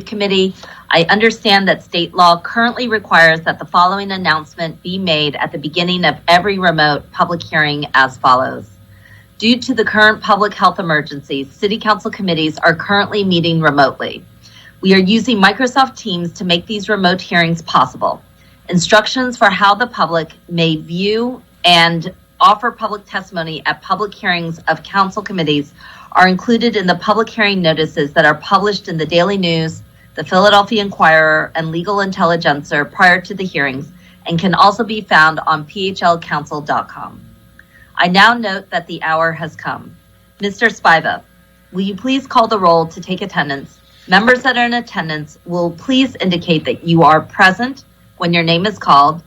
Committee, I understand that state law currently requires that the following announcement be made at the beginning of every remote public hearing as follows. Due to the current public health emergency, City Council committees are currently meeting remotely. We are using Microsoft Teams to make these remote hearings possible. Instructions for how the public may view and offer public testimony at public hearings of council committees are included in the public hearing notices that are published in the Daily News, the Philadelphia Inquirer, and Legal Intelligencer prior to the hearings, and can also be found on phlcouncil.com. I now note that the hour has come. Mr. Spiva, will you please call the roll to take attendance? Members that are in attendance will please indicate that you are present when your name is called,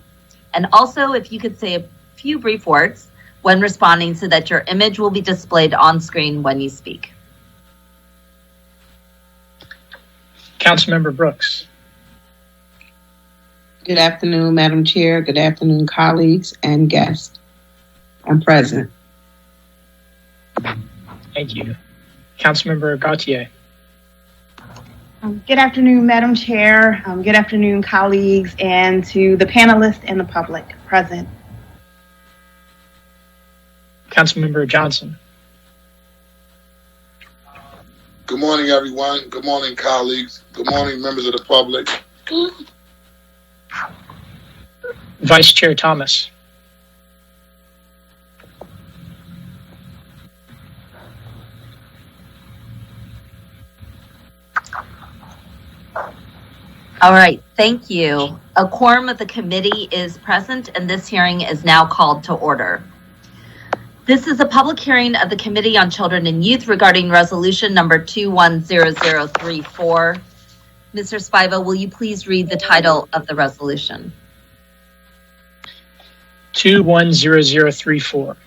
and also if you could say a few brief words when responding so that your image will be displayed on screen when you speak. Councilmember Brooks. Good afternoon, Madam Chair. Good afternoon, colleagues and guests. I'm present. Thank you. Councilmember Gautier. Good afternoon, Madam Chair. Good afternoon, colleagues, and to the panelists and the public present. Councilmember Johnson. Good morning, everyone. Good morning, colleagues. Good morning, members of the public. Vice Chair Thomas. All right, thank you. A quorum of the committee is present and this hearing is now called to order. This is a public hearing of the Committee on Children and Youth regarding resolution number 210034. Mr. Spiva, will you please read the title of the resolution? 210034,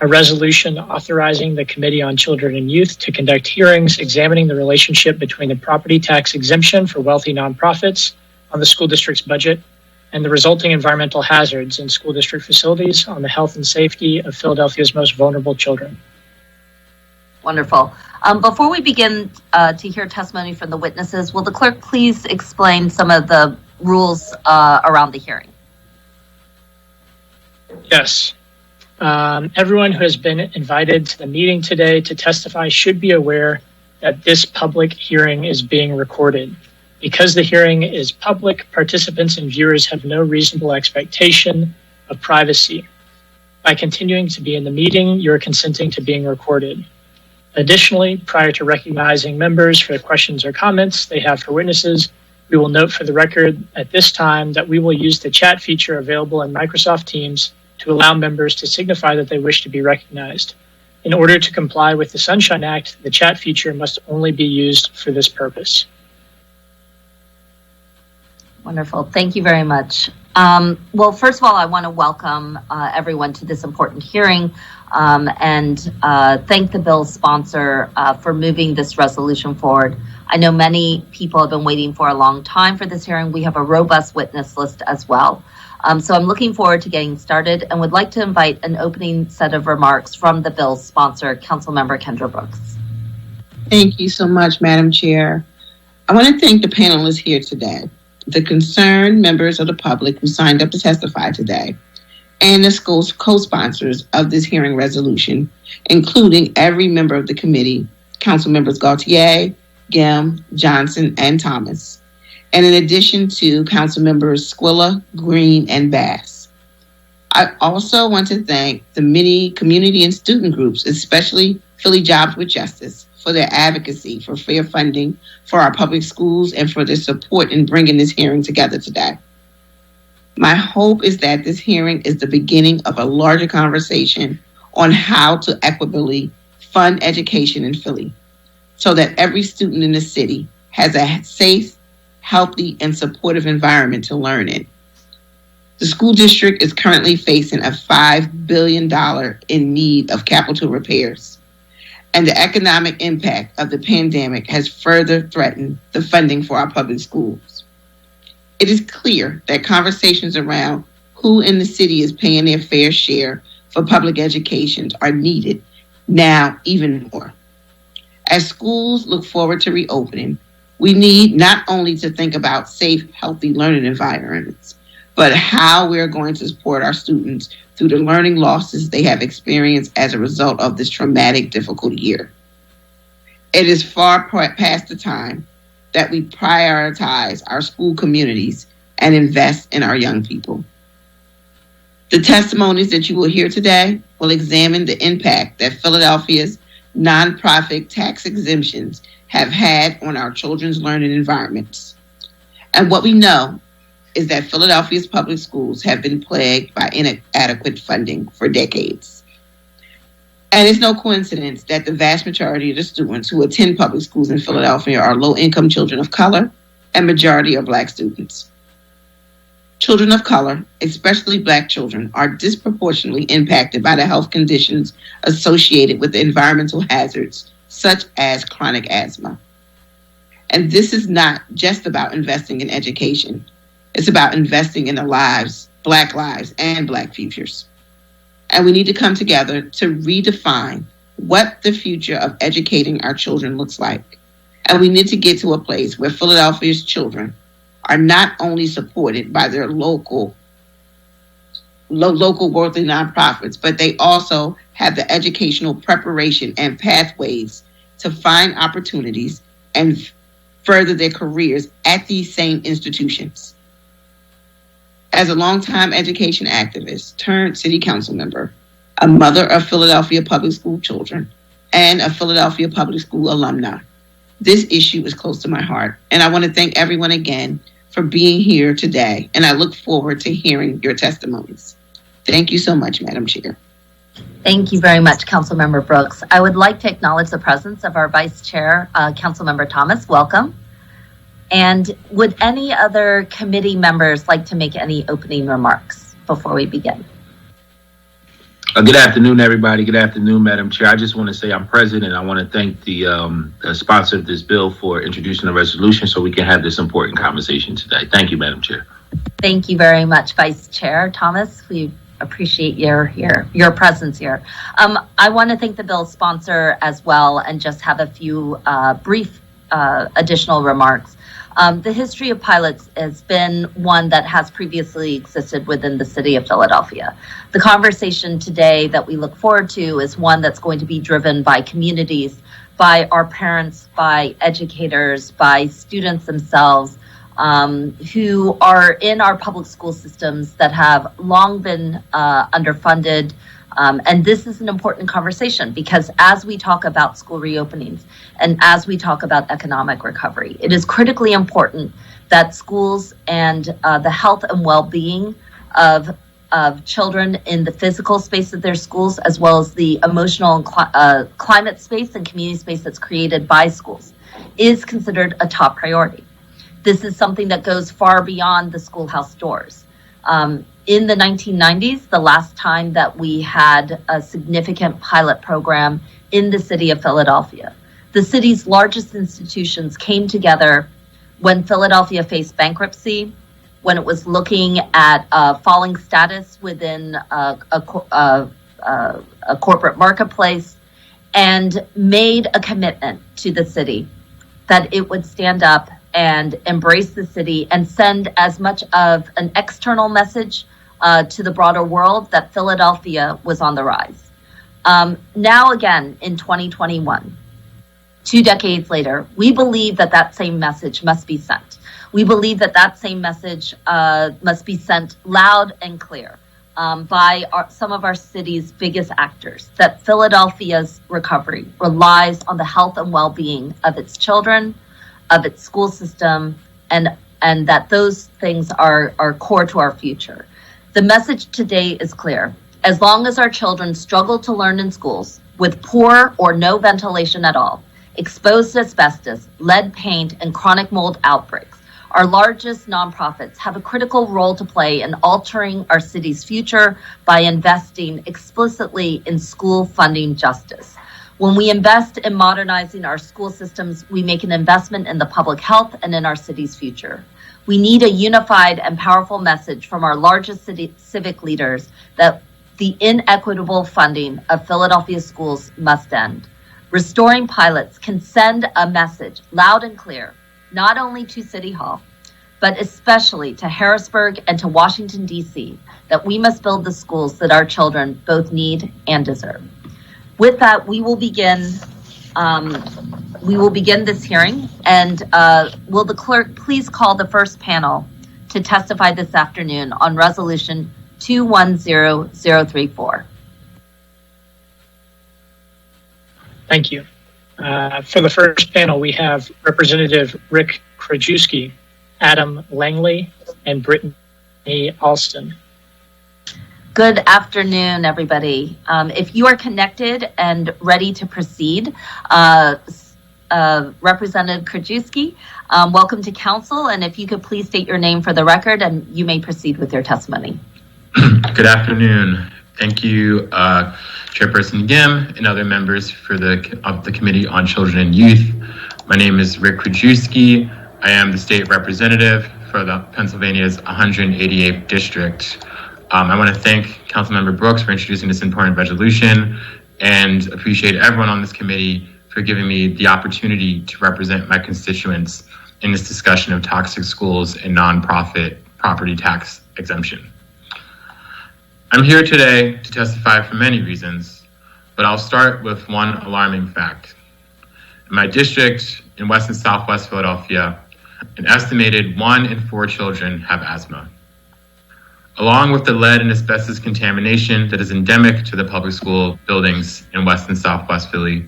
a resolution authorizing the Committee on Children and Youth to conduct hearings examining the relationship between the property tax exemption for wealthy nonprofits on the school district's budget and the resulting environmental hazards in school district facilities on the health and safety of Philadelphia's most vulnerable children. Wonderful. Before we begin to hear testimony from the witnesses, will the clerk please explain some of the rules around the hearing? Yes. Everyone who has been invited to the meeting today to testify should be aware that this public hearing is being recorded. Because the hearing is public, participants and viewers have no reasonable expectation of privacy. By continuing to be in the meeting, you're consenting to being recorded. Additionally, prior to recognizing members for questions or comments they have for witnesses, we will note for the record at this time that we will use the chat feature available in Microsoft Teams to allow members to signify that they wish to be recognized. In order to comply with the Sunshine Act, the chat feature must only be used for this purpose. Wonderful. Thank you very much. Well, first of all, I want to welcome everyone to this important hearing and thank the bill's sponsor for moving this resolution forward. I know many people have been waiting for a long time for this hearing. We have a robust witness list as well. So I'm looking forward to getting started and would like to invite an opening set of remarks from the bill's sponsor, Councilmember Kendra Brooks. Thank you so much, Madam Chair. I want to thank the panelists here today, the concerned members of the public who signed up to testify today, and the school's co-sponsors of this hearing resolution, including every member of the committee, Council Members Gautier, Gim, Johnson, and Thomas, and in addition to Council Members Squilla, Green, and Bass. I also want to thank the many community and student groups, especially Philly Jobs with Justice, for their advocacy for fair funding for our public schools and for their support in bringing this hearing together today. My hope is that this hearing is the beginning of a larger conversation on how to equitably fund education in Philly so that every student in the city has a safe, healthy, and supportive environment to learn in. The school district is currently facing a $5 billion in need of capital repairs, and the economic impact of the pandemic has further threatened the funding for our public schools. It is clear that conversations around who in the city is paying their fair share for public education are needed, now even more. As schools look forward to reopening, We need not only to think about safe, healthy learning environments, but how we're going to support our students through the learning losses they have experienced as a result of this traumatic, difficult year. It is far past the time that we prioritize our school communities and invest in our young people. The testimonies that you will hear today will examine the impact that Philadelphia's nonprofit tax exemptions have had on our children's learning environments. And what we know is that Philadelphia's public schools have been plagued by inadequate funding for decades. And it's no coincidence that the vast majority of the students who attend public schools in Philadelphia are low-income children of color, and majority are Black students. Children of color, especially Black children, are disproportionately impacted by the health conditions associated with the environmental hazards, such as chronic asthma. And this is not just about investing in education. It's about investing in the lives, Black lives, and Black futures. And we need to come together to redefine what the future of educating our children looks like. And we need to get to a place where Philadelphia's children are not only supported by their local worthy nonprofits, but they also have the educational preparation and pathways to find opportunities and further their careers at these same institutions. As a longtime education activist turned city council member, a mother of Philadelphia public school children, and a Philadelphia public school alumni, this issue is close to my heart. And I want to thank everyone again for being here today, and I look forward to hearing your testimonies. Thank you so much, Madam Chair. Thank you very much, Councilmember Brooks. I would like to acknowledge the presence of our Vice Chair, Councilmember Thomas. Welcome. And would any other committee members like to make any opening remarks before we begin? Good afternoon, everybody. Good afternoon, Madam Chair. I just want to say I'm present, and I want to thank the sponsor of this bill for introducing a resolution so we can have this important conversation today. Thank you, Madam Chair. Thank you very much, Vice Chair Thomas. We appreciate your presence here. I want to thank the bill sponsor as well and just have a few brief additional remarks. The history of pilots has been one that has previously existed within the city of Philadelphia. The conversation today that we look forward to is one that's going to be driven by communities, by our parents, by educators, by students themselves, who are in our public school systems that have long been underfunded. And this is an important conversation because as we talk about school reopenings and as we talk about economic recovery, it is critically important that schools and the health and well-being of children in the physical space of their schools, as well as the emotional and climate space and community space that's created by schools, is considered a top priority. This is something that goes far beyond the schoolhouse doors. In the 1990s, the last time that we had a significant pilot program in the city of Philadelphia, the city's largest institutions came together when Philadelphia faced bankruptcy, when it was looking at falling status within a corporate marketplace, and made a commitment to the city that it would stand up and embrace the city and send as much of an external message to the broader world that Philadelphia was on the rise. Now again, in 2021, 2 decades later, we believe that that same message must be sent. We believe that that same message must be sent loud and clear by some of our city's biggest actors, that Philadelphia's recovery relies on the health and well-being of its children, of its school system, and that those things are core to our future. The message today is clear. As long as our children struggle to learn in schools with poor or no ventilation at all, exposed to asbestos, lead paint, and chronic mold outbreaks, our largest nonprofits have a critical role to play in altering our city's future by investing explicitly in school funding justice. When we invest in modernizing our school systems, we make an investment in the public health and in our city's future. We need a unified and powerful message from our largest civic leaders that the inequitable funding of Philadelphia schools must end. Restoring pilots can send a message loud and clear not only to City Hall, but especially to Harrisburg and to Washington, D.C., that we must build the schools that our children both need and deserve. With that, we will begin this hearing, and will the clerk please call the first panel to testify this afternoon on Resolution 210034. Thank you. For the first panel, we have Representative Rick Krajewski, Adam Langley, and Brittany Alston. Good afternoon, everybody. If you are connected and ready to proceed, Representative Krajewski, welcome to council. And if you could please state your name for the record, and you may proceed with your testimony. Good afternoon. Thank you, Chairperson Gim and other members of the Committee on Children and Youth. My name is Rick Krajewski. I am the state representative for the Pennsylvania's 188th district. I want to thank Councilmember Brooks for introducing this important resolution, and appreciate everyone on this committee for giving me the opportunity to represent my constituents in this discussion of toxic schools and nonprofit property tax exemption. I'm here today to testify for many reasons, but I'll start with one alarming fact. In my district in West and Southwest Philadelphia, an estimated 1 in 4 children have asthma. Along with the lead and asbestos contamination that is endemic to the public school buildings in West and Southwest Philly,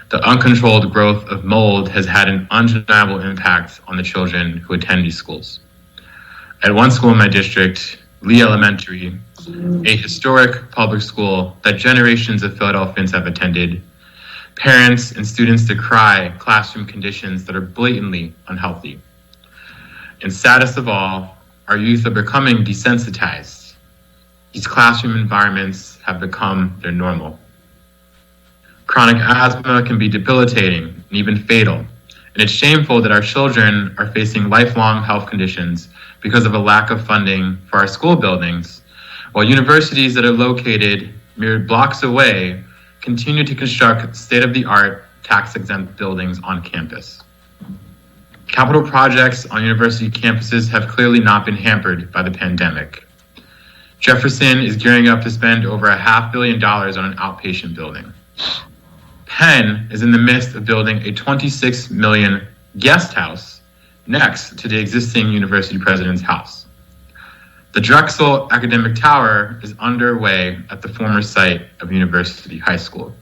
the uncontrolled growth of mold has had an undeniable impact on the children who attend these schools. At one school in my district, Lee Elementary, a historic public school that generations of Philadelphians have attended, parents and students decry classroom conditions that are blatantly unhealthy. And saddest of all, our youth are becoming desensitized. These classroom environments have become their normal. Chronic asthma can be debilitating and even fatal, and it's shameful that our children are facing lifelong health conditions because of a lack of funding for our school buildings, while universities that are located mere blocks away continue to construct state-of-the-art tax-exempt buildings on campus. Capital projects on university campuses have clearly not been hampered by the pandemic. Jefferson is gearing up to spend over $500 million on an outpatient building. Penn is in the midst of building a $26 million guest house next to the existing university president's house. The Drexel Academic Tower is underway at the former site of University High School.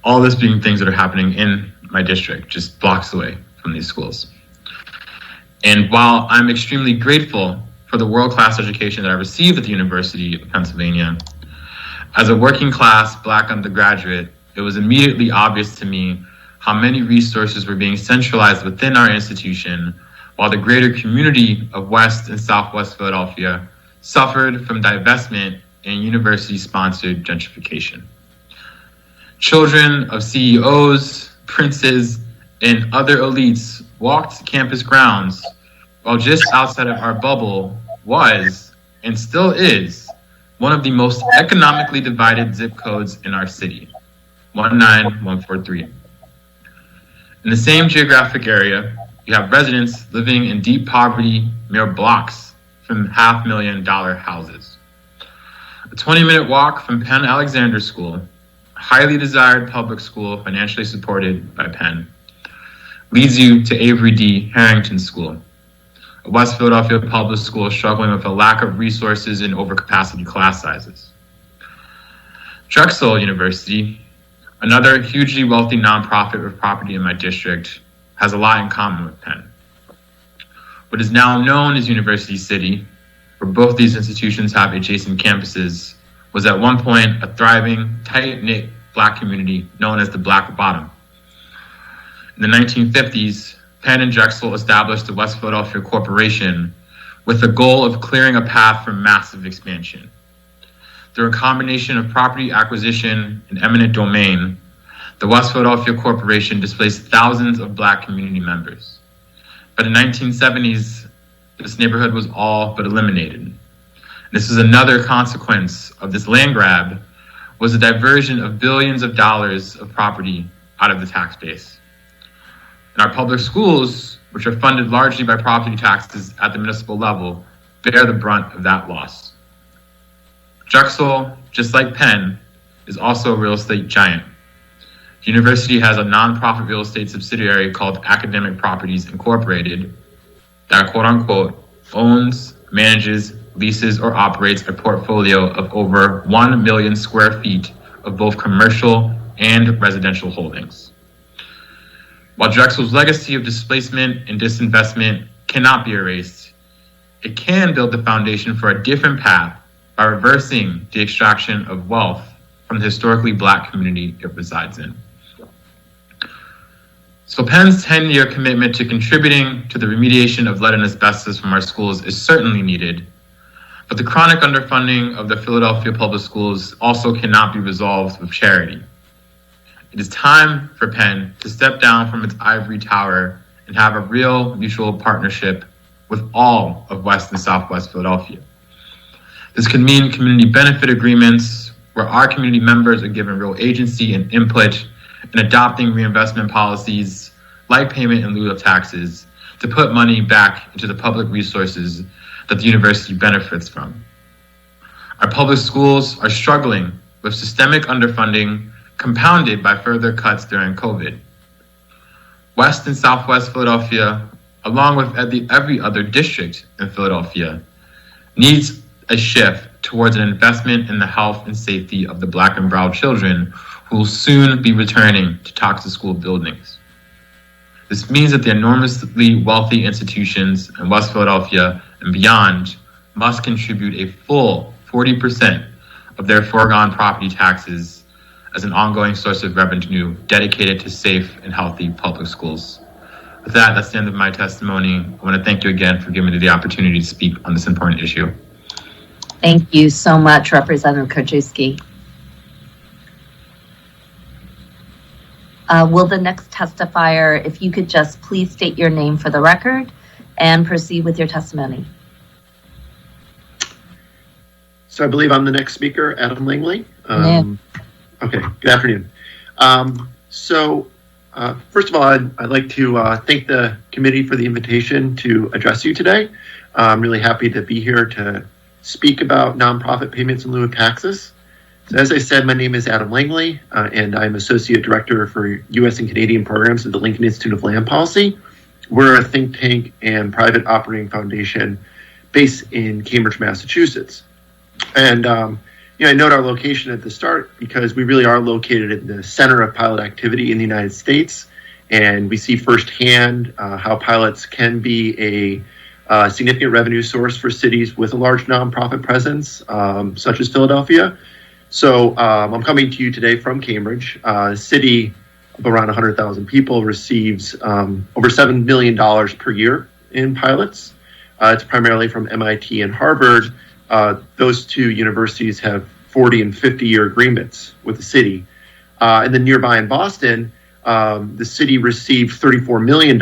All this being things that are happening in my district, just blocks away from these schools. And while I'm extremely grateful for the world-class education that I received at the University of Pennsylvania, as a working class Black undergraduate, it was immediately obvious to me how many resources were being centralized within our institution, while the greater community of West and Southwest Philadelphia suffered from divestment and university-sponsored gentrification. Children of CEOs, princes, and other elites walked campus grounds, while just outside of our bubble was, and still is, one of the most economically divided zip codes in our city, 19143. In the same geographic area, you have residents living in deep poverty mere blocks from $500,000 houses. A 20-minute walk from Penn Alexander School, a highly desired public school financially supported by Penn, leads you to Avery D. Harrington School, a West Philadelphia public school struggling with a lack of resources and overcapacity class sizes. Drexel University, another hugely wealthy nonprofit with property in my district, has a lot in common with Penn. What is now known as University City, where both these institutions have adjacent campuses, was at one point a thriving, tight-knit Black community known as the Black Bottom. In the 1950s, Penn and Drexel established the West Philadelphia Corporation with the goal of clearing a path for massive expansion. Through a combination of property acquisition and eminent domain, the West Philadelphia Corporation displaced thousands of Black community members. By the 1970s, this neighborhood was all but eliminated. This is another consequence of this land grab, was the diversion of billions of dollars of property out of the tax base. And our public schools, which are funded largely by property taxes at the municipal level, bear the brunt of that loss. Drexel, just like Penn, is also a real estate giant. The university has a nonprofit real estate subsidiary called Academic Properties Incorporated that, quote unquote, owns, manages, leases, or operates a portfolio of over 1 million square feet of both commercial and residential holdings. While Drexel's legacy of displacement and disinvestment cannot be erased, it can build the foundation for a different path by reversing the extraction of wealth from the historically Black community it resides in. So Penn's 10-year commitment to contributing to the remediation of lead and asbestos from our schools is certainly needed, but the chronic underfunding of the Philadelphia public schools also cannot be resolved with charity. It is time for Penn to step down from its ivory tower and have a real mutual partnership with all of West and Southwest Philadelphia. This could mean community benefit agreements where our community members are given real agency and input in adopting reinvestment policies like payment in lieu of taxes to put money back into the public resources that the university benefits from. Our public schools are struggling with systemic underfunding compounded by further cuts during COVID. West and Southwest Philadelphia, along with every other district in Philadelphia, needs a shift towards an investment in the health and safety of the Black and brown children who will soon be returning to Toxin School buildings. This means that the enormously wealthy institutions in West Philadelphia and beyond must contribute a full 40% of their foregone property taxes as an ongoing source of revenue dedicated to safe and healthy public schools. With that, that's the end of my testimony. I want to thank you again for giving me the opportunity to speak on this important issue. Thank you so much, Representative Krajewski. Will the next testifier, if you could just please state your name for the record and proceed with your testimony. So I believe I'm the next speaker, Adam Langley. Okay, good afternoon. First of all, I'd like to thank the committee for the invitation to address you today. I'm really happy to be here to speak about nonprofit payments in lieu of taxes. So as I said, my name is Adam Langley, and I'm Associate Director for U.S. and Canadian Programs at the Lincoln Institute of Land Policy. We're a think tank and private operating foundation based in Cambridge, Massachusetts. And I note our location at the start because we really are located in the center of pilot activity in the United States, and we see firsthand how pilots can be a significant revenue source for cities with a large nonprofit presence, such as Philadelphia. So I'm coming to you today from Cambridge. A city of around 100,000 people receives over $7 million per year in pilots. It's primarily from MIT and Harvard. Those two universities have 40 and 50-year agreements with the city. And then nearby in Boston, the city received $34 million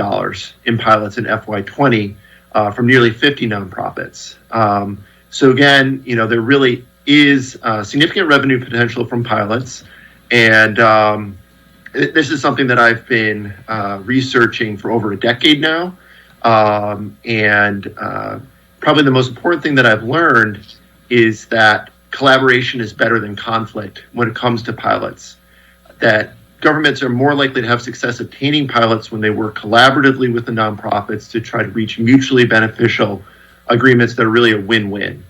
in pilots in FY20 from nearly 50 nonprofits. So again, there really is significant revenue potential from pilots. And this is something that I've been researching for over a decade now. Probably the most important thing that I've learned is that collaboration is better than conflict when it comes to pilots. That governments are more likely to have success obtaining pilots when they work collaboratively with the nonprofits to try to reach mutually beneficial agreements that are really a win-win.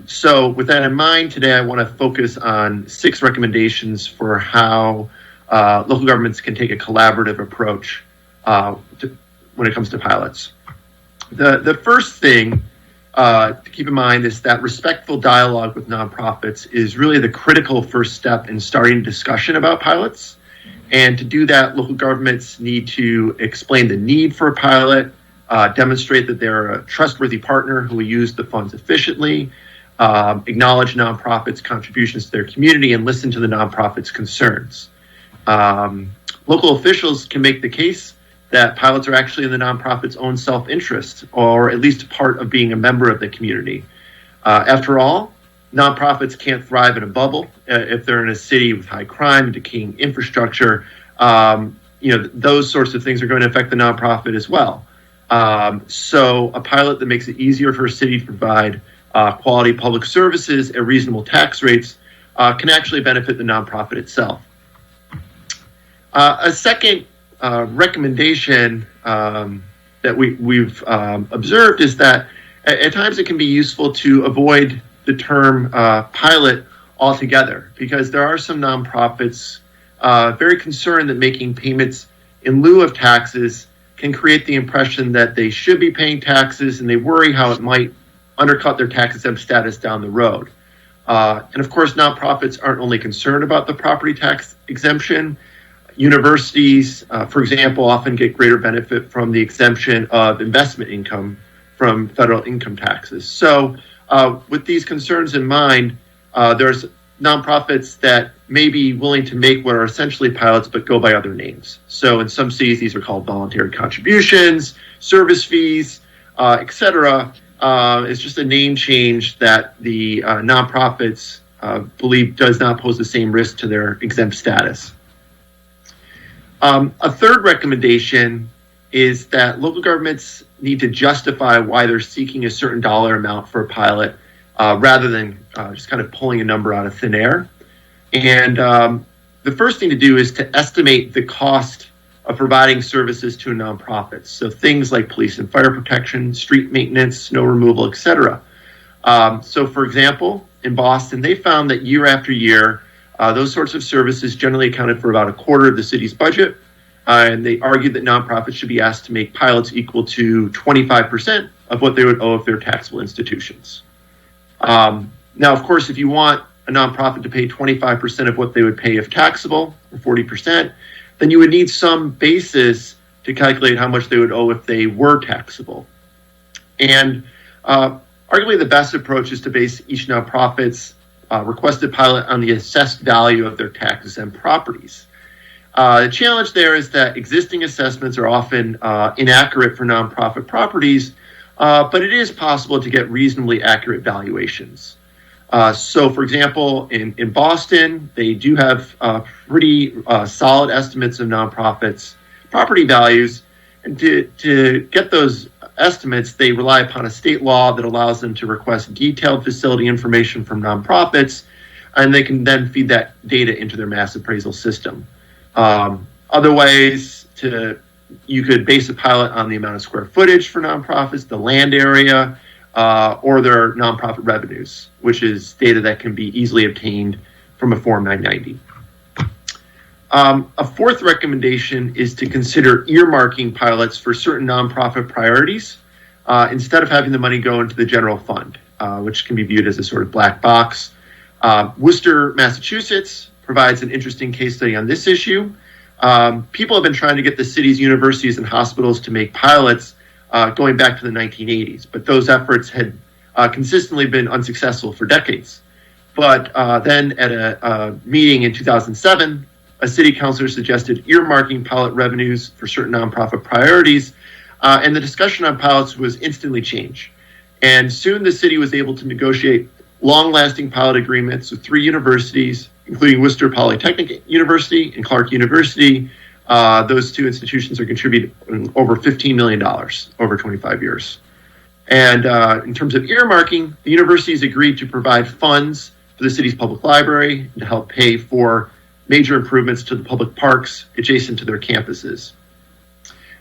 So with that in mind, today I want to focus on 6 recommendations for how local governments can take a collaborative approach when it comes to pilots. The first thing to keep in mind is that respectful dialogue with nonprofits is really the critical first step in starting discussion about pilots. And to do that, local governments need to explain the need for a pilot, demonstrate that they're a trustworthy partner who will use the funds efficiently, acknowledge nonprofits' contributions to their community, and listen to the nonprofits' concerns. Local officials can make the case that pilots are actually in the nonprofit's own self-interest, or at least part of being a member of the community. After all, nonprofits can't thrive in a bubble if they're in a city with high crime and decaying infrastructure. those sorts of things are going to affect the nonprofit as well. So a pilot that makes it easier for a city to provide quality public services at reasonable tax rates can actually benefit the nonprofit itself. A second recommendation that we've observed is that at times it can be useful to avoid the term pilot altogether, because there are some nonprofits very concerned that making payments in lieu of taxes can create the impression that they should be paying taxes, and they worry how it might undercut their tax-exempt status down the road. And of course, nonprofits aren't only concerned about the property tax exemption. Universities, for example, often get greater benefit from the exemption of investment income from federal income taxes. So with these concerns in mind, there's nonprofits that may be willing to make what are essentially pilots but go by other names. So in some cities, these are called voluntary contributions, service fees, etc. It's just a name change that the nonprofits believe does not pose the same risk to their exempt status. A third recommendation is that local governments need to justify why they're seeking a certain dollar amount for a pilot rather than just kind of pulling a number out of thin air. And the first thing to do is to estimate the cost of providing services to a nonprofit. So things like police and fire protection, street maintenance, snow removal, etc. So for example, in Boston, they found that year after year, those sorts of services generally accounted for about a quarter of the city's budget. And they argued that nonprofits should be asked to make pilots equal to 25% of what they would owe if they're taxable institutions. Now, of course, if you want a nonprofit to pay 25% of what they would pay if taxable, or 40%, then you would need some basis to calculate how much they would owe if they were taxable. And arguably the best approach is to base each nonprofit's requested pilot on the assessed value of their tax-exempt properties. The challenge there is that existing assessments are often inaccurate for nonprofit properties, but it is possible to get reasonably accurate valuations. So, for example, in Boston, they do have pretty solid estimates of nonprofits' property values. And to get those estimates, they rely upon a state law that allows them to request detailed facility information from nonprofits, and they can then feed that data into their mass appraisal system. Other ways you could base a pilot on the amount of square footage for nonprofits, the land area, or their nonprofit revenues, which is data that can be easily obtained from a Form 990. A fourth recommendation is to consider earmarking pilots for certain nonprofit priorities instead of having the money go into the general fund, which can be viewed as a sort of black box. Worcester, Massachusetts provides an interesting case study on this issue. People have been trying to get the city's universities and hospitals to make pilots going back to the 1980s, but those efforts had consistently been unsuccessful for decades. But then at a meeting in 2007, a city councilor suggested earmarking pilot revenues for certain nonprofit priorities, and the discussion on pilots was instantly changed. And soon the city was able to negotiate long-lasting pilot agreements with 3 universities, including Worcester Polytechnic University and Clark University. Those 2 institutions are contributing over $15 million over 25 years. And in terms of earmarking, the universities agreed to provide funds for the city's public library to help pay for major improvements to the public parks adjacent to their campuses.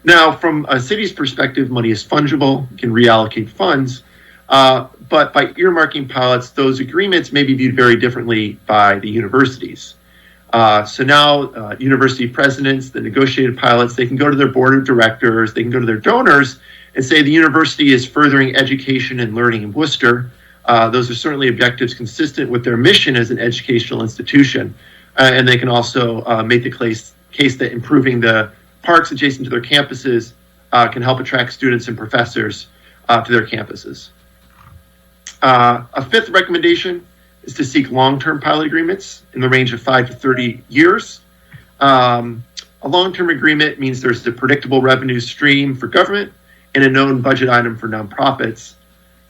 Now, from a city's perspective, money is fungible, you can reallocate funds, but by earmarking pilots, those agreements may be viewed very differently by the universities. So now university presidents, the negotiated pilots, they can go to their board of directors, they can go to their donors and say the university is furthering education and learning in Worcester. Those are certainly objectives consistent with their mission as an educational institution. And they can also make the case that improving the parks adjacent to their campuses can help attract students and professors to their campuses. A fifth recommendation is to seek long-term pilot agreements in the range of 5 to 30 years. A long-term agreement means there's a predictable revenue stream for government and a known budget item for nonprofits.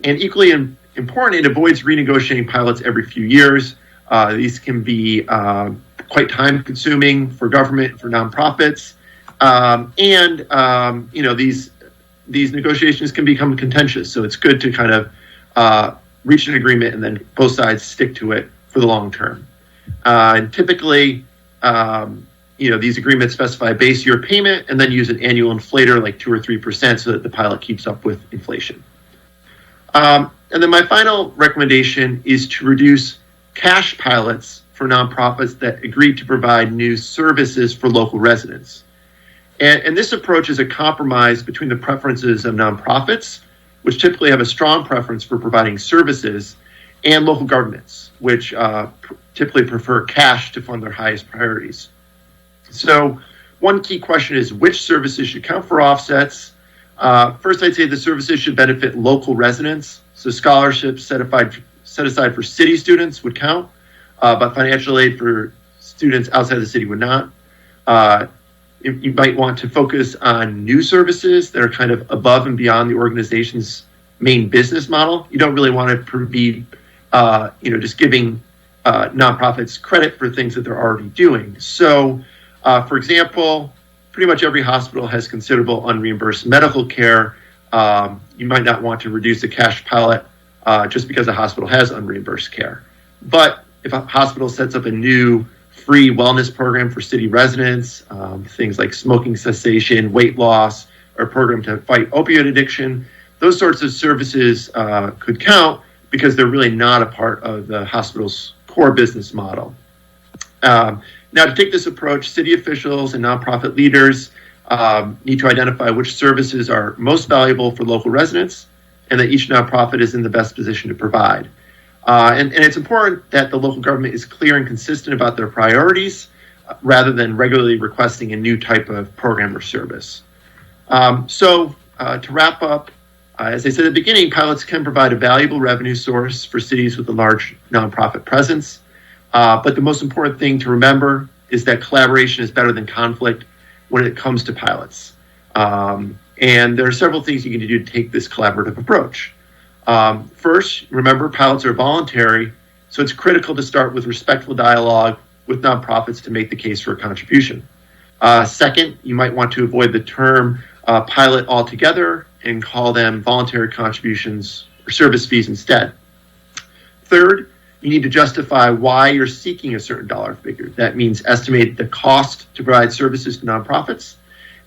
And equally important, it avoids renegotiating pilots every few years. These can be quite time-consuming for government, for nonprofits. These negotiations can become contentious. So it's good to kind of reach an agreement and then both sides stick to it for the long term. And typically, these agreements specify a base year payment and then use an annual inflator like 2 or 3% so that the pilot keeps up with inflation. And then my final recommendation is to reduce cash pilots for nonprofits that agree to provide new services for local residents. And this approach is a compromise between the preferences of nonprofits, which typically have a strong preference for providing services, and local governments, which typically prefer cash to fund their highest priorities. So one key question is which services should count for offsets? First, I'd say the services should benefit local residents. So scholarships set aside for city students would count, but financial aid for students outside the city would not. You might want to focus on new services that are kind of above and beyond the organization's main business model. You don't really want to be, just giving nonprofits credit for things that they're already doing. So, for example, pretty much every hospital has considerable unreimbursed medical care. You might not want to reduce the cash pilot just because a hospital has unreimbursed care. But if a hospital sets up a new free wellness program for city residents, things like smoking cessation, weight loss, or a program to fight opioid addiction, those sorts of services could count because they're really not a part of the hospital's core business model. Now, to take this approach, city officials and nonprofit leaders need to identify which services are most valuable for local residents and that each nonprofit is in the best position to provide. And it's important that the local government is clear and consistent about their priorities rather than regularly requesting a new type of program or service. To wrap up, as I said at the beginning, pilots can provide a valuable revenue source for cities with a large nonprofit presence. But the most important thing to remember is that collaboration is better than conflict when it comes to pilots. And there are several things you can do to take this collaborative approach. First, remember, pilots are voluntary, so it's critical to start with respectful dialogue with nonprofits to make the case for a contribution. Second, you might want to avoid the term pilot altogether and call them voluntary contributions or service fees instead. Third, you need to justify why you're seeking a certain dollar figure. That means estimate the cost to provide services to nonprofits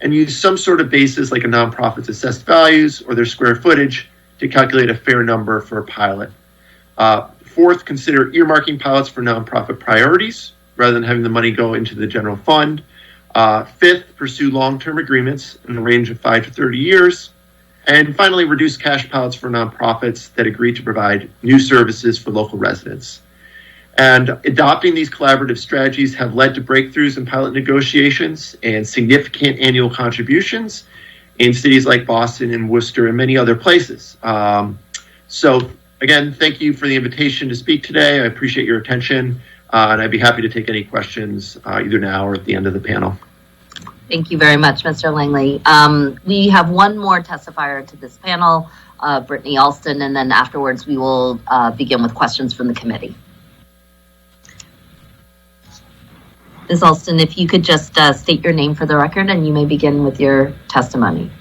and use some sort of basis like a nonprofit's assessed values or their square footage to calculate a fair number for a pilot. Fourth, consider earmarking pilots for nonprofit priorities rather than having the money go into the general fund. Fifth, pursue long-term agreements in the range of 5 to 30 years. And finally, reduce cash pilots for nonprofits that agree to provide new services for local residents. And adopting these collaborative strategies have led to breakthroughs in pilot negotiations and significant annual contributions in cities like Boston and Worcester and many other places. So again, thank you for the invitation to speak today. I appreciate your attention, and I'd be happy to take any questions either now or at the end of the panel. Thank you very much, Mr. Langley. We have one more testifier to this panel, Brittany Alston, and then afterwards we will begin with questions from the committee. Ms. Alston, if you could just state your name for the record and you may begin with your testimony.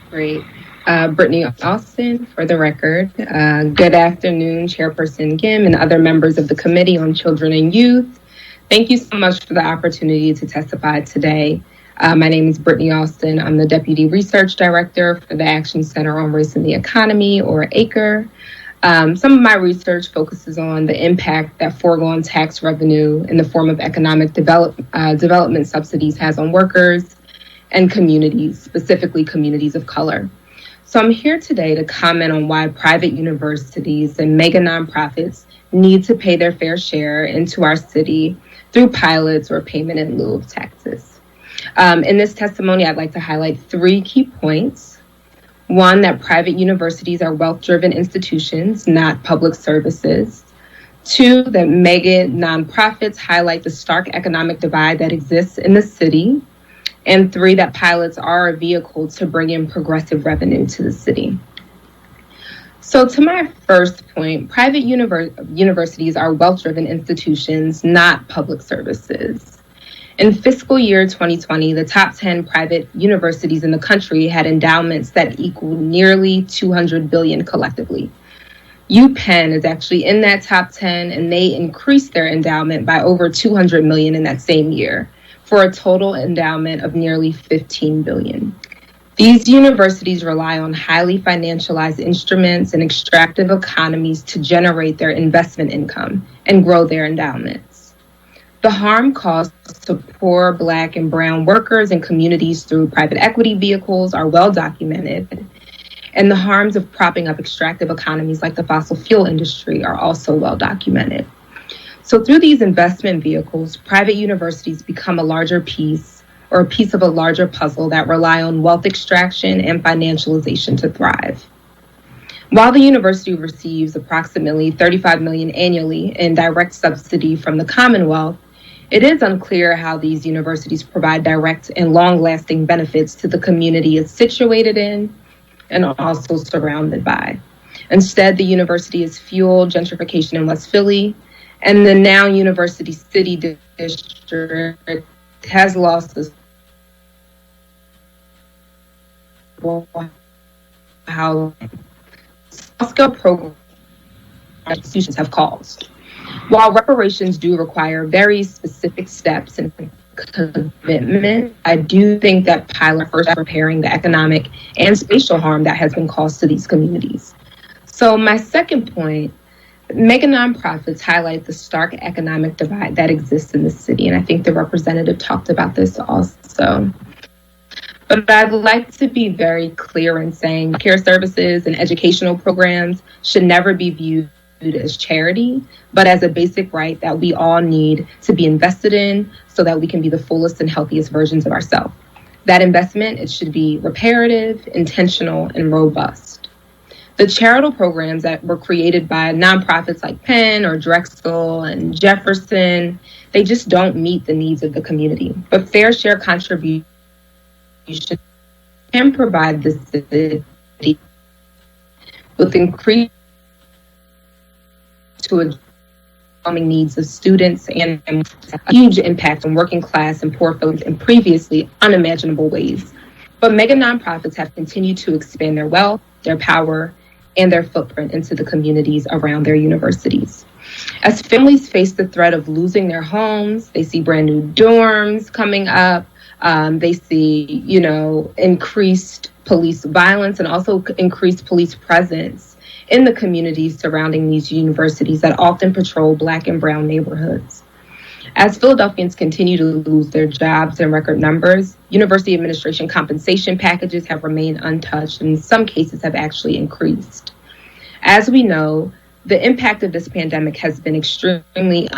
Great. Brittany Alston, for the record. Good afternoon, Chairperson Gim and other members of the Committee on Children and Youth. Thank you so much for the opportunity to testify today. My name is Brittany Alston. I'm the Deputy Research Director for the Action Center on Race and the Economy, or ACRE. Some of my research focuses on the impact that foregone tax revenue in the form of economic development subsidies has on workers and communities, specifically communities of color. So I'm here today to comment on why private universities and mega nonprofits need to pay their fair share into our city through pilots or payment in lieu of taxes. In this testimony, I'd like to highlight 3 key points. 1, that private universities are wealth-driven institutions, not public services. 2, that mega nonprofits highlight the stark economic divide that exists in the city. And 3, that pilots are a vehicle to bring in progressive revenue to the city. So to my first point, private universities are wealth-driven institutions, not public services. In fiscal year 2020, the top 10 private universities in the country had endowments that equaled nearly $200 billion collectively. UPenn is actually in that top 10, and they increased their endowment by over $200 million in that same year, for a total endowment of nearly $15 billion. These universities rely on highly financialized instruments and extractive economies to generate their investment income and grow their endowments. The harm caused to poor Black and brown workers and communities through private equity vehicles are well documented, and the harms of propping up extractive economies like the fossil fuel industry are also well documented. So through these investment vehicles, private universities become a larger piece or a piece of a larger puzzle that rely on wealth extraction and financialization to thrive. While the university receives approximately $35 million annually in direct subsidy from the Commonwealth, it is unclear how these universities provide direct and long-lasting benefits to the community it's situated in and also surrounded by. Instead, the university has fueled gentrification in West Philly, and the now University City District has lost the housing scale program institutions have caused. While reparations do require very specific steps and commitment, I do think that pilot first repairing the economic and spatial harm that has been caused to these communities. So my second point, mega nonprofits highlight the stark economic divide that exists in the city, and I think the representative talked about this also. But I'd like to be very clear in saying care services and educational programs should never be viewed as charity, but as a basic right that we all need to be invested in so that we can be the fullest and healthiest versions of ourselves. That investment, it should be reparative, intentional, and robust. The charitable programs that were created by nonprofits like Penn or Drexel and Jefferson, they just don't meet the needs of the community. But fair share contributions can provide the city with increased to address needs of students and a huge impact on working class and poor folks in previously unimaginable ways. But mega nonprofits have continued to expand their wealth, their power, and their footprint into the communities around their universities. As families face the threat of losing their homes, they see brand new dorms coming up, they see, increased police violence and also increased police presence in the communities surrounding these universities that often patrol Black and brown neighborhoods. As Philadelphians continue to lose their jobs in record numbers, university administration compensation packages have remained untouched and in some cases have actually increased. As we know, the impact of this pandemic has been extremely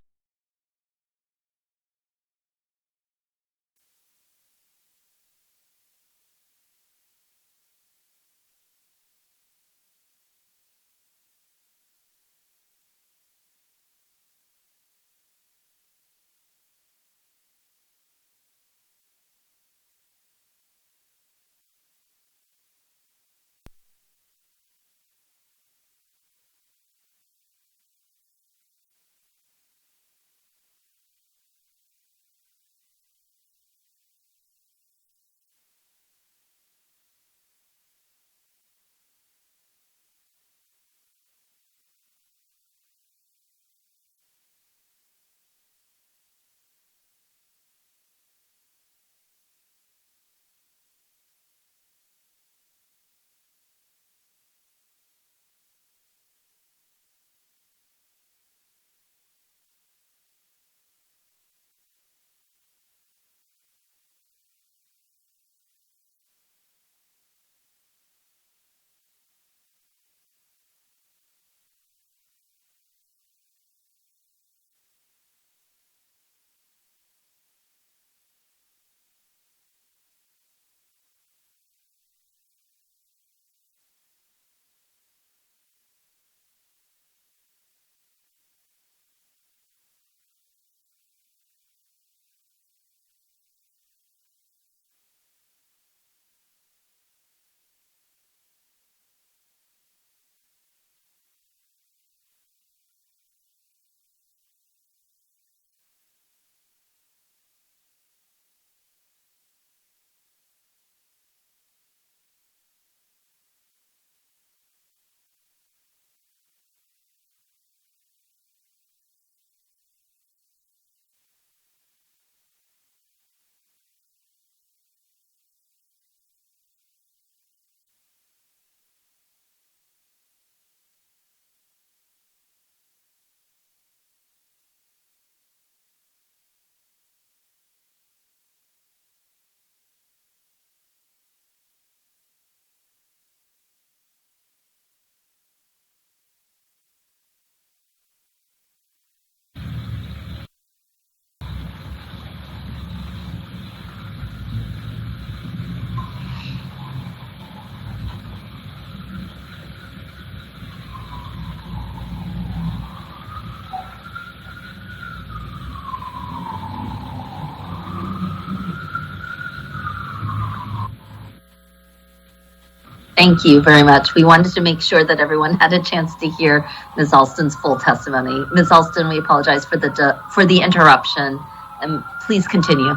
Thank you very much. We wanted to make sure that everyone had a chance to hear Ms. Alston's full testimony. Ms. Alston, we apologize for the interruption, and please continue.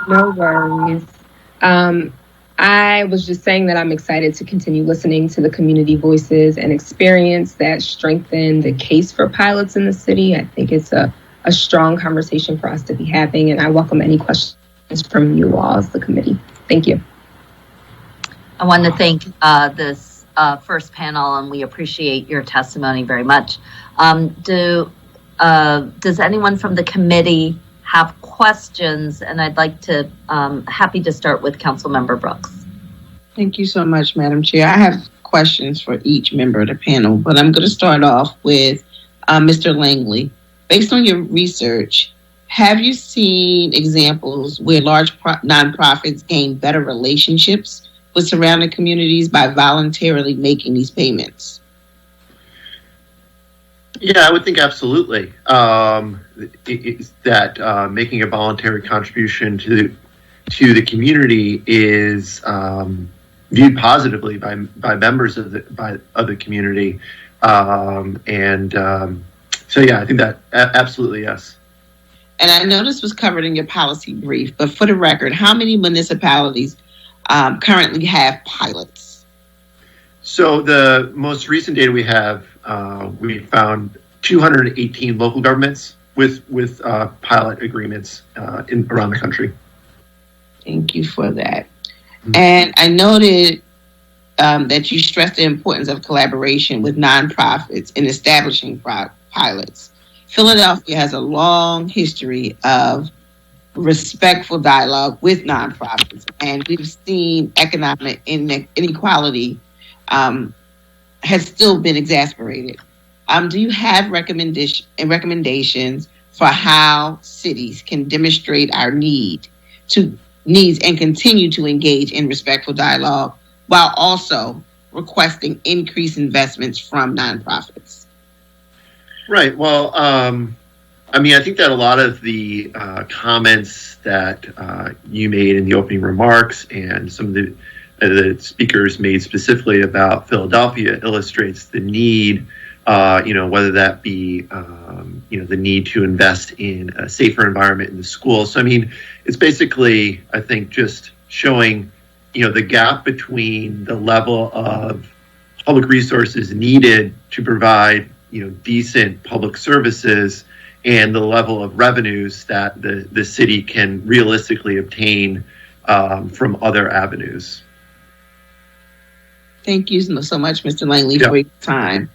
No worries. I was just saying that I'm excited to continue listening to the community voices and experience that strengthen the case for pilots in the city. I think it's a strong conversation for us to be having, and I welcome any questions from you all as the committee. Thank you. I want to thank this first panel, and we appreciate your testimony very much. Does anyone from the committee have questions? And I'd like to, happy to start with Councilmember Brooks. Thank you so much, Madam Chair. I have questions for each member of the panel, but I'm going to start off with Mr. Langley. Based on your research, have you seen examples where large nonprofits gain better relationships with surrounding communities by voluntarily making these payments? Yeah, I would think absolutely. That making a voluntary contribution to the community is viewed positively by members of the community, so yeah, I think that absolutely yes. And I know this was covered in your policy brief, but for the record, how many municipalities currently have pilots? So the most recent data we have, we found 218 local governments with pilot agreements around the country. Thank you for that. Mm-hmm. And I noted that you stressed the importance of collaboration with nonprofits in establishing pilots. Philadelphia has a long history of respectful dialogue with nonprofits, and we've seen economic inequality has still been exacerbated. Do you have recommendations for how cities can demonstrate our needs and continue to engage in respectful dialogue while also requesting increased investments from nonprofits? Right. Well, I think that a lot of the comments that you made in the opening remarks and some of the speakers made specifically about Philadelphia illustrates the need, whether that be, the need to invest in a safer environment in the schools. So, it's basically, I think, just showing, the gap between the level of public resources needed to provide, decent public services and the level of revenues that the city can realistically obtain from other avenues. Thank you so much, Mr. Langley, for your time.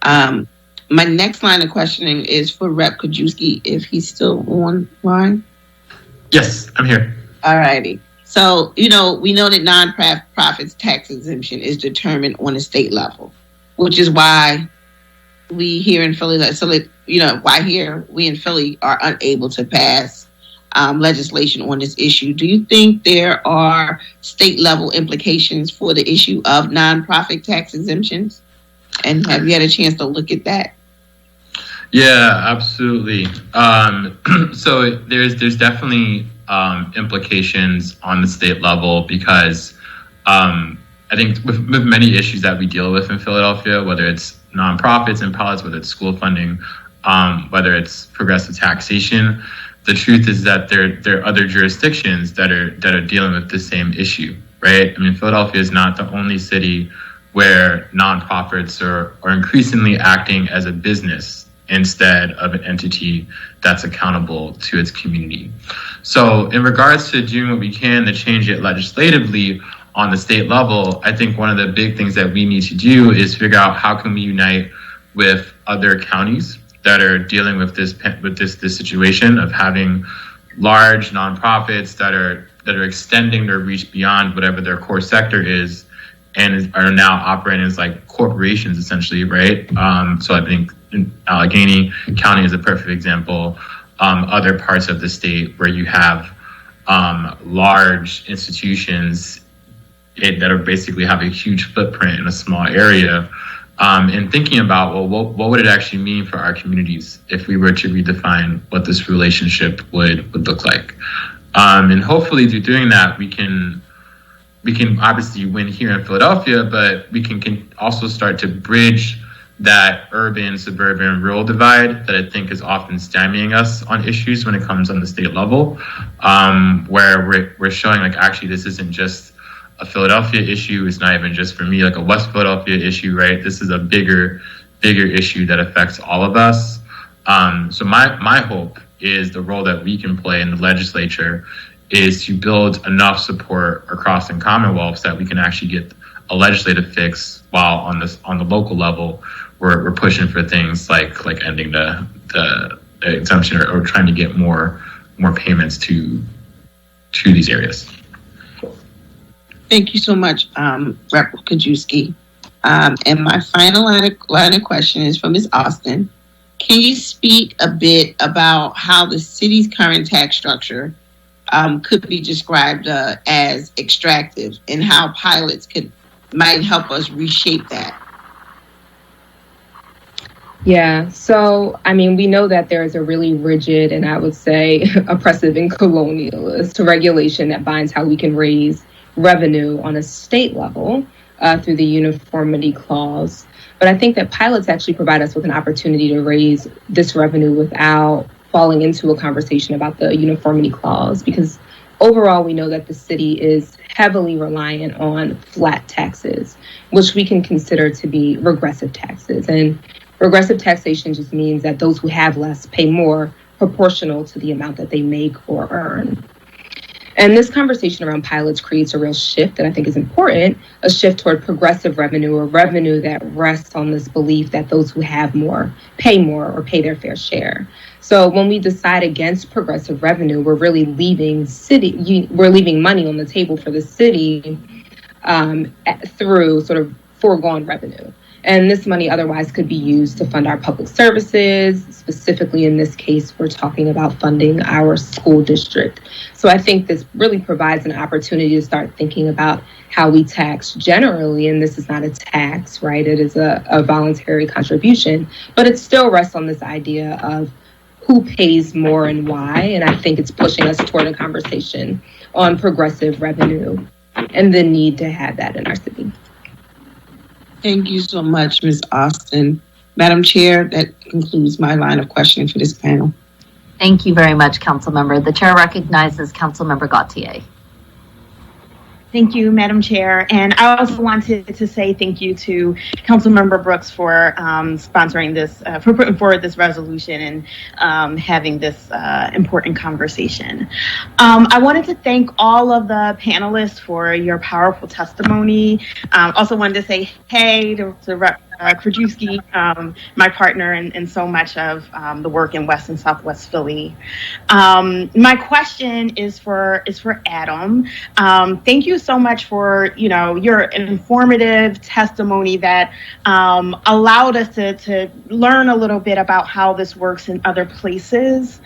My next line of questioning is for Rep. Krajewski, if he's still online. Yes, I'm here. All righty. So, we know that nonprofits tax exemption is determined on a state level, which is why we here in Philly, we in Philly are unable to pass legislation on this issue. Do you think there are state level implications for the issue of nonprofit tax exemptions? And have you had a chance to look at that? Yeah, absolutely. So there's definitely implications on the state level because I think with many issues that we deal with in Philadelphia, whether it's nonprofits and pilots, whether it's school funding, whether it's progressive taxation, the truth is that there are other jurisdictions that are dealing with the same issue, right? Philadelphia is not the only city where nonprofits are increasingly acting as a business instead of an entity that's accountable to its community. So in regards to doing what we can to change it legislatively on the state level, I think one of the big things that we need to do is figure out how can we unite with other counties that are dealing with this situation of having large nonprofits that are extending their reach beyond whatever their core sector is and are now operating as like corporations essentially, right? So I think Allegheny County is a perfect example. Other parts of the state where you have large institutions that are basically have a huge footprint in a small area, and thinking about, well, what would it actually mean for our communities if we were to redefine what this relationship would look like? And hopefully through doing that, we can we can obviously win here in Philadelphia, but we can also start to bridge that urban, suburban, rural divide that I think is often stymieing us on issues when it comes on the state level, where we're showing like actually this isn't just a Philadelphia issue. It's not even just for me like a West Philadelphia issue, right? This is a bigger issue that affects all of us. So my hope is the role that we can play in the legislature is to build enough support across the Commonwealth so that we can actually get a legislative fix, while on the local level we're pushing for things like ending the exemption or trying to get more payments to these areas. Thank you so much, Rep. Krajewski. And my final line of question is from Ms. Austin. Can you speak a bit about how the city's current tax structure could be described as extractive, and how pilots might help us reshape that? Yeah, so I mean, we know that there is a really rigid and I would say oppressive and colonialist regulation that binds how we can raise revenue on a state level through the uniformity clause. But I think that pilots actually provide us with an opportunity to raise this revenue without falling into a conversation about the uniformity clause, because overall we know that the city is heavily reliant on flat taxes, which we can consider to be regressive taxes. And regressive taxation just means that those who have less pay more proportional to the amount that they make or earn. And this conversation around pilots creates a real shift that I think is important, a shift toward progressive revenue, or revenue that rests on this belief that those who have more or pay their fair share. So when we decide against progressive revenue, we're really leaving money on the table for the city through sort of foregone revenue. And this money otherwise could be used to fund our public services. Specifically in this case, we're talking about funding our school district. So I think this really provides an opportunity to start thinking about how we tax generally. And this is not a tax, right? It is a voluntary contribution, but it still rests on this idea of who pays more and why. And I think it's pushing us toward a conversation on progressive revenue and the need to have that in our city. Thank you so much, Ms. Austin. Madam Chair, that concludes my line of questioning for this panel. Thank you very much, Council Member. The Chair recognizes Council Member Gautier. Thank you, Madam Chair. And I also wanted to say thank you to Councilmember Brooks for sponsoring this, for putting forward this resolution and having this important conversation. I wanted to thank all of the panelists for your powerful testimony. Also wanted to say hey to Rep. Krajewski, my partner in so much of the work in West and Southwest Philly. My question is for Adam. Thank you so much for your informative testimony that allowed us to learn a little bit about how this works in other places.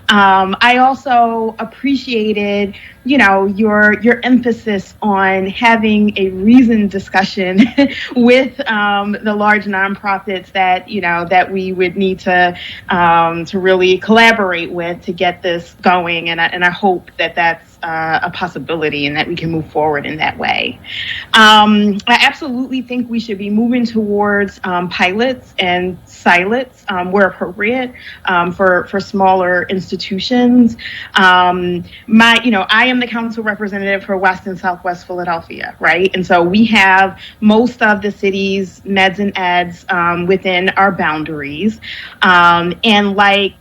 I also appreciated your emphasis on having a reasoned discussion with the large nonprofits that we would need to really collaborate with to get this going, and I hope that that's a possibility and that we can move forward in that way. I absolutely think we should be moving towards pilots and silots where appropriate for smaller institutions. I am the council representative for West and Southwest Philadelphia, right? And so we have most of the city's meds and eds within our boundaries. And like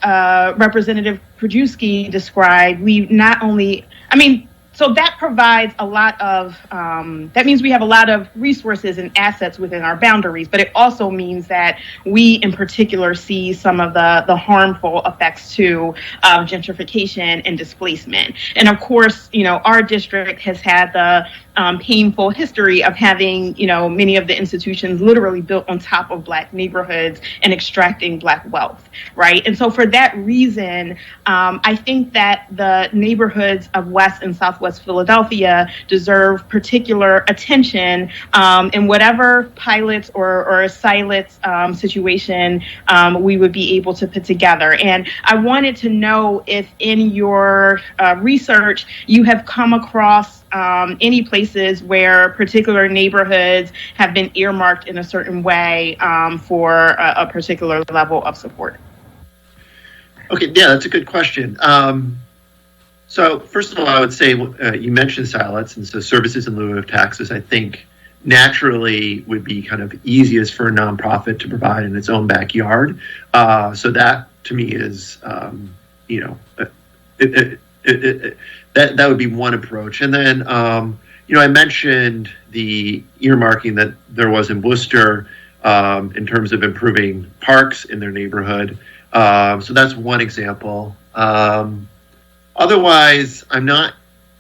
Representative Krajewski described, so that provides a lot of, that means we have a lot of resources and assets within our boundaries, but it also means that we in particular see some of the harmful effects too of gentrification and displacement. And of course, our district has had the painful history of having, many of the institutions literally built on top of Black neighborhoods and extracting Black wealth, right? And so for that reason, I think that the neighborhoods of West and Southwest Philadelphia deserve particular attention in whatever pilots or silots situation we would be able to put together. And I wanted to know if in your research you have come across any places where particular neighborhoods have been earmarked in a certain way for a particular level of support? Okay, yeah, that's a good question. So first of all, I would say you mentioned SILETs, and so services in lieu of taxes, I think naturally would be kind of easiest for a nonprofit to provide in its own backyard. So that to me is, that would be one approach. And then, I mentioned the earmarking that there was in Worcester in terms of improving parks in their neighborhood. So that's one example. Otherwise,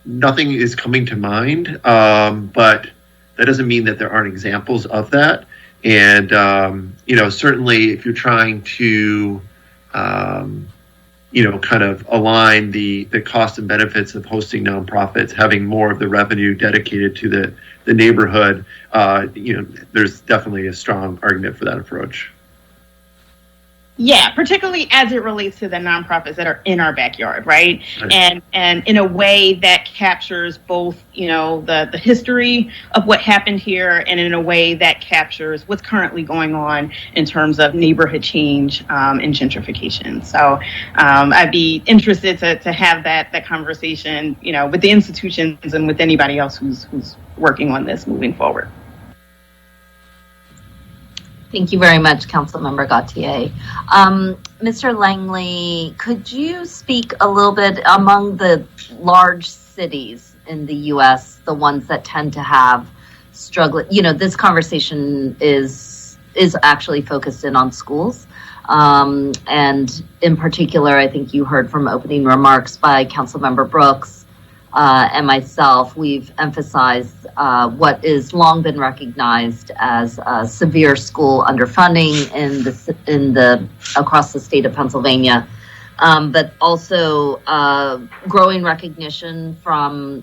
nothing is coming to mind, but that doesn't mean that there aren't examples of that. And, certainly if you're trying to, kind of align the cost and benefits of hosting nonprofits, having more of the revenue dedicated to the neighborhood, there's definitely a strong argument for that approach. Yeah, particularly as it relates to the nonprofits that are in our backyard, right? And in a way that captures both, the history of what happened here, and in a way that captures what's currently going on in terms of neighborhood change and gentrification. So I'd be interested to have that conversation, with the institutions and with anybody else who's working on this moving forward. Thank you very much, Councilmember Gautier. Mr. Langley, could you speak a little bit among the large cities in the U.S., the ones that tend to have struggling? This conversation is actually focused in on schools. And in particular, I think you heard from opening remarks by Councilmember Brooks and myself. We've emphasized what is long been recognized as severe school underfunding across the state of Pennsylvania, but also growing recognition from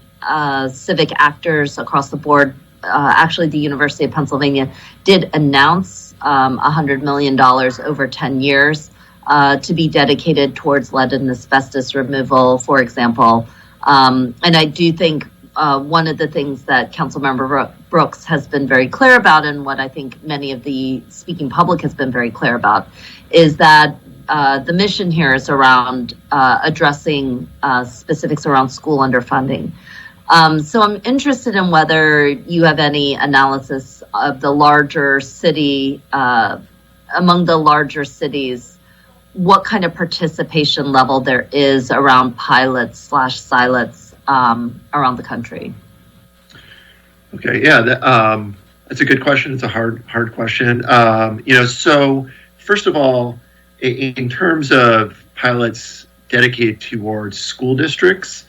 civic actors across the board. Actually, the University of Pennsylvania did announce $100 million over 10 years to be dedicated towards lead and asbestos removal, for example. And I do think one of the things that Councilmember Brooks has been very clear about, and what I think many of the speaking public has been very clear about, is that the mission here is around addressing specifics around school underfunding. So I'm interested in whether you have any analysis of the larger city, among the larger cities, what kind of participation level there is around pilots/SILETs around the country. Okay, yeah, that's a good question. It's a hard question. So first of all, in terms of pilots dedicated towards school districts,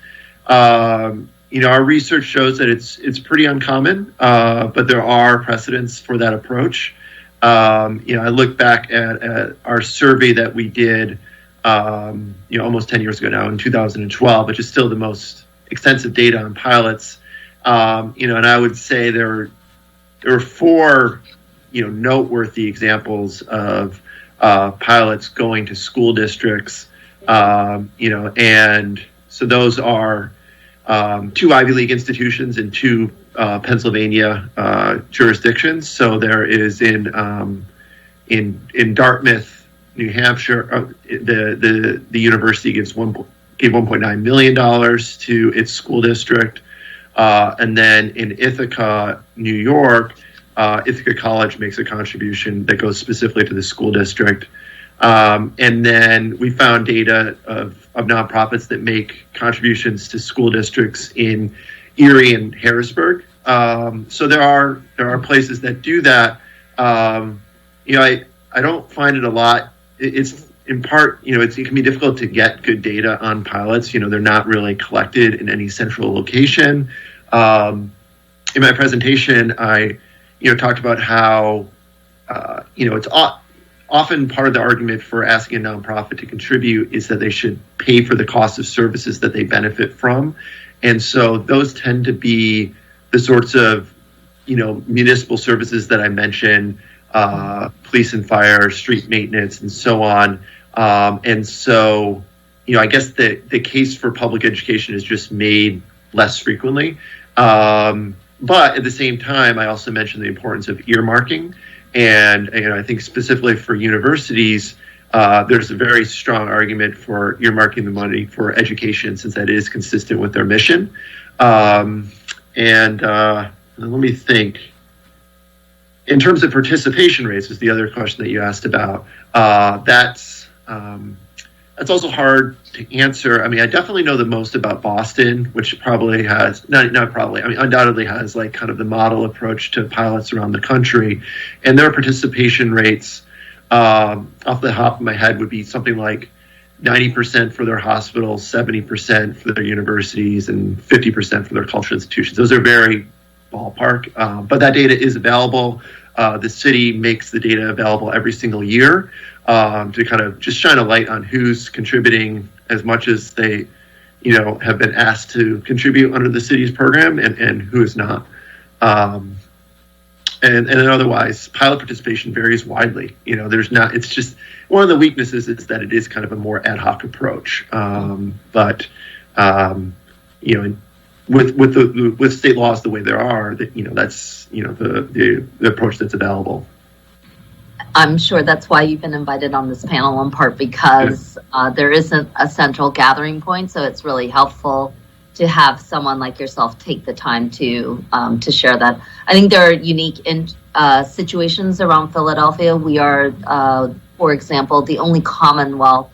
our research shows that it's pretty uncommon, but there are precedents for that approach. I look back at our survey that we did, almost 10 years ago now, in 2012, which is still the most extensive data on pilots. And I would say there were four, noteworthy examples of pilots going to school districts, and so those are two Ivy League institutions and two Pennsylvania jurisdictions. So there is in Dartmouth, New Hampshire, the university gave $1.9 million to its school district, and then in Ithaca, New York, Ithaca College makes a contribution that goes specifically to the school district. And then we found data of nonprofits that make contributions to school districts in Erie and Harrisburg. So there are places that do that. I don't find it a lot. It's in part, it can be difficult to get good data on pilots. They're not really collected in any central location. In my presentation, I talked about how it's often part of the argument for asking a nonprofit to contribute is that they should pay for the cost of services that they benefit from. And so those tend to be the sorts of, municipal services that I mentioned, police and fire, street maintenance, and so on. And so, I guess the case for public education is just made less frequently. But at the same time, I also mentioned the importance of earmarking. And I think specifically for universities, there's a very strong argument for earmarking the money for education, since that is consistent with their mission. And let me think. In terms of participation rates, was the other question that you asked about. That's also hard to answer. I mean, I definitely know the most about Boston, which probably has, undoubtedly has like kind of the model approach to pilots around the country. And their participation rates, off the top of my head, would be something like 90% for their hospitals, 70% for their universities, and 50% for their cultural institutions. Those are very ballpark, but that data is available. The city makes the data available every single year to kind of just shine a light on who's contributing as much as they, have been asked to contribute under the city's program, and who is not. And then otherwise, pilot participation varies widely. There's not. It's just one of the weaknesses is that it is kind of a more ad hoc approach. With state laws the way there are, that's the approach that's available. I'm sure that's why you've been invited on this panel, in part because there isn't a central gathering point, so it's really helpful to have someone like yourself take the time to share that. I think there are unique situations around Philadelphia. We are, for example, the only Commonwealth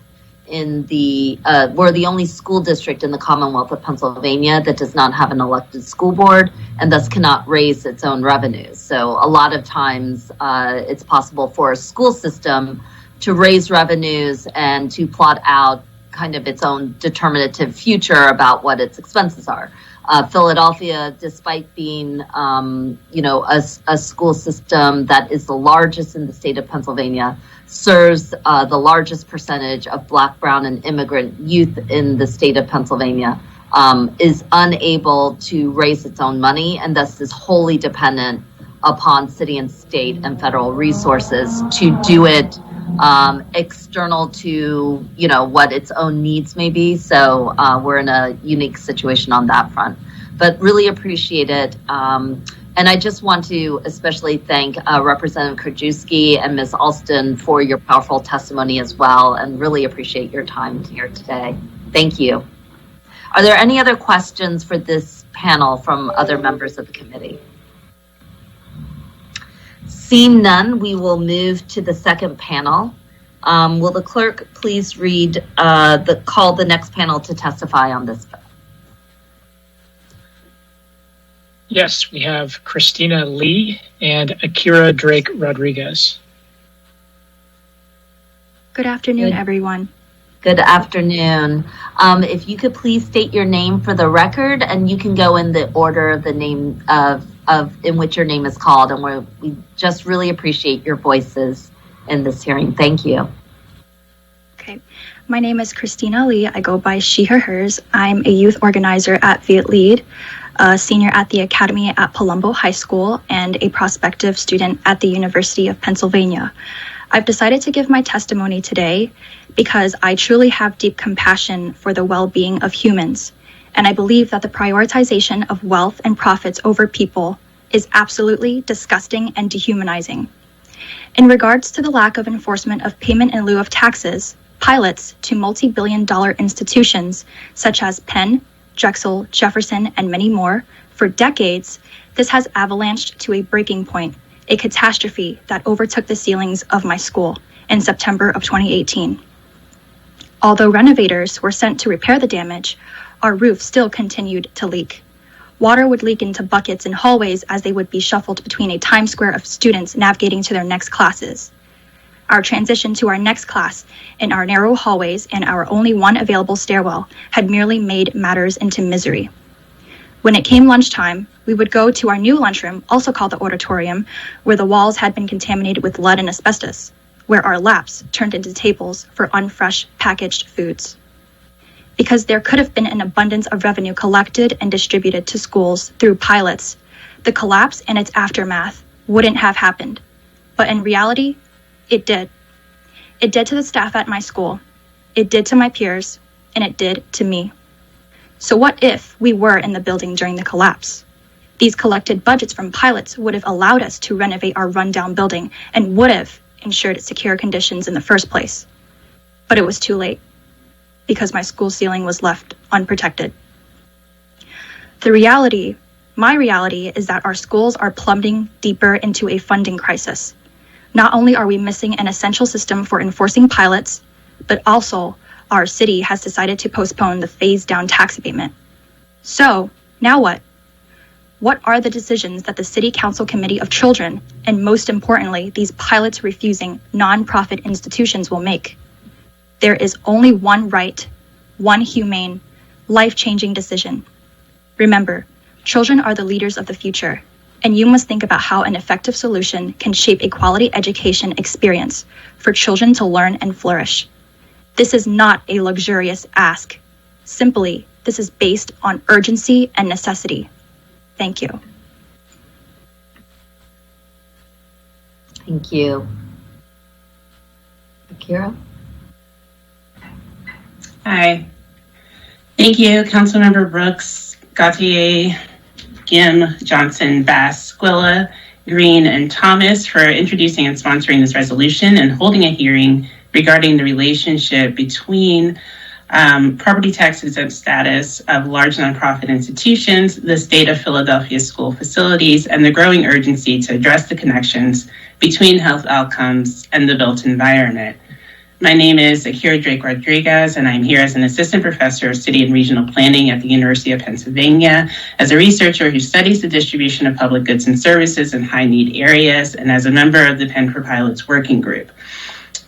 we're the only school district in the Commonwealth of Pennsylvania that does not have an elected school board and thus cannot raise its own revenues. So a lot of times it's possible for a school system to raise revenues and to plot out kind of its own determinative future about what its expenses are. Philadelphia, despite being, a school system that is the largest in the state of Pennsylvania, serves the largest percentage of Black, Brown, and immigrant youth in the state of Pennsylvania, is unable to raise its own money and thus is wholly dependent upon city and state and federal resources to do it external to, what its own needs may be. So we're in a unique situation on that front, but really appreciate it. And I just want to especially thank Representative Krajewski and Ms. Alston for your powerful testimony as well, and really appreciate your time here today. Thank you. Are there any other questions for this panel from other members of the committee? Seeing none, we will move to the second panel. Will the clerk please read the next panel to testify on this bill? Yes, we have Christina Lee and Akira Drake Rodriguez. Good afternoon, everyone. Good afternoon. If you could please state your name for the record, and you can go in the order of the name in which your name is called, and we just really appreciate your voices in this hearing. Thank you. Okay. My name is Christina Lee. I go by she, her, hers. I'm a youth organizer at Viet Lead, a senior at the Academy at Palumbo High School, and a prospective student at the University of Pennsylvania. I've decided to give my testimony today because I truly have deep compassion for the well-being of humans, and I believe that the prioritization of wealth and profits over people is absolutely disgusting and dehumanizing. In regards to the lack of enforcement of payment in lieu of taxes, pilots to multi-billion-dollar institutions such as Penn, Drexel, Jefferson, and many more, for decades, this has avalanched to a breaking point, a catastrophe that overtook the ceilings of my school in September of 2018. Although renovators were sent to repair the damage, our roof still continued to leak. Water would leak into buckets and hallways as they would be shuffled between a Times Square of students navigating to their next classes. Our transition to our next class in our narrow hallways and our only one available stairwell had merely made matters into misery. When it came lunchtime, we would go to our new lunchroom, also called the auditorium, where the walls had been contaminated with lead and asbestos, where our laps turned into tables for unfresh packaged foods. Because there could have been an abundance of revenue collected and distributed to schools through pilots, the collapse and its aftermath wouldn't have happened. But in reality, it did. It did to the staff at my school, it did to my peers, and it did to me. So what if we were in the building during the collapse? These collected budgets from pilots would have allowed us to renovate our rundown building and would have ensured its secure conditions in the first place. But it was too late, because my school ceiling was left unprotected. My reality is that our schools are plummeting deeper into a funding crisis. Not only are we missing an essential system for enforcing pilots, but also our city has decided to postpone the phased down tax abatement. So, now what? What are the decisions that the City Council Committee of Children, and most importantly, these pilots refusing nonprofit institutions will make? There is only one right, one humane, life-changing decision. Remember, children are the leaders of the future, and you must think about how an effective solution can shape a quality education experience for children to learn and flourish. This is not a luxurious ask. Simply, this is based on urgency and necessity. Thank you. Thank you. Akira? Hi. Thank you, Councilmember Brooks, Gautier, Gim, Johnson, Bass, Squilla, Green, and Thomas for introducing and sponsoring this resolution and holding a hearing regarding the relationship between property tax exempt status of large nonprofit institutions, the state of Philadelphia school facilities, and the growing urgency to address the connections between health outcomes and the built environment. My name is Akira Drake Rodriguez, and I'm here as an assistant professor of city and regional planning at the University of Pennsylvania, as a researcher who studies the distribution of public goods and services in high need areas, and as a member of the Penn for Pilots working group.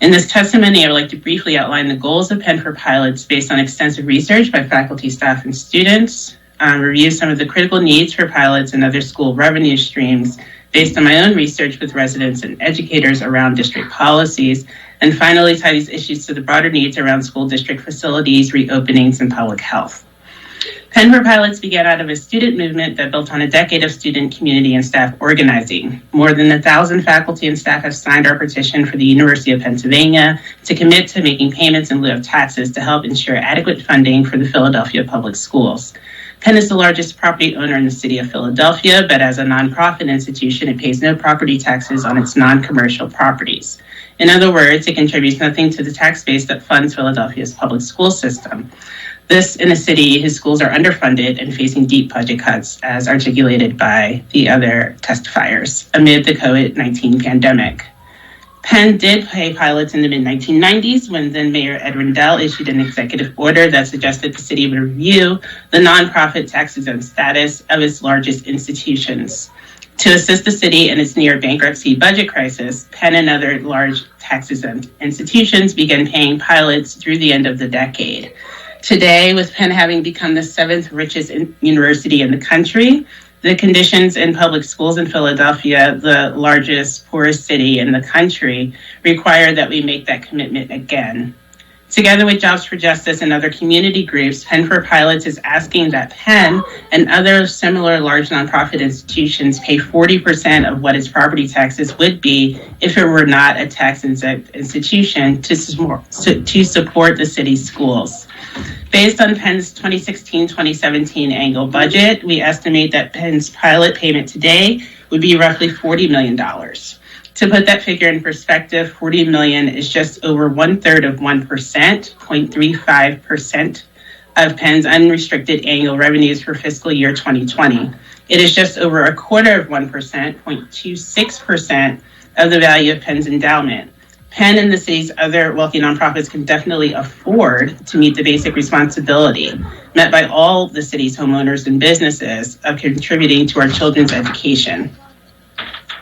In this testimony, I would like to briefly outline the goals of Penn for Pilots based on extensive research by faculty, staff, and students, review some of the critical needs for pilots and other school revenue streams based on my own research with residents and educators around district policies, and finally tie these issues to the broader needs around school district facilities, reopenings, and public health. Penn for Pilots began out of a student movement that built on a decade of student, community, and staff organizing. More than 1,000 faculty and staff have signed our petition for the University of Pennsylvania to commit to making payments in lieu of taxes to help ensure adequate funding for the Philadelphia public schools. Penn is the largest property owner in the city of Philadelphia, but as a nonprofit institution, it pays no property taxes on its non-commercial properties. In other words, it contributes nothing to the tax base that funds Philadelphia's public school system. This in a city whose schools are underfunded and facing deep budget cuts, as articulated by the other testifiers, amid the COVID-19 pandemic. Penn did pay pilots in the mid-1990s when then Mayor Ed Rendell issued an executive order that suggested the city would review the nonprofit tax exempt status of its largest institutions. To assist the city in its near bankruptcy budget crisis, Penn and other large tax exempt institutions began paying pilots through the end of the decade. Today, with Penn having become the 7th richest university in the country, the conditions in public schools in Philadelphia, the largest, poorest city in the country, require that we make that commitment again. Together with Jobs for Justice and other community groups, Penn for Pilots is asking that Penn and other similar large nonprofit institutions pay 40% of what its property taxes would be if it were not a tax-exempt institution to support the city's schools. Based on Penn's 2016-2017 annual budget, we estimate that Penn's pilot payment today would be roughly $40 million. To put that figure in perspective, $40 million is just over 1/3 of 1%, 0.35% of Penn's unrestricted annual revenues for fiscal year 2020. It is just over 1/4 of 1%, 0.26% of the value of Penn's endowment. Penn and the city's other wealthy nonprofits can definitely afford to meet the basic responsibility met by all the city's homeowners and businesses of contributing to our children's education.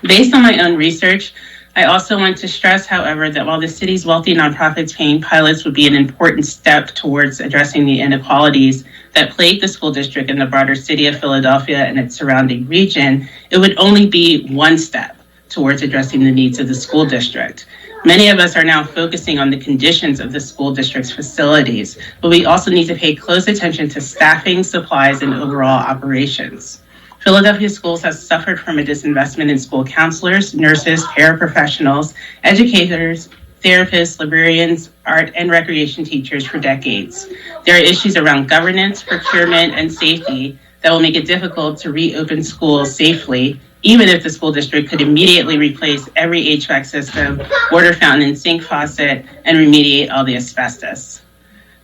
Based on my own research, I also want to stress, however, that while the city's wealthy nonprofits paying pilots would be an important step towards addressing the inequalities that plague the school district in the broader city of Philadelphia and its surrounding region, it would only be one step towards addressing the needs of the school district. Many of us are now focusing on the conditions of the school district's facilities, but we also need to pay close attention to staffing, supplies, and overall operations. Philadelphia schools have suffered from a disinvestment in school counselors, nurses, paraprofessionals, educators, therapists, librarians, art, and recreation teachers for decades. There are issues around governance, procurement, and safety that will make it difficult to reopen schools safely, even if the school district could immediately replace every HVAC system, water fountain, and sink faucet, and remediate all the asbestos.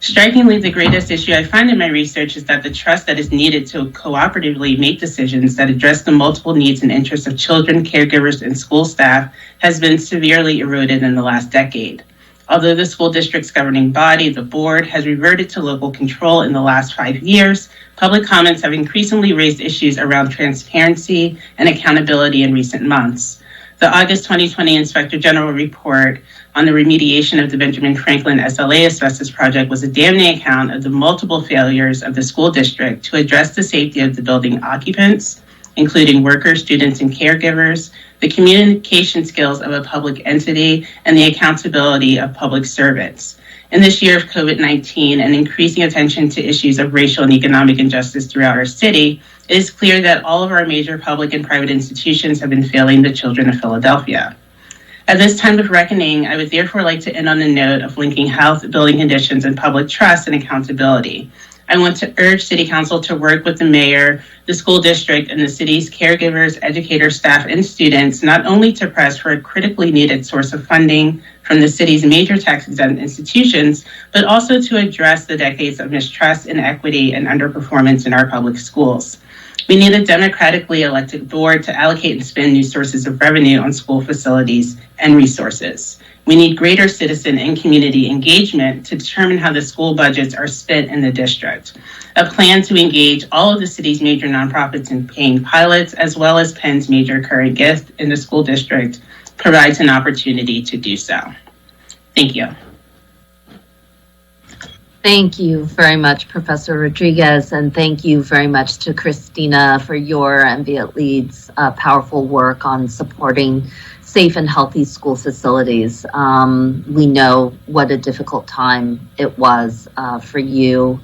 Strikingly, the greatest issue I find in my research is that the trust that is needed to cooperatively make decisions that address the multiple needs and interests of children, caregivers, and school staff has been severely eroded in the last decade. Although the school district's governing body, the board, has reverted to local control in the last 5 years, public comments have increasingly raised issues around transparency and accountability in recent months. The August 2020 Inspector General report on the remediation of the Benjamin Franklin SLA asbestos project was a damning account of the multiple failures of the school district to address the safety of the building occupants, including workers, students, and caregivers, the communication skills of a public entity, and the accountability of public servants. In this year of COVID-19 and increasing attention to issues of racial and economic injustice throughout our city, it is clear that all of our major public and private institutions have been failing the children of Philadelphia. At this time of reckoning, I would therefore like to end on a note of linking health, building conditions, and public trust and accountability. I want to urge City Council to work with the mayor, the school district, and the city's caregivers, educators, staff, and students, not only to press for a critically needed source of funding from the city's major tax-exempt institutions, but also to address the decades of mistrust, inequity, and underperformance in our public schools. We need a democratically elected board to allocate and spend new sources of revenue on school facilities and resources. We need greater citizen and community engagement to determine how the school budgets are spent in the district. A plan to engage all of the city's major nonprofits in paying pilots, as well as Penn's major current gift in the school district, provides an opportunity to do so. Thank you. Thank you very much, Professor Rodriguez, and thank you very much to Christina for your and Viet Lead's powerful work on supporting safe and healthy school facilities. We know what a difficult time it was for you,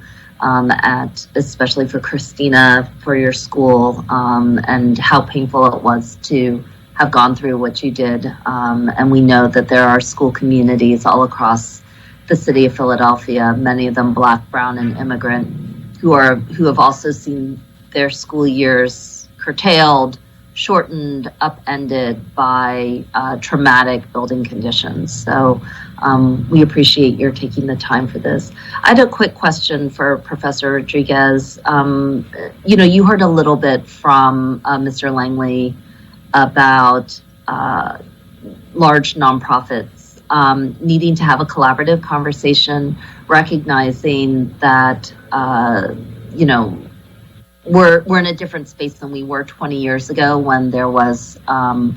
especially for Christina, for your school, and how painful it was to have gone through what you did. And we know that there are school communities all across the city of Philadelphia, many of them Black, brown, and immigrant, who have also seen their school years curtailed, shortened, upended by traumatic building conditions. So we appreciate your taking the time for this. I had a quick question for Professor Rodriguez. You heard a little bit from Mr. Langley about large nonprofits needing to have a collaborative conversation, recognizing that, we're in a different space than we were 20 years ago when there was, a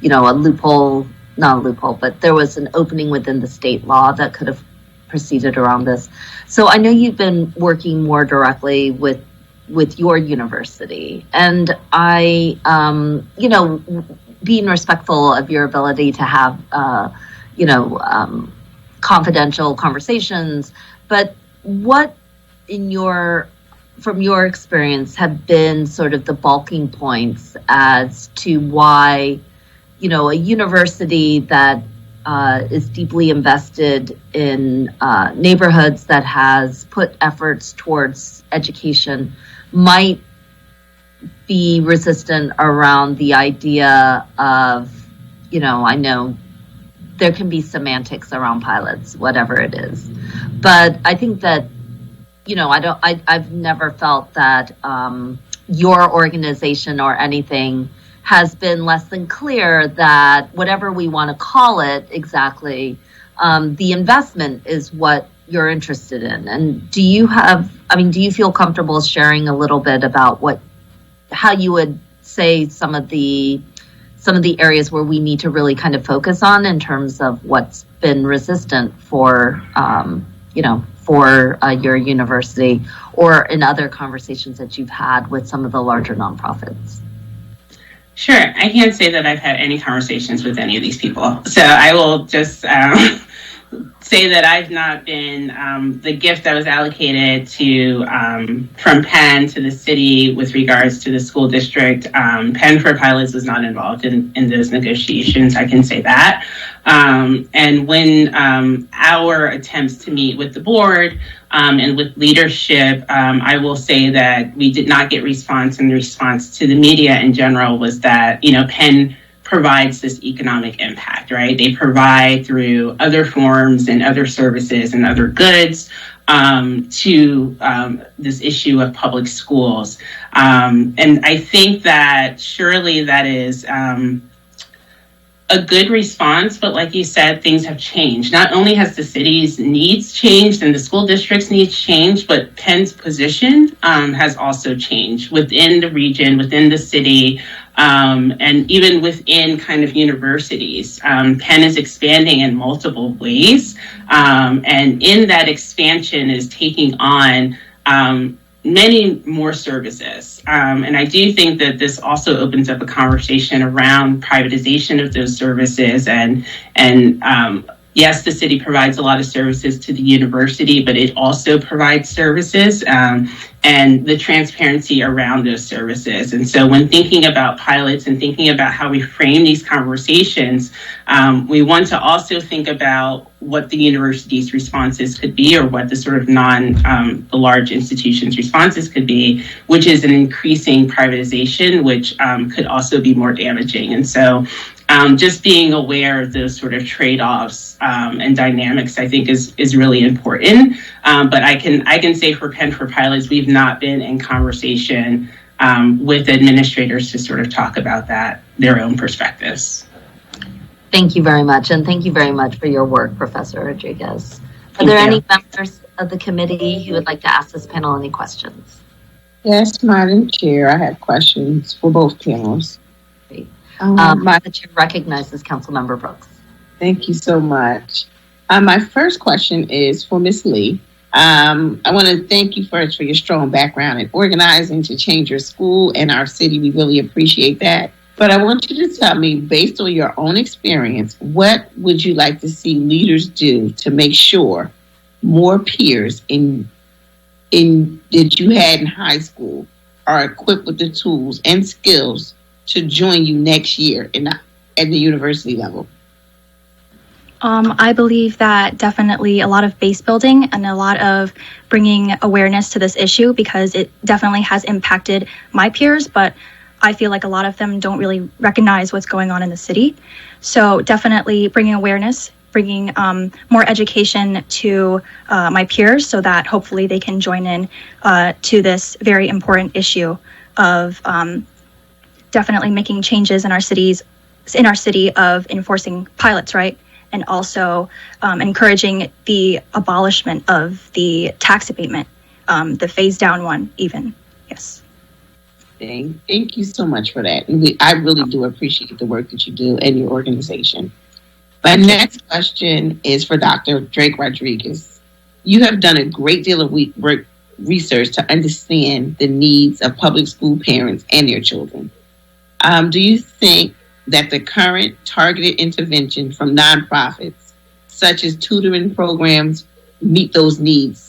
loophole, not a loophole, but there was an opening within the state law that could have proceeded around this. So I know you've been working more directly with your university, and I, being respectful of your ability to have, confidential conversations, but what from your experience have been sort of the bulking points as to why, a university that is deeply invested in neighborhoods, that has put efforts towards education, might be resistant around the idea of, I know there can be semantics around pilots, whatever it is. But I think that, I've never felt that your organization or anything has been less than clear that whatever we want to call it exactly, the investment is what you're interested in. And do you feel comfortable sharing a little bit about how you would say some of the areas where we need to really kind of focus on in terms of what's been resistant for your university, or in other conversations that you've had with some of the larger nonprofits? Sure. I can't say that I've had any conversations with any of these people. So I will just say that I've not been the gift that was allocated to from Penn to the city with regards to the school district. Penn for Pilots was not involved in those negotiations. I can say that. And when our attempts to meet with the board and with leadership, I will say that we did not get response, and the response to the media in general was that, Penn provides this economic impact, right? They provide through other forms and other services and other goods to this issue of public schools. And I think that surely that is a good response, but like you said, things have changed. Not only has the city's needs changed and the school district's needs changed, but Penn's position has also changed within the region, within the city, and even within kind of universities. Penn is expanding in multiple ways, and in that expansion is taking on many more services. And I do think that this also opens up a conversation around privatization of those services. And yes, the city provides a lot of services to the university, but it also provides services and the transparency around those services. And so when thinking about pilots and thinking about how we frame these conversations, we want to also think about what the university's responses could be, or what the sort of the large institutions' responses could be, which is an increasing privatization, which could also be more damaging. And so just being aware of those sort of trade-offs and dynamics, I think, is really important. But I can say for Penn for Pilots, we've not been in conversation with administrators to sort of talk about their own perspectives. Thank you very much. And thank you very much for your work, Professor Rodriguez. Are there any members of the committee who would like to ask this panel any questions? Yes, Madam Chair, I have questions for both panels. Great. The chair recognizes Councilmember Brooks. Thank you so much. My first question is for Ms. Lee. I want to thank you first for your strong background in organizing to change your school and our city. We really appreciate that. But I want you to tell me, based on your own experience, what would you like to see leaders do to make sure more peers that you had in high school are equipped with the tools and skills to join you next year at the university level? I believe that definitely a lot of base building and a lot of bringing awareness to this issue, because it definitely has impacted my peers, but I feel like a lot of them don't really recognize what's going on in the city. So definitely bringing awareness, bringing more education to my peers so that hopefully they can join in to this very important issue of definitely making changes in our city of enforcing pilots, right? And also encouraging the abolishment of the tax abatement, the phase down one even, yes. Thank you so much for that. I really do appreciate the work that you do and your organization. My next question is for Dr. Drake Rodriguez. You have done a great deal of research to understand the needs of public school parents and their children. Do you think that the current targeted intervention from nonprofits, such as tutoring programs, meet those needs?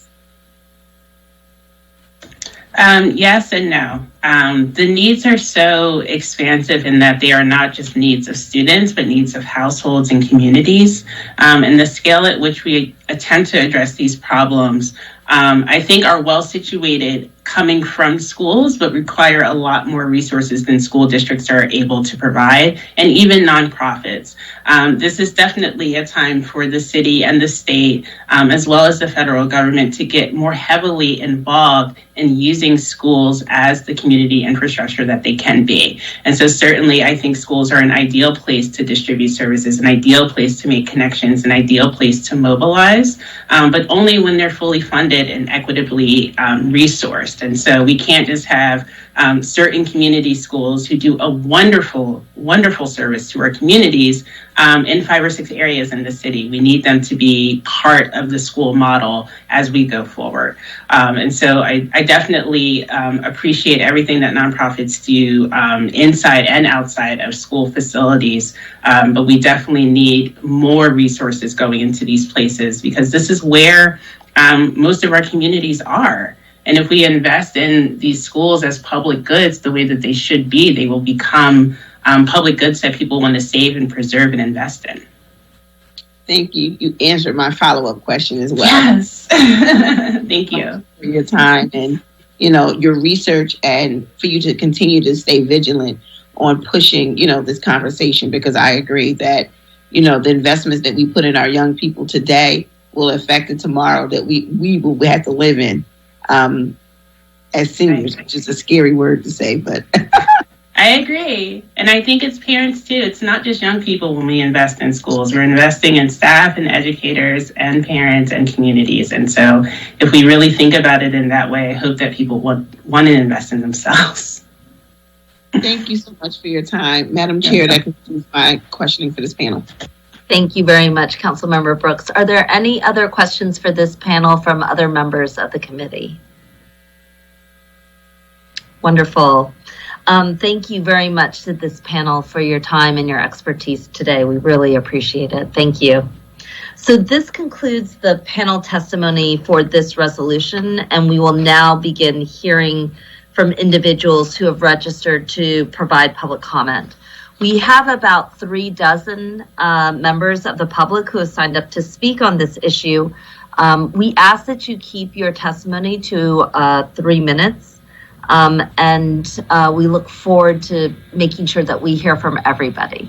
Yes and no. The needs are so expansive in that they are not just needs of students, but needs of households and communities. And the scale at which we attempt to address these problems, I think, are well situated coming from schools, but require a lot more resources than school districts are able to provide, and even nonprofits. This is definitely a time for the city and the state, as well as the federal government, to get more heavily involved in using schools as the community infrastructure that they can be. And so certainly I think schools are an ideal place to distribute services, an ideal place to make connections, an ideal place to mobilize, but only when they're fully funded and equitably resourced. invest. And so we can't just have certain community schools who do a wonderful, wonderful service to our communities in 5 or 6 areas in the city. We need them to be part of the school model as we go forward. And so I definitely appreciate everything that nonprofits do inside and outside of school facilities. But we definitely need more resources going into these places, because this is where most of our communities are. And if we invest in these schools as public goods the way that they should be, they will become public goods that people want to save and preserve and invest in. Thank you. You answered my follow-up question as well. Yes. Thank you for your time and, you know, your research, and for you to continue to stay vigilant on pushing, you know, this conversation, because I agree that, you know, the investments that we put in our young people today will affect the tomorrow that we will have to live in as seniors, which is a scary word to say, but I agree. And I think it's parents too. It's not just young people when we invest in schools. We're investing in staff and educators and parents and communities. And so if we really think about it in that way, I hope that people want to invest in themselves. Thank you so much for your time. Madam Chair, that concludes my questioning for this panel. Thank you very much, Councilmember Brooks. Are there any other questions for this panel from other members of the committee? Wonderful. Thank you very much to this panel for your time and your expertise today. We really appreciate it. Thank you. So this concludes the panel testimony for this resolution, and we will now begin hearing from individuals who have registered to provide public comment. We have about 36 members of the public who have signed up to speak on this issue. We ask that you keep your testimony to 3 minutes. And we look forward to making sure that we hear from everybody.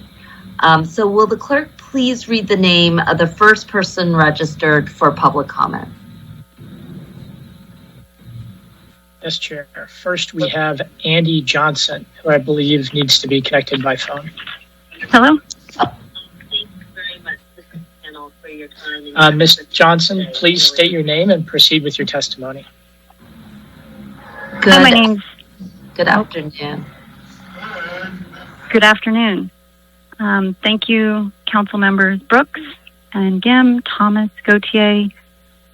So will the clerk please read the name of the first person registered for public comment? Yes, Chair. First, we have Andy Johnson, who I believe needs to be connected by phone. Hello? Thank you very much, Mr. Panel, for your time. Ms. Johnson, please state your name and proceed with your testimony. Hi, my name's... Good afternoon. Good afternoon. Thank you, Council Members Brooks and Gim, Thomas, Gautier,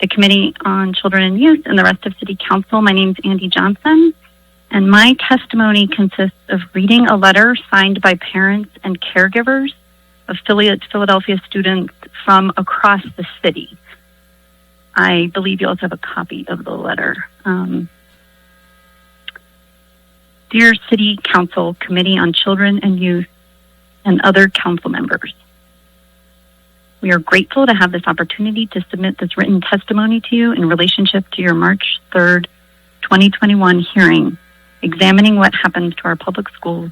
the Committee on Children and Youth, and the rest of City Council. My name's Andy Johnson, and my testimony consists of reading a letter signed by parents and caregivers of Philadelphia students from across the city. I believe you also have a copy of the letter. Dear City Council, Committee on Children and Youth, and other council members, we are grateful to have this opportunity to submit this written testimony to you in relationship to your March 3rd, 2021 hearing, examining what happens to our public schools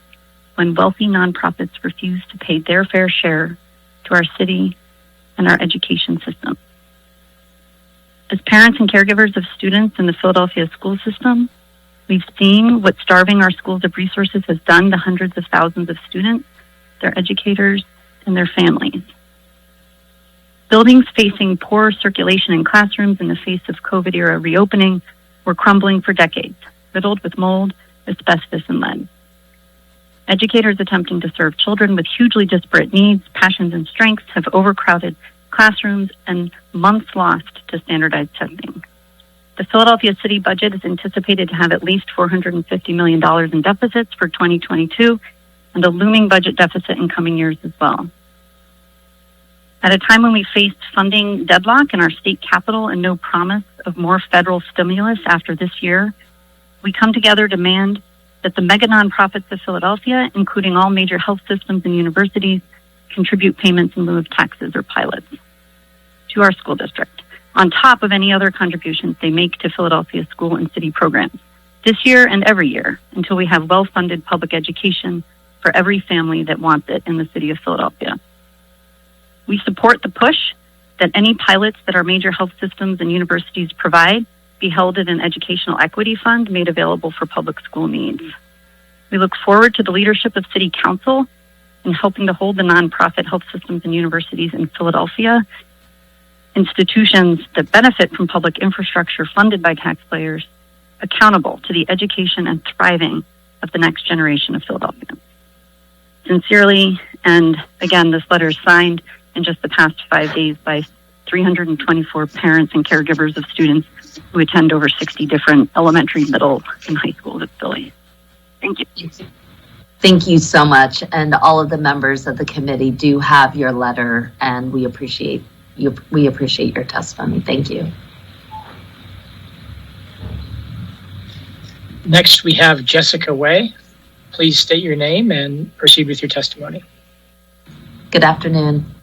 when wealthy nonprofits refuse to pay their fair share to our city and our education system. As parents and caregivers of students in the Philadelphia school system, we've seen what starving our schools of resources has done to hundreds of thousands of students, their educators, and their families. Buildings facing poor circulation in classrooms in the face of COVID-era reopening were crumbling for decades, riddled with mold, asbestos, and lead. Educators attempting to serve children with hugely disparate needs, passions, and strengths have overcrowded classrooms and months lost to standardized testing. The Philadelphia city budget is anticipated to have at least $450 million in deficits for 2022 and a looming budget deficit in coming years as well. At a time when we faced funding deadlock in our state capital and no promise of more federal stimulus after this year, we come together to demand that the mega nonprofits of Philadelphia, including all major health systems and universities, contribute payments in lieu of taxes or pilots to our school district, on top of any other contributions they make to Philadelphia school and city programs, this year and every year, until we have well-funded public education for every family that wants it in the city of Philadelphia. We support the push that any pilots that our major health systems and universities provide be held in an educational equity fund made available for public school needs. We look forward to the leadership of City Council in helping to hold the nonprofit health systems and universities in Philadelphia, institutions that benefit from public infrastructure funded by taxpayers, accountable to the education and thriving of the next generation of Philadelphians. Sincerely, and again, this letter is signed in just the past 5 days by 324 parents and caregivers of students who attend over 60 different elementary, middle, and high schools at Philly. Thank you. Thank you so much. And all of the members of the committee do have your letter, and we appreciate you. We appreciate your testimony. Thank you. Next, we have Jessica Way. Please state your name and proceed with your testimony. Good afternoon.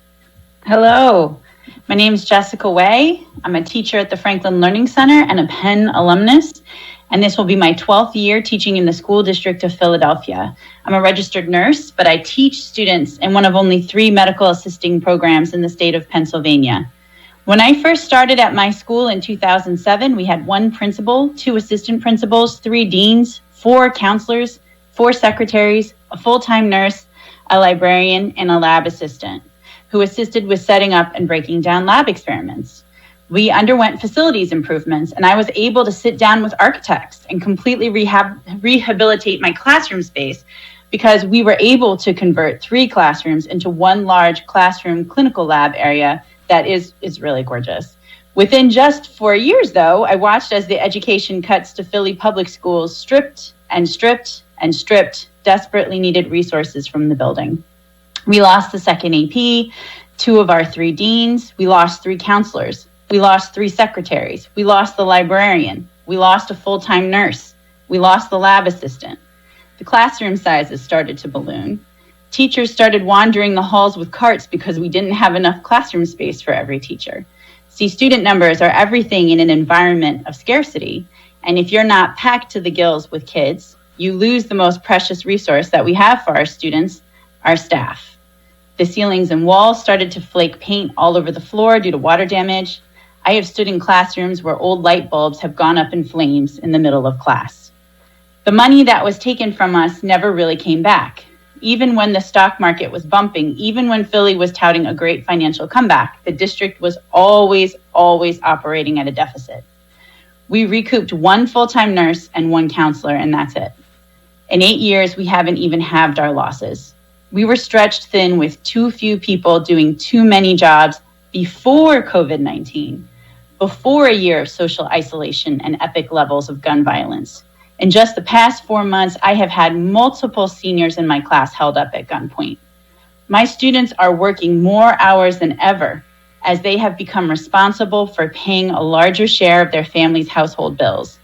Hello, my name is Jessica Way. I'm a teacher at the Franklin Learning Center and a Penn alumnus, and this will be my 12th year teaching in the school district of Philadelphia. I'm a registered nurse, but I teach students in one of only 3 medical assisting programs in the state of Pennsylvania. When I first started at my school in 2007, we had 1 principal, 2 assistant principals, 3 deans, 4 counselors, 4 secretaries, a full-time nurse, a librarian, and a lab assistant who assisted with setting up and breaking down lab experiments. We underwent facilities improvements, and I was able to sit down with architects and completely rehabilitate my classroom space because we were able to convert 3 classrooms into 1 large classroom clinical lab area that is really gorgeous. Within just 4 years, though, I watched as the education cuts to Philly public schools stripped and stripped and stripped desperately needed resources from the building. We lost the second AP, 2 of our 3 deans, we lost 3 counselors, we lost 3 secretaries, we lost the librarian, we lost a full-time nurse, we lost the lab assistant. The classroom sizes started to balloon. Teachers started wandering the halls with carts because we didn't have enough classroom space for every teacher. See, student numbers are everything in an environment of scarcity, and if you're not packed to the gills with kids, you lose the most precious resource that we have for our students, our staff. The ceilings and walls started to flake paint all over the floor due to water damage. I have stood in classrooms where old light bulbs have gone up in flames in the middle of class. The money that was taken from us never really came back. Even when the stock market was bumping, even when Philly was touting a great financial comeback, the district was always operating at a deficit. We recouped 1 full-time nurse and 1 counselor, and that's it. In 8 years, we haven't even halved our losses. We were stretched thin with too few people doing too many jobs before COVID-19, before a year of social isolation and epic levels of gun violence. In just the past 4 months, I have had multiple seniors in my class held up at gunpoint. My students are working more hours than ever as they have become responsible for paying a larger share of their family's household bills.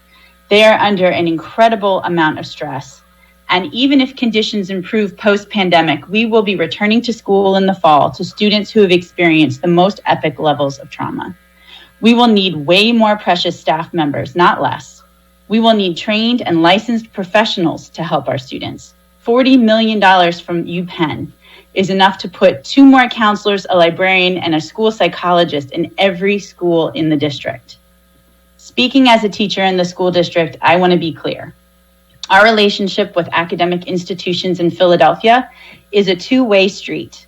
They are under an incredible amount of stress. And even if conditions improve post-pandemic, we will be returning to school in the fall to students who have experienced the most epic levels of trauma. We will need way more precious staff members, not less. We will need trained and licensed professionals to help our students. $40 million from UPenn is enough to put 2 more counselors, a librarian, and a school psychologist in every school in the district. Speaking as a teacher in the school district, I want to be clear. Our relationship with academic institutions in Philadelphia is a 2-way street.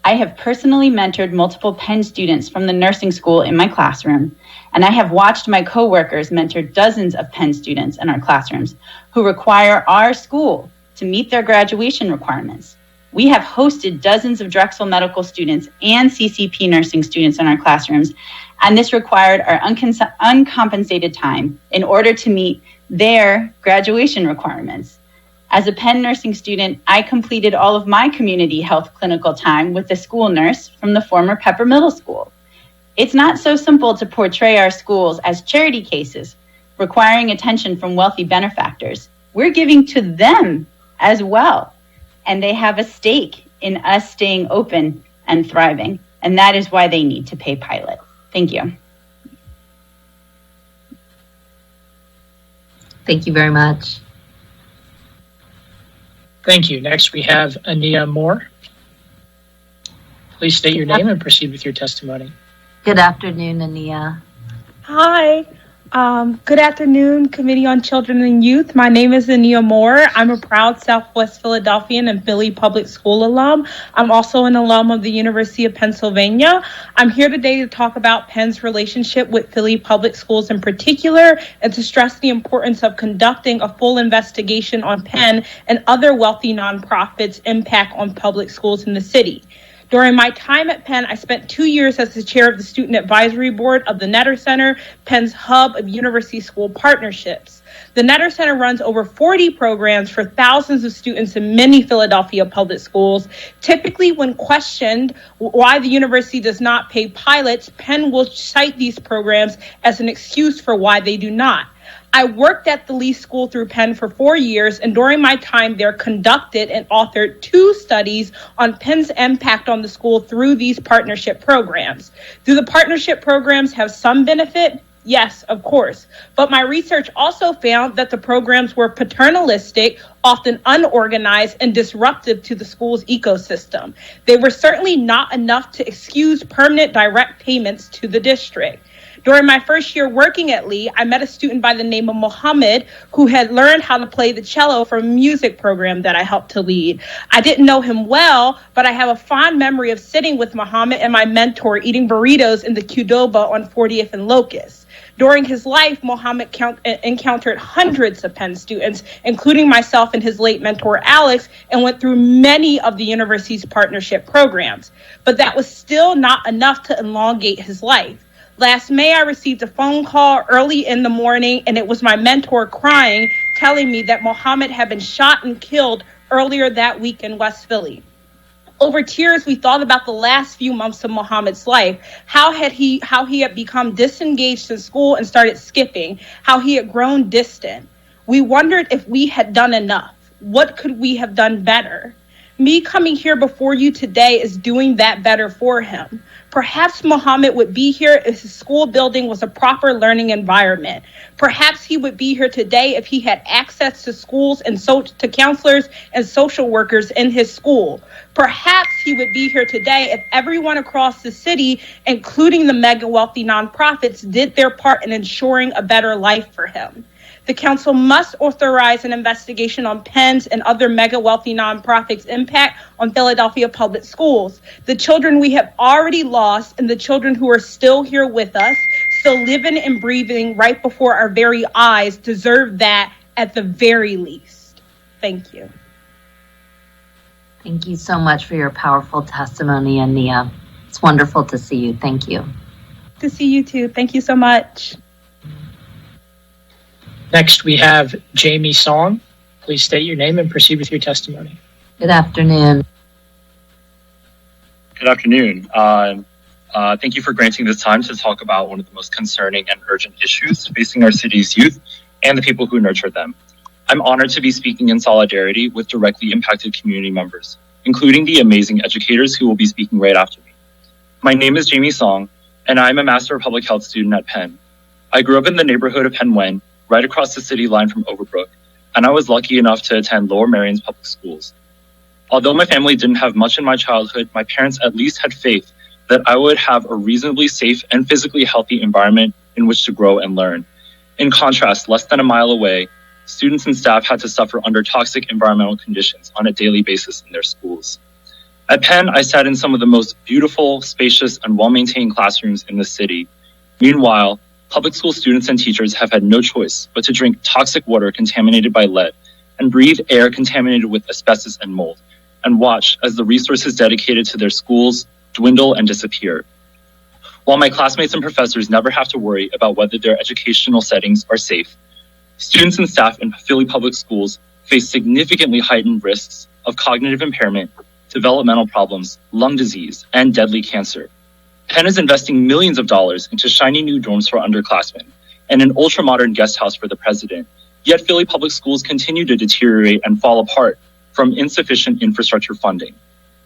I have personally mentored multiple Penn students from the nursing school in my classroom, and I have watched my coworkers mentor dozens of Penn students in our classrooms who require our school to meet their graduation requirements. We have hosted dozens of Drexel medical students and CCP nursing students in our classrooms, and this required our uncompensated time in order to meet their graduation requirements. As a Penn nursing student, I completed all of my community health clinical time with a school nurse from the former Pepper Middle School. It's not so simple to portray our schools as charity cases, requiring attention from wealthy benefactors. We're giving to them as well, and they have a stake in us staying open and thriving, and that is why they need to pay pilot. Thank you. Thank you very much. Thank you. Next, we have Ania Moore. Please state your name and proceed with your testimony. Good afternoon, Ania. Hi, Good afternoon, Committee on Children and Youth. My name is Ania Moore. I'm a proud Southwest Philadelphian and Philly Public School alum. I'm also an alum of the University of Pennsylvania. I'm here today to talk about Penn's relationship with Philly Public Schools in particular, and to stress the importance of conducting a full investigation on Penn and other wealthy nonprofits' impact on public schools in the city. During my time at Penn, I spent 2 years as the chair of the Student Advisory Board of the Netter Center, Penn's hub of university school partnerships. The Netter Center runs over 40 programs for thousands of students in many Philadelphia public schools. Typically, when questioned why the university does not pay pilots, Penn will cite these programs as an excuse for why they do not. I worked at the Lee School through Penn for 4 years, and during my time there conducted and authored 2 studies on Penn's impact on the school through these partnership programs. Do the partnership programs have some benefit? Yes, of course. But my research also found that the programs were paternalistic, often unorganized, and disruptive to the school's ecosystem. They were certainly not enough to excuse permanent direct payments to the district. During my first year working at Lee, I met a student by the name of Mohammed who had learned how to play the cello from a music program that I helped to lead. I didn't know him well, but I have a fond memory of sitting with Mohammed and my mentor eating burritos in the Qdoba on 40th and Locust. During his life, Mohammed encountered hundreds of Penn students, including myself and his late mentor, Alex, and went through many of the university's partnership programs. But that was still not enough to elongate his life. Last May, I received a phone call early in the morning, and it was my mentor crying, telling me that Mohammed had been shot and killed earlier that week in West Philly. Over tears, we thought about the last few months of Mohammed's life, how he had become disengaged in school and started skipping, how he had grown distant. We wondered if we had done enough. What could we have done better? Me coming here before you today is doing that better for him. Perhaps Mohammed would be here if his school building was a proper learning environment. Perhaps he would be here today if he had access to schools and to counselors and social workers in his school. Perhaps he would be here today if everyone across the city, including the mega wealthy nonprofits, did their part in ensuring a better life for him. The council must authorize an investigation on Penn's and other mega wealthy nonprofits' impact on Philadelphia public schools. The children we have already lost and the children who are still here with us, still living and breathing right before our very eyes, deserve that at the very least. Thank you. Thank you so much for your powerful testimony, Ania. It's wonderful to see you. Thank you. To see you too. Thank you so much. Next, we have Jamie Song. Please state your name and proceed with your testimony. Good afternoon. Good afternoon. Thank you for granting this time to talk about one of the most concerning and urgent issues facing our city's youth and the people who nurture them. I'm honored to be speaking in solidarity with directly impacted community members, including the amazing educators who will be speaking right after me. My name is Jamie Song, and I'm a Master of Public Health student at Penn. I grew up in the neighborhood of Penn Wen, right across the city line from Overbrook, and I was lucky enough to attend Lower Merion's public schools. Although my family didn't have much in my childhood, my parents at least had faith that I would have a reasonably safe and physically healthy environment in which to grow and learn. In contrast, less than a mile away, students and staff had to suffer under toxic environmental conditions on a daily basis in their schools. At Penn, I sat in some of the most beautiful, spacious, and well-maintained classrooms in the city. Meanwhile, public school students and teachers have had no choice but to drink toxic water contaminated by lead and breathe air contaminated with asbestos and mold, and watch as the resources dedicated to their schools dwindle and disappear. While my classmates and professors never have to worry about whether their educational settings are safe, students and staff in Philly public schools face significantly heightened risks of cognitive impairment, developmental problems, lung disease, and deadly cancer. Penn is investing millions of dollars into shiny new dorms for underclassmen and an ultra-modern guest house for the president, yet Philly public schools continue to deteriorate and fall apart from insufficient infrastructure funding.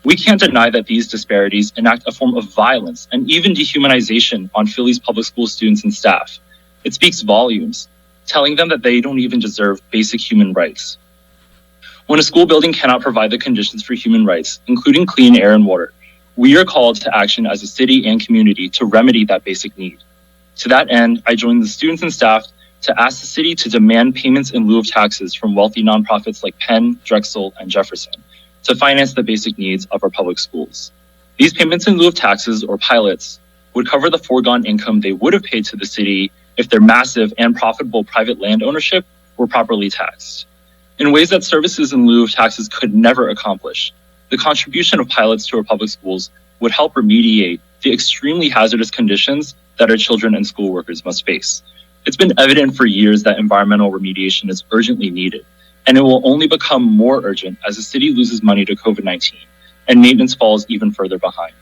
We can't deny that these disparities enact a form of violence and even dehumanization on Philly's public school students and staff. It speaks volumes, telling them that they don't even deserve basic human rights. When a school building cannot provide the conditions for human rights, including clean air and water, we are called to action as a city and community to remedy that basic need. To that end, I joined the students and staff to ask the city to demand payments in lieu of taxes from wealthy nonprofits like Penn, Drexel, and Jefferson to finance the basic needs of our public schools. These payments in lieu of taxes, or pilots, would cover the foregone income they would have paid to the city if their massive and profitable private land ownership were properly taxed. In ways that services in lieu of taxes could never accomplish, the contribution of pilots to our public schools would help remediate the extremely hazardous conditions that our children and school workers must face. It's been evident for years that environmental remediation is urgently needed, and it will only become more urgent as the city loses money to COVID-19 and maintenance falls even further behind.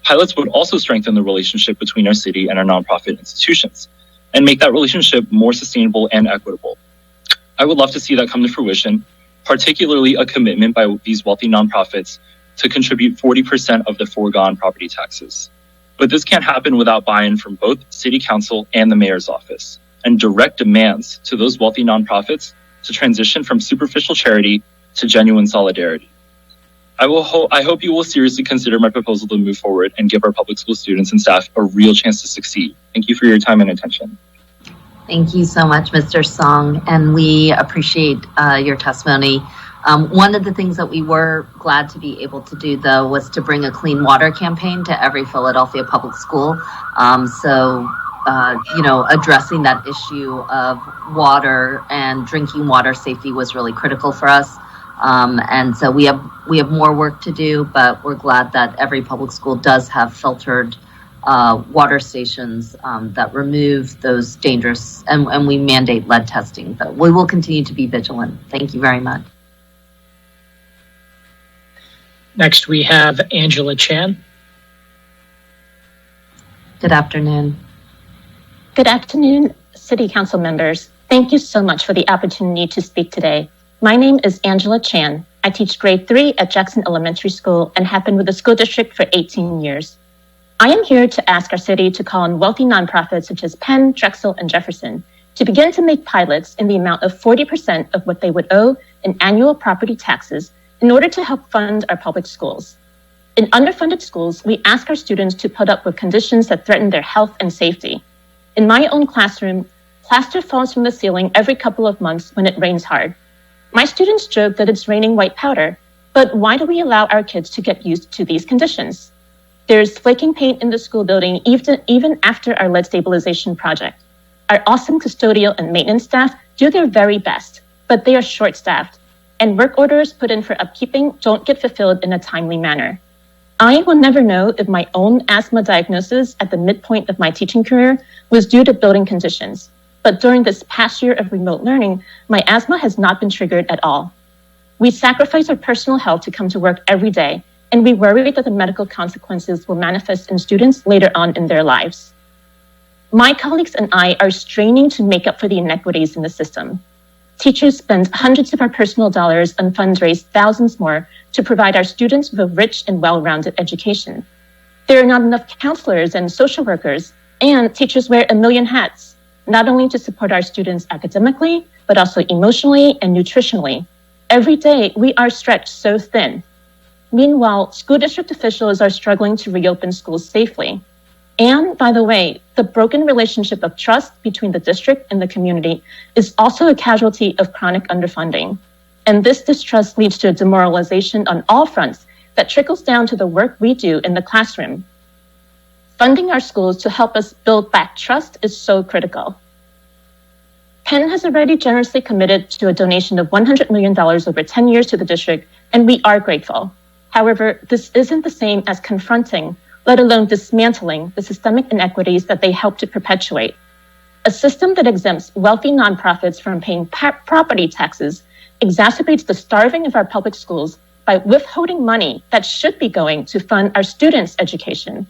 Pilots would also strengthen the relationship between our city and our nonprofit institutions and make that relationship more sustainable and equitable. I would love to see that come to fruition, particularly a commitment by these wealthy nonprofits to contribute 40% of the foregone property taxes. But this can't happen without buy-in from both City Council and the Mayor's office, and direct demands to those wealthy nonprofits to transition from superficial charity to genuine solidarity. I hope you will seriously consider my proposal to move forward and give our public school students and staff a real chance to succeed. Thank you for your time and attention. Thank you so much, Mr. Song, and we appreciate your testimony. One of the things that we were glad to be able to do, though, was to bring a clean water campaign to every Philadelphia public school. Addressing that issue of water and drinking water safety was really critical for us. And so we have more work to do, but we're glad that every public school does have filtered water stations that remove those dangerous, and we mandate lead testing. But we will continue to be vigilant. Thank you very much. Next, we have Angela Chan. Good afternoon. Good afternoon, City Council members. Thank you so much for the opportunity to speak today. My name is Angela Chan. I teach grade 3 at Jackson Elementary School and have been with the school district for 18 years. I am here to ask our city to call on wealthy nonprofits such as Penn, Drexel, and Jefferson to begin to make pilots in the amount of 40% of what they would owe in annual property taxes in order to help fund our public schools. In underfunded schools, we ask our students to put up with conditions that threaten their health and safety. In my own classroom, plaster falls from the ceiling every couple of months when it rains hard. My students joke that it's raining white powder, but why do we allow our kids to get used to these conditions? There's flaking paint in the school building even after our lead stabilization project. Our awesome custodial and maintenance staff do their very best, but they are short-staffed, and work orders put in for upkeeping don't get fulfilled in a timely manner. I will never know if my own asthma diagnosis at the midpoint of my teaching career was due to building conditions, but during this past year of remote learning, my asthma has not been triggered at all. We sacrifice our personal health to come to work every day, and we worry that the medical consequences will manifest in students later on in their lives. My colleagues and I are straining to make up for the inequities in the system. Teachers spend hundreds of our personal dollars and fundraise thousands more to provide our students with a rich and well-rounded education. There are not enough counselors and social workers, and teachers wear a million hats, not only to support our students academically, but also emotionally and nutritionally. Every day, we are stretched so thin. Meanwhile, school district officials are struggling to reopen schools safely. And by the way, the broken relationship of trust between the district and the community is also a casualty of chronic underfunding. And this distrust leads to a demoralization on all fronts that trickles down to the work we do in the classroom. Funding our schools to help us build back trust is so critical. Penn has already generously committed to a donation of $100 million over 10 years to the district, and we are grateful. However, this isn't the same as confronting, let alone dismantling, the systemic inequities that they help to perpetuate. A system that exempts wealthy nonprofits from paying property taxes exacerbates the starving of our public schools by withholding money that should be going to fund our students' education.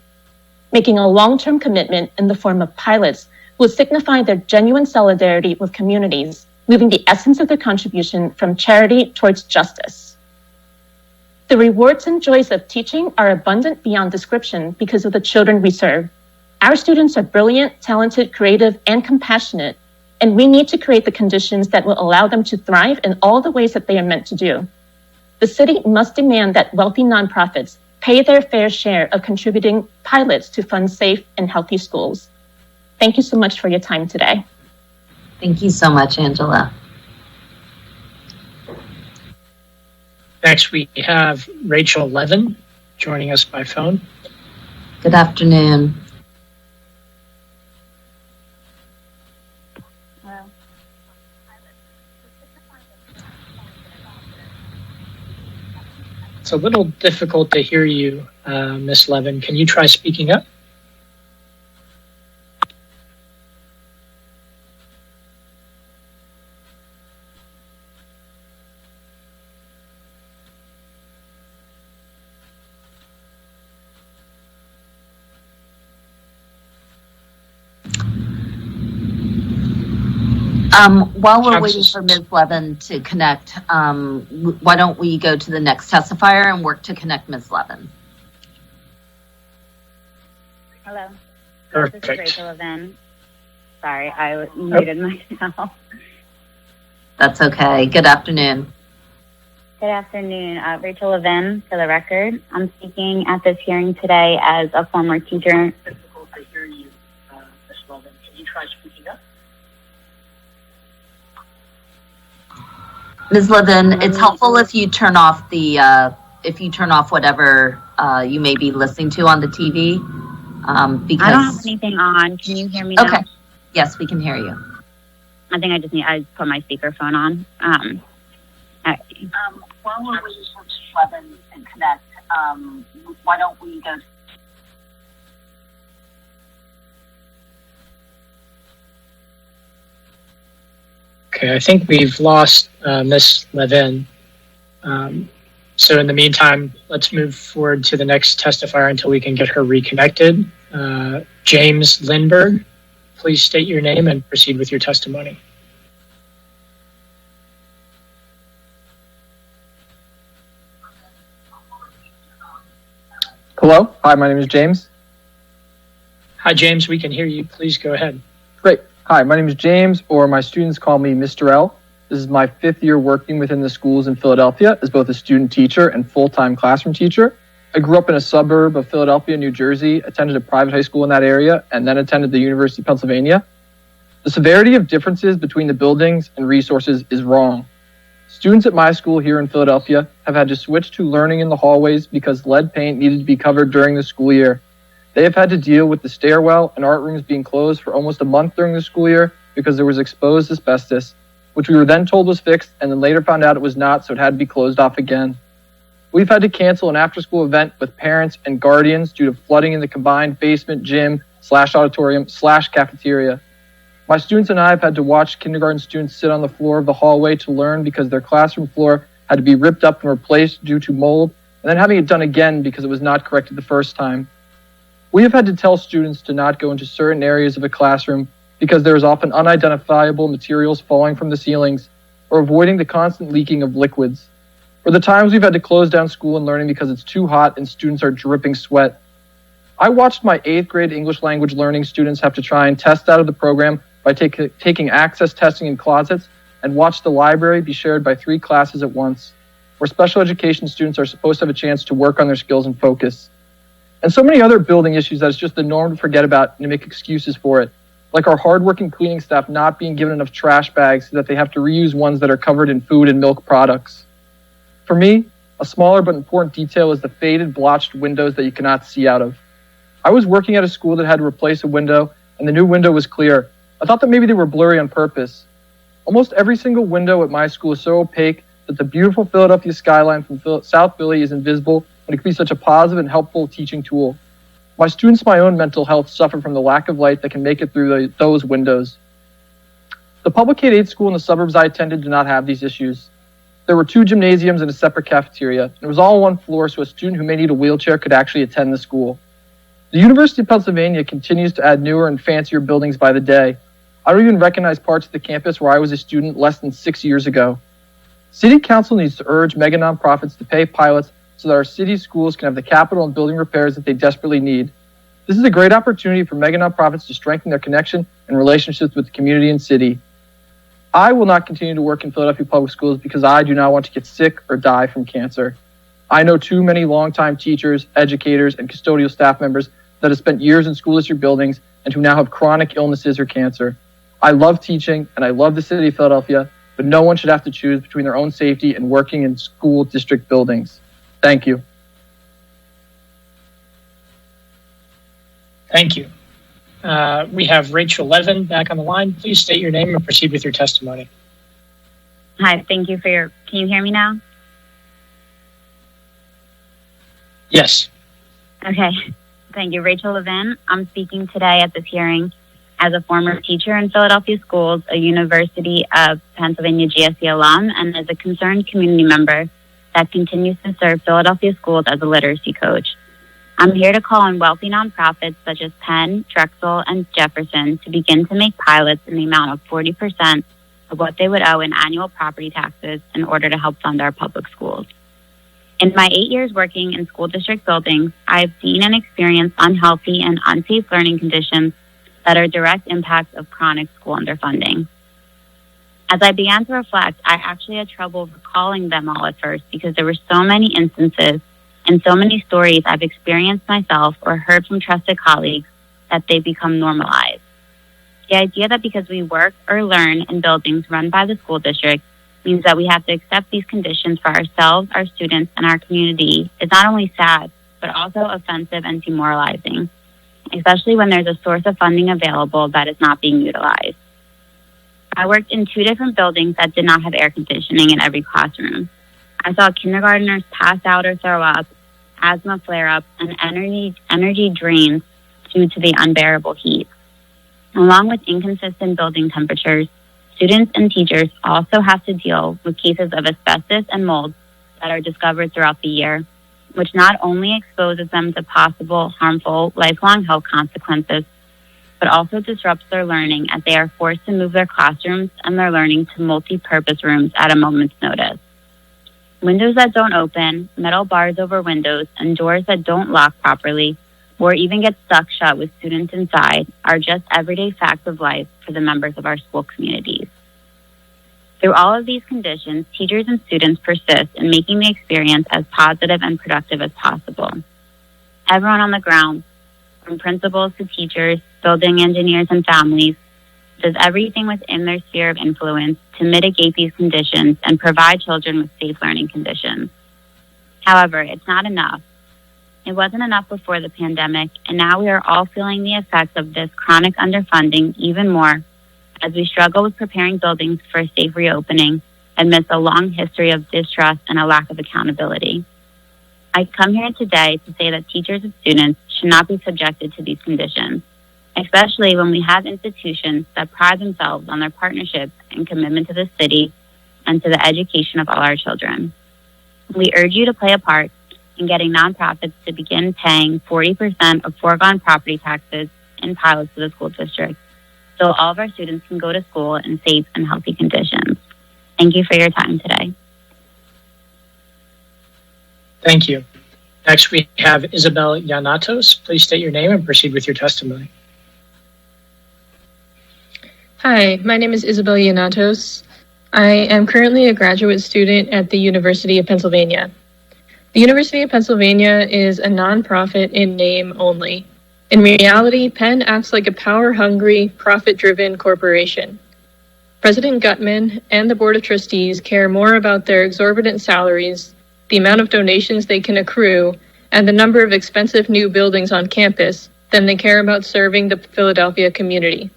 Making a long-term commitment in the form of pilots will signify their genuine solidarity with communities, moving the essence of their contribution from charity towards justice. The rewards and joys of teaching are abundant beyond description because of the children we serve. Our students are brilliant, talented, creative, and compassionate, and we need to create the conditions that will allow them to thrive in all the ways that they are meant to do. The city must demand that wealthy nonprofits pay their fair share of contributing pilots to fund safe and healthy schools. Thank you so much for your time today. Thank you so much, Angela. Next, we have Rachel Levin joining us by phone. Good afternoon. It's a little difficult to hear you, Ms. Levin. Can you try speaking up? While we're waiting for Ms. Levin to connect, why don't we go to the next testifier and work to connect Ms. Levin? Hello. Perfect. This is Rachel Levin. Sorry, I muted myself. That's okay. Good afternoon. Good afternoon. Rachel Levin, for the record. I'm speaking at this hearing today as a former teacher. Difficult to hear you, Ms. Levin. Can you try speaking up? Ms. Levin, it's helpful if you turn off whatever you may be listening to on the TV. Because I don't have anything on. Can you hear me now? Okay. Yes, we can hear you. I think I put my speakerphone on. While we're waiting for Ms. Levin to connect, why don't we go? Okay, I think we've lost Ms. Levin. So in the meantime, let's move forward to the next testifier until we can get her reconnected. James Lindberg, please state your name and proceed with your testimony. Hello. Hi, my name is James. Hi, James. We can hear you. Please go ahead. Great. Hi, my name is James, or my students call me Mr. L. This is my 5th year working within the schools in Philadelphia as both a student teacher and full-time classroom teacher. I grew up in a suburb of Philadelphia, New Jersey, attended a private high school in that area, and then attended the University of Pennsylvania. The severity of differences between the buildings and resources is wrong. Students at my school here in Philadelphia have had to switch to learning in the hallways because lead paint needed to be covered during the school year. They have had to deal with the stairwell and art rooms being closed for almost a month during the school year because there was exposed asbestos, which we were then told was fixed and then later found out it was not, so it had to be closed off again. We've had to cancel an after-school event with parents and guardians due to flooding in the combined basement, gym, /auditorium, /cafeteria. My students and I have had to watch kindergarten students sit on the floor of the hallway to learn because their classroom floor had to be ripped up and replaced due to mold, and then having it done again because it was not corrected the first time. We have had to tell students to not go into certain areas of a classroom because there is often unidentifiable materials falling from the ceilings or avoiding the constant leaking of liquids. Or the times we've had to close down school and learning because it's too hot and students are dripping sweat. I watched my 8th grade English language learning students have to try and test out of the program by taking access testing in closets and watch the library be shared by 3 classes at once, where special education students are supposed to have a chance to work on their skills and focus. And so many other building issues that it's just the norm to forget about and to make excuses for it, like our hardworking cleaning staff not being given enough trash bags so that they have to reuse ones that are covered in food and milk products. For me, a smaller but important detail is the faded, blotched windows that you cannot see out of. I was working at a school that had to replace a window, and the new window was clear. I thought that maybe they were blurry on purpose. Almost every single window at my school is so opaque that the beautiful Philadelphia skyline from South Philly is invisible, but it can be such a positive and helpful teaching tool. My students' and my own mental health suffer from the lack of light that can make it through those windows. The public K-8 school in the suburbs I attended did not have these issues. There were 2 gymnasiums and a separate cafeteria, and it was all on one floor so a student who may need a wheelchair could actually attend the school. The University of Pennsylvania continues to add newer and fancier buildings by the day. I don't even recognize parts of the campus where I was a student less than 6 years ago. City Council needs to urge mega nonprofits to pay pilots so that our city schools can have the capital and building repairs that they desperately need. This is a great opportunity for mega nonprofits to strengthen their connection and relationships with the community and city. I will not continue to work in Philadelphia public schools because I do not want to get sick or die from cancer. I know too many longtime teachers, educators, and custodial staff members that have spent years in school district buildings and who now have chronic illnesses or cancer. I love teaching and I love the city of Philadelphia, but no one should have to choose between their own safety and working in school district buildings. Thank you. Thank you. We have Rachel Levin back on the line. Please state your name and proceed with your testimony. Hi, thank you for can you hear me now? Yes. Okay, thank you. Rachel Levin. I'm speaking today at this hearing as a former teacher in Philadelphia schools, a University of Pennsylvania GSE alum, and as a concerned community member that continues to serve Philadelphia schools as a literacy coach. I'm here to call on wealthy nonprofits such as Penn, Drexel, and Jefferson to begin to make pilots in the amount of 40% of what they would owe in annual property taxes in order to help fund our public schools. In my 8 years working in school district buildings, I've seen and experienced unhealthy and unsafe learning conditions that are direct impacts of chronic school underfunding. As I began to reflect, I actually had trouble recalling them all at first because there were so many instances and so many stories I've experienced myself or heard from trusted colleagues that they become normalized. The idea that because we work or learn in buildings run by the school district means that we have to accept these conditions for ourselves, our students, and our community is not only sad, but also offensive and demoralizing, especially when there's a source of funding available that is not being utilized. I worked in 2 different buildings that did not have air conditioning in every classroom. I saw kindergartners pass out or throw up, asthma flare-ups, and energy drains due to the unbearable heat. Along with inconsistent building temperatures, students and teachers also have to deal with cases of asbestos and mold that are discovered throughout the year, which not only exposes them to possible harmful lifelong health consequences, but also disrupts their learning as they are forced to move their classrooms and their learning to multi-purpose rooms at a moment's notice. Windows that don't open, metal bars over windows, and doors that don't lock properly, or even get stuck shut with students inside, are just everyday facts of life for the members of our school communities. Through all of these conditions, teachers and students persist in making the experience as positive and productive as possible. Everyone on the ground, from principals to teachers, building engineers, and families, does everything within their sphere of influence to mitigate these conditions and provide children with safe learning conditions. However, it's not enough. It wasn't enough before the pandemic, and now we are all feeling the effects of this chronic underfunding even more as we struggle with preparing buildings for a safe reopening amidst a long history of distrust and a lack of accountability. I come here today to say that teachers and students should not be subjected to these conditions, especially when we have institutions that pride themselves on their partnership and commitment to the city and to the education of all our children. We urge you to play a part in getting nonprofits to begin paying 40% of foregone property taxes in pilots to the school district, so all of our students can go to school in safe and healthy conditions. Thank you for your time today. Thank you. Next, we have Isabel Llanatos. Please state your name and proceed with your testimony. Hi, my name is Isabel Llanatos. I am currently a graduate student at the University of Pennsylvania. The University of Pennsylvania is a nonprofit in name only. In reality, Penn acts like a power-hungry, profit-driven corporation. President Gutman and the Board of Trustees care more about their exorbitant salaries, the amount of donations they can accrue, and the number of expensive new buildings on campus than they care about serving the Philadelphia community.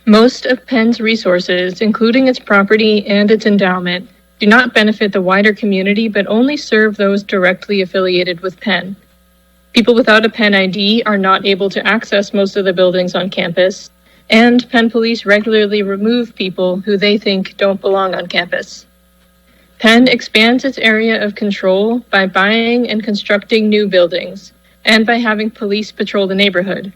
Most of Penn's resources, including its property and its endowment, do not benefit the wider community, but only serve those directly affiliated with Penn. People without a Penn ID are not able to access most of the buildings on campus, and Penn police regularly remove people who they think don't belong on campus. Penn expands its area of control by buying and constructing new buildings, and by having police patrol the neighborhood.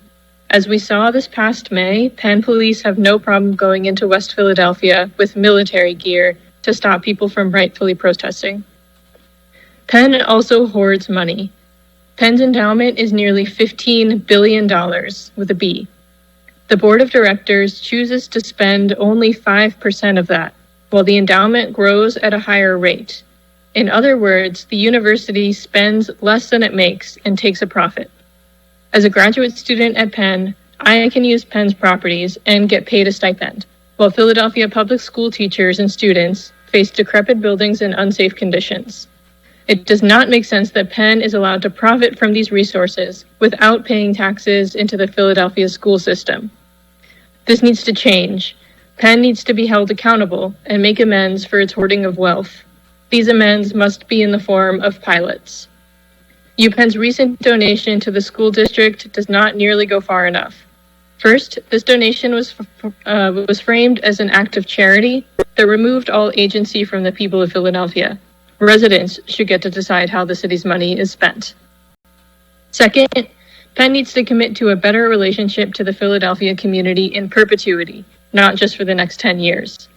As we saw this past May, Penn police have no problem going into West Philadelphia with military gear to stop people from rightfully protesting. Penn also hoards money. Penn's endowment is nearly $15 billion, with a B. The board of directors chooses to spend only 5% of that, while the endowment grows at a higher rate. In other words, the university spends less than it makes and takes a profit. As a graduate student at Penn, I can use Penn's properties and get paid a stipend, while Philadelphia public school teachers and students face decrepit buildings and unsafe conditions. It does not make sense that Penn is allowed to profit from these resources without paying taxes into the Philadelphia school system. This needs to change. Penn needs to be held accountable and make amends for its hoarding of wealth. These amends must be in the form of pilots. UPenn's recent donation to the school district does not nearly go far enough. First, this donation was framed as an act of charity that removed all agency from the people of Philadelphia. Residents should get to decide how the city's money is spent. Second, Penn needs to commit to a better relationship to the Philadelphia community in perpetuity, not just for the next 10 years.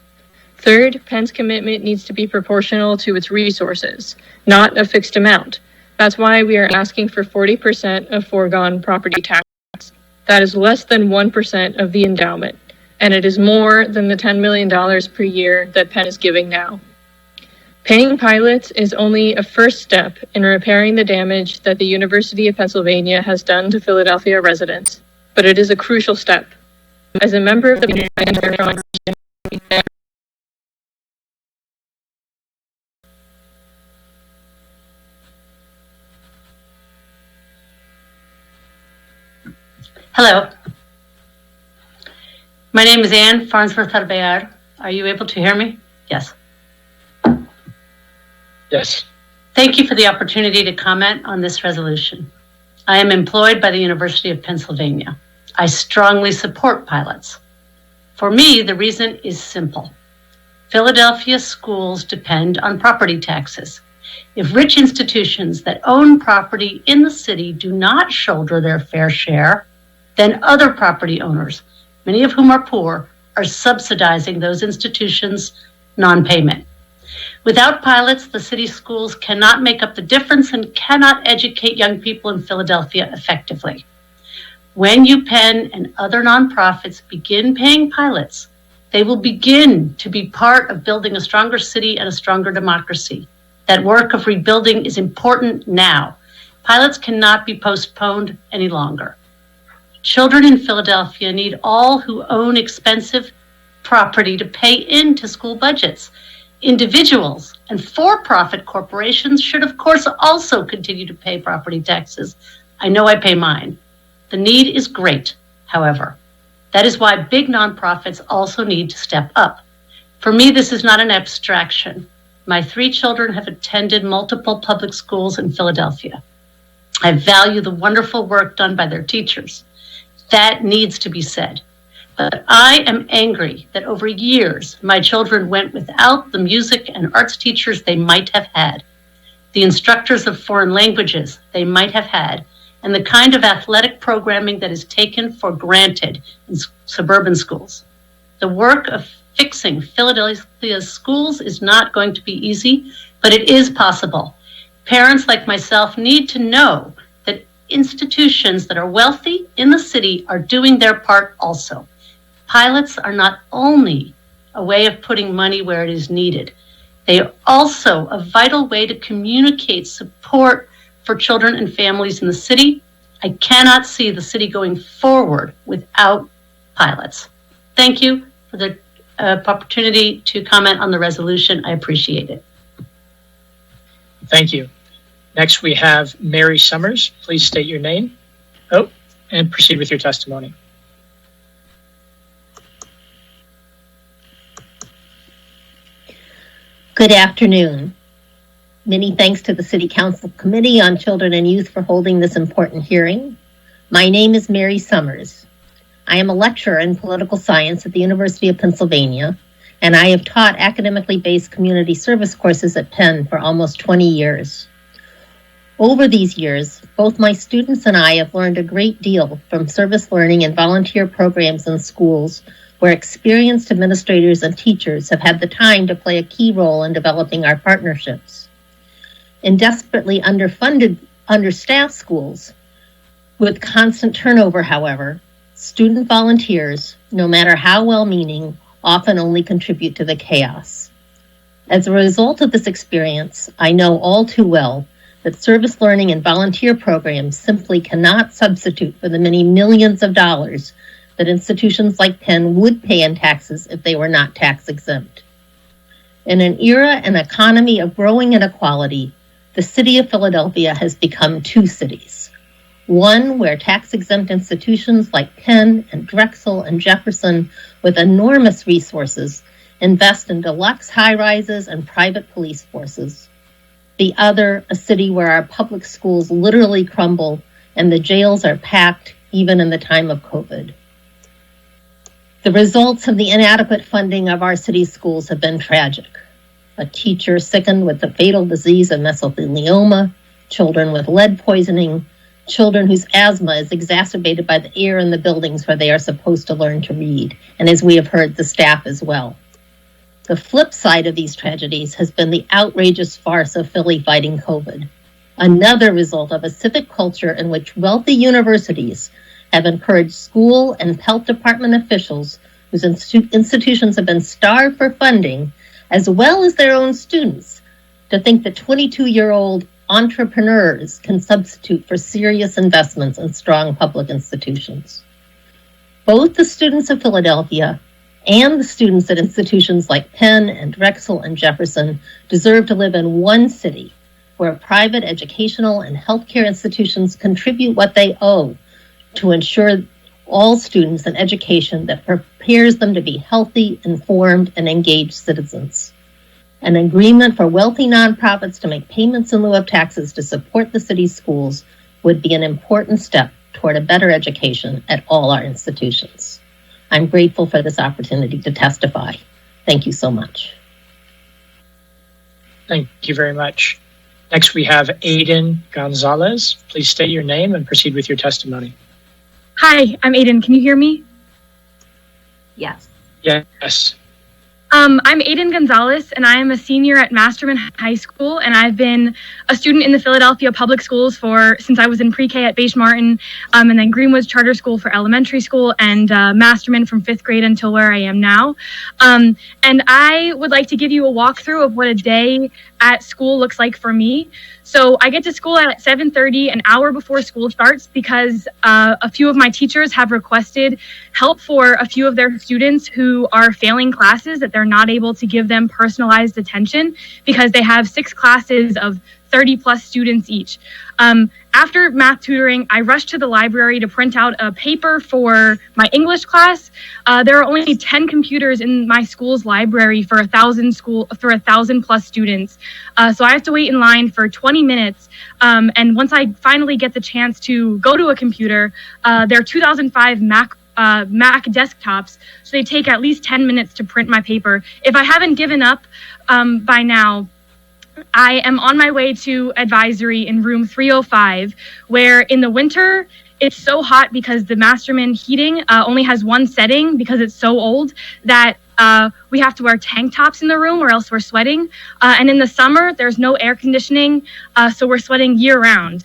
Third, Penn's commitment needs to be proportional to its resources, not a fixed amount. That's why we are asking for 40% of foregone property tax. That is less than 1% of the endowment, and it is more than the $10 million per year that Penn is giving now. Paying pilots is only a first step in repairing the damage that the University of Pennsylvania has done to Philadelphia residents, but it is a crucial step. As a member of the Hello. My name is Anne Farnsworth-Arbear. Are you able to hear me? Yes. Yes. Thank you for the opportunity to comment on this resolution. I am employed by the University of Pennsylvania. I strongly support pilots. For me, the reason is simple. Philadelphia schools depend on property taxes. If rich institutions that own property in the city do not shoulder their fair share, then other property owners, many of whom are poor, are subsidizing those institutions' non-payment. Without pilots, the city schools cannot make up the difference and cannot educate young people in Philadelphia effectively. When UPenn and other nonprofits begin paying pilots, they will begin to be part of building a stronger city and a stronger democracy. That work of rebuilding is important now. Pilots cannot be postponed any longer. Children in Philadelphia need all who own expensive property to pay into school budgets. Individuals and for-profit corporations should, of course, also continue to pay property taxes. I know I pay mine. The need is great, however. That is why big nonprofits also need to step up. For me, this is not an abstraction. My 3 children have attended multiple public schools in Philadelphia. I value the wonderful work done by their teachers. That needs to be said. But I am angry that over years, my children went without the music and arts teachers they might have had, the instructors of foreign languages they might have had, and the kind of athletic programming that is taken for granted in suburban schools. The work of fixing Philadelphia's schools is not going to be easy, but it is possible. Parents like myself need to know that institutions that are wealthy in the city are doing their part also. Pilots are not only a way of putting money where it is needed, they are also a vital way to communicate support for children and families in the city. I cannot see the city going forward without pilots. Thank you for the opportunity to comment on the resolution. I appreciate it. Thank you. Next, we have Mary Summers. Please state your name. And proceed with your testimony. Good afternoon. Many thanks to the City Council Committee on Children and Youth for holding this important hearing. My name is Mary Summers. I am a lecturer in political science at the University of Pennsylvania, and I have taught academically based community service courses at Penn for almost 20 years. Over these years, both my students and I have learned a great deal from service learning and volunteer programs in schools where experienced administrators and teachers have had the time to play a key role in developing our partnerships. In desperately underfunded, understaffed schools, with constant turnover, however, student volunteers, no matter how well-meaning, often only contribute to the chaos. As a result of this experience, I know all too well that service learning and volunteer programs simply cannot substitute for the many millions of dollars that institutions like Penn would pay in taxes if they were not tax exempt. In an era and economy of growing inequality, the city of Philadelphia has become two cities. One where tax-exempt institutions like Penn and Drexel and Jefferson with enormous resources invest in deluxe high-rises and private police forces. The other, a city where our public schools literally crumble and the jails are packed even in the time of COVID. The results of the inadequate funding of our city's schools have been tragic. A teacher sickened with the fatal disease of mesothelioma, children with lead poisoning, children whose asthma is exacerbated by the air in the buildings where they are supposed to learn to read, and as we have heard, the staff as well. The flip side of these tragedies has been the outrageous farce of Philly fighting COVID, another result of a civic culture in which wealthy universities have encouraged school and health department officials whose institutions have been starved for funding, as well as their own students, to think that 22-year-old entrepreneurs can substitute for serious investments in strong public institutions. Both the students of Philadelphia and the students at institutions like Penn and Drexel and Jefferson deserve to live in one city where private educational and healthcare institutions contribute what they owe to ensure all students an education that prepares them to be healthy, informed, and engaged citizens. An agreement for wealthy nonprofits to make payments in lieu of taxes to support the city's schools would be an important step toward a better education at all our institutions. I'm grateful for this opportunity to testify. Thank you so much. Thank you very much. Next, we have Aiden Gonzalez. Please state your name and proceed with your testimony. Hi, I'm Aiden. Can you hear me? Yes. Yes. I'm Aiden Gonzalez, and I am a senior at Masterman High School, and I've been a student in the Philadelphia Public Schools since I was in pre-K at Beige Martin, and then Greenwoods Charter School for elementary school, and Masterman from 5th grade until where I am now. And I would like to give you a walkthrough of what a day at school looks like for me. So I get to school at 7:30, an hour before school starts, because a few of my teachers have requested help for a few of their students who are failing classes, that they're not able to give them personalized attention because they have 6 classes of 30 plus students each. After math tutoring, I rushed to the library to print out a paper for my English class. There are only 10 computers in my school's library for 1,000 plus students. So I have to wait in line for 20 minutes. And once I finally get the chance to go to a computer, they're 2005 Mac desktops, so they take at least 10 minutes to print my paper. If I haven't given up by now, I am on my way to advisory in room 305, where in the winter, it's so hot because the Masterman heating only has one setting because it's so old that we have to wear tank tops in the room or else we're sweating. And in the summer, there's no air conditioning, so we're sweating year round.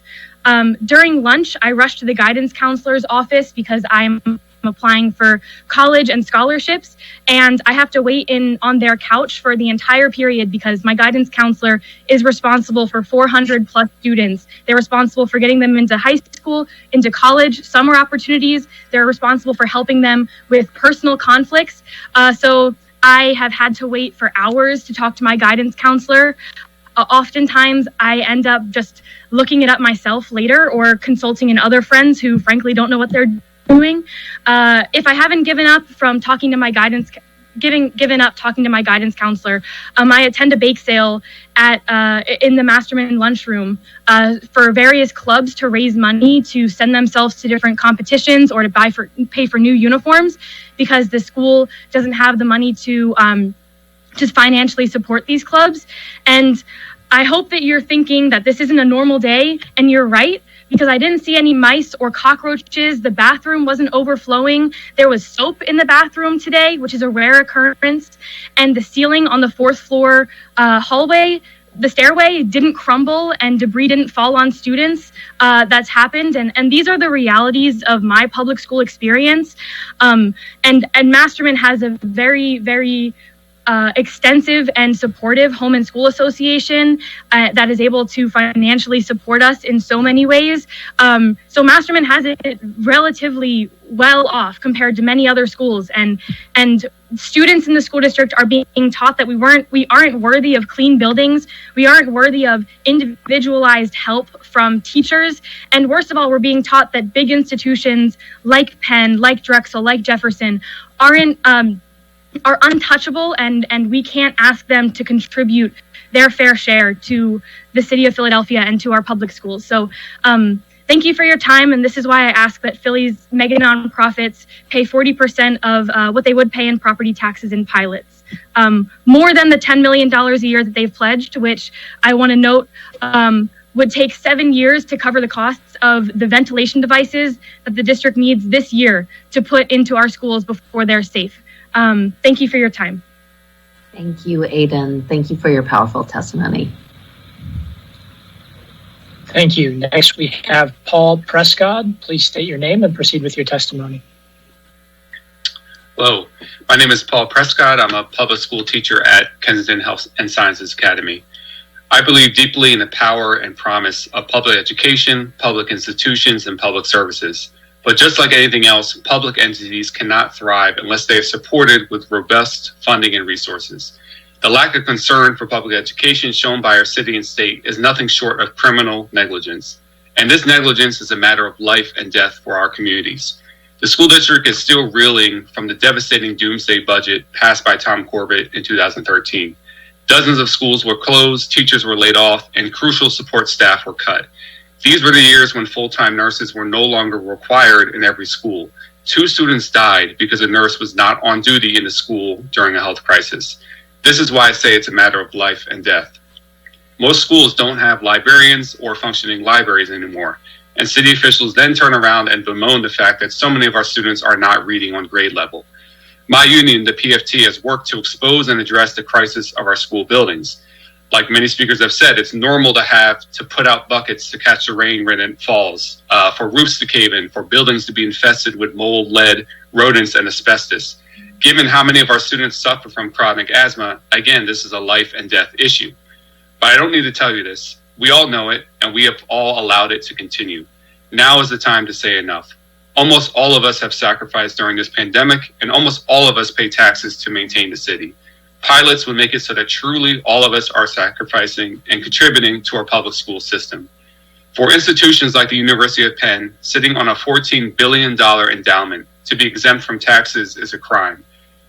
During lunch, I rush to the guidance counselor's office because I'm applying for college and scholarships, and I have to wait on their couch for the entire period because my guidance counselor is responsible for 400 plus students. They're responsible for getting them into high school, into college, summer opportunities. They're responsible for helping them with personal conflicts. So I have had to wait for hours to talk to my guidance counselor. Oftentimes, I end up just looking it up myself later or consulting in other friends who frankly don't know what they're doing. If I haven't given up from talking to my guidance talking to my guidance counselor, I attend a bake sale in the Masterman lunchroom for various clubs to raise money to send themselves to different competitions or to pay for new uniforms because the school doesn't have the money to financially support these clubs. And I hope that you're thinking that this isn't a normal day, and you're right, because I didn't see any mice or cockroaches. The bathroom wasn't overflowing. There was soap in the bathroom today, which is a rare occurrence. And the ceiling on the 4th floor hallway, the stairway didn't crumble and debris didn't fall on students. That's happened. And these are the realities of my public school experience. And Masterman has a very, very extensive and supportive home and school association that is able to financially support us in so many ways. So Masterman has it relatively well off compared to many other schools, and students in the school district are being taught that we aren't worthy of clean buildings, we aren't worthy of individualized help from teachers, and worst of all, we're being taught that big institutions like Penn, like Drexel, like Jefferson are untouchable, and we can't ask them to contribute their fair share to the city of Philadelphia and to our public schools. So thank you for your time, and this is why I ask that Philly's mega nonprofits pay 40% of what they would pay in property taxes in pilots, more than the $10 million a year that they've pledged, which I want to note would take 7 years to cover the costs of the ventilation devices that the district needs this year to put into our schools before they're safe. Thank you for your time. Thank you, Aiden. Thank you for your powerful testimony. Thank you. Next, we have Paul Prescott. Please state your name and proceed with your testimony. Hello, my name is Paul Prescott. I'm a public school teacher at Kensington Health and Sciences Academy. I believe deeply in the power and promise of public education, public institutions, and public services. But just like anything else, public entities cannot thrive unless they are supported with robust funding and resources. The lack of concern for public education shown by our city and state is nothing short of criminal negligence. And this negligence is a matter of life and death for our communities. The school district is still reeling from the devastating doomsday budget passed by Tom Corbett in 2013. Dozens of schools were closed, teachers were laid off, and crucial support staff were cut. These were the years when full-time nurses were no longer required in every school. 2 students died because a nurse was not on duty in the school during a health crisis. This is why I say it's a matter of life and death. Most schools don't have librarians or functioning libraries anymore, and city officials then turn around and bemoan the fact that so many of our students are not reading on grade level. My union, the PFT, has worked to expose and address the crisis of our school buildings. Like many speakers have said, it's normal to have to put out buckets to catch the rain when it falls, for roofs to cave in, for buildings to be infested with mold, lead, rodents, and asbestos. Given how many of our students suffer from chronic asthma, again, this is a life and death issue. But I don't need to tell you this. We all know it, and we have all allowed it to continue. Now is the time to say enough. Almost all of us have sacrificed during this pandemic, and almost all of us pay taxes to maintain the city. Pilots would make it so that truly all of us are sacrificing and contributing to our public school system. For institutions like the University of Penn, sitting on a $14 billion endowment, to be exempt from taxes is a crime.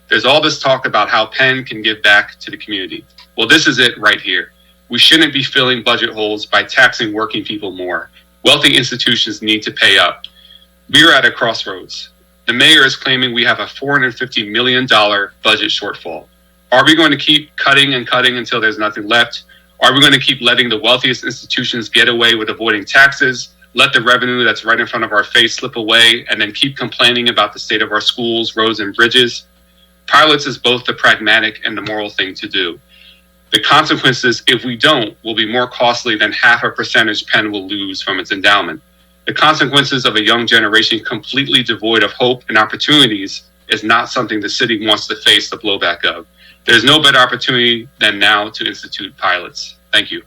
There's all this talk about how Penn can give back to the community. Well, this is it right here. We shouldn't be filling budget holes by taxing working people more. Wealthy institutions need to pay up. We are at a crossroads. The mayor is claiming we have a $450 million budget shortfall. Are we going to keep cutting and cutting until there's nothing left? Are we going to keep letting the wealthiest institutions get away with avoiding taxes, let the revenue that's right in front of our face slip away, and then keep complaining about the state of our schools, roads, and bridges? Pilots is both the pragmatic and the moral thing to do. The consequences, if we don't, will be more costly than half a percentage Penn will lose from its endowment. The consequences of a young generation completely devoid of hope and opportunities is not something the city wants to face the blowback of. There's no better opportunity than now to institute pilots. Thank you.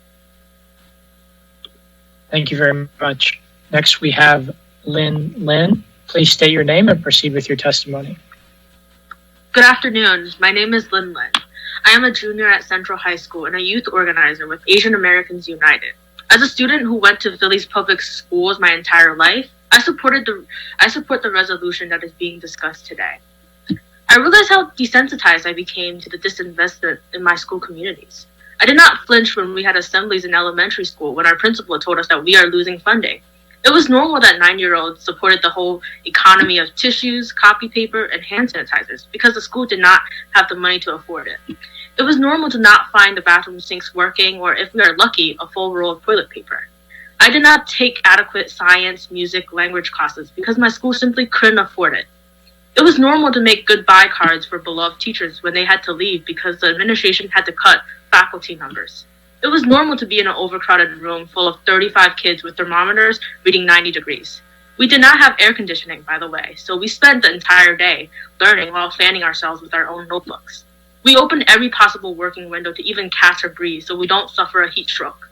Thank you very much. Next, we have Lynn. Lynn, please state your name and proceed with your testimony. Good afternoon. My name is Lynn Lin. I am a junior at Central High School and a youth organizer with Asian Americans United. As a student who went to Philly's public schools my entire life, I support the resolution that is being discussed today. I realized how desensitized I became to the disinvestment in my school communities. I did not flinch when we had assemblies in elementary school when our principal told us that we are losing funding. It was normal that 9-year-olds supported the whole economy of tissues, copy paper, and hand sanitizers because the school did not have the money to afford it. It was normal to not find the bathroom sinks working, or if we are lucky, a full roll of toilet paper. I did not take adequate science, music, language classes because my school simply couldn't afford it. It was normal to make goodbye cards for beloved teachers when they had to leave because the administration had to cut faculty numbers. It was normal to be in an overcrowded room full of 35 kids with thermometers reading 90 degrees. We did not have air conditioning, by the way, so we spent the entire day learning while fanning ourselves with our own notebooks. We open every possible working window to even catch a breeze so we don't suffer a heat stroke.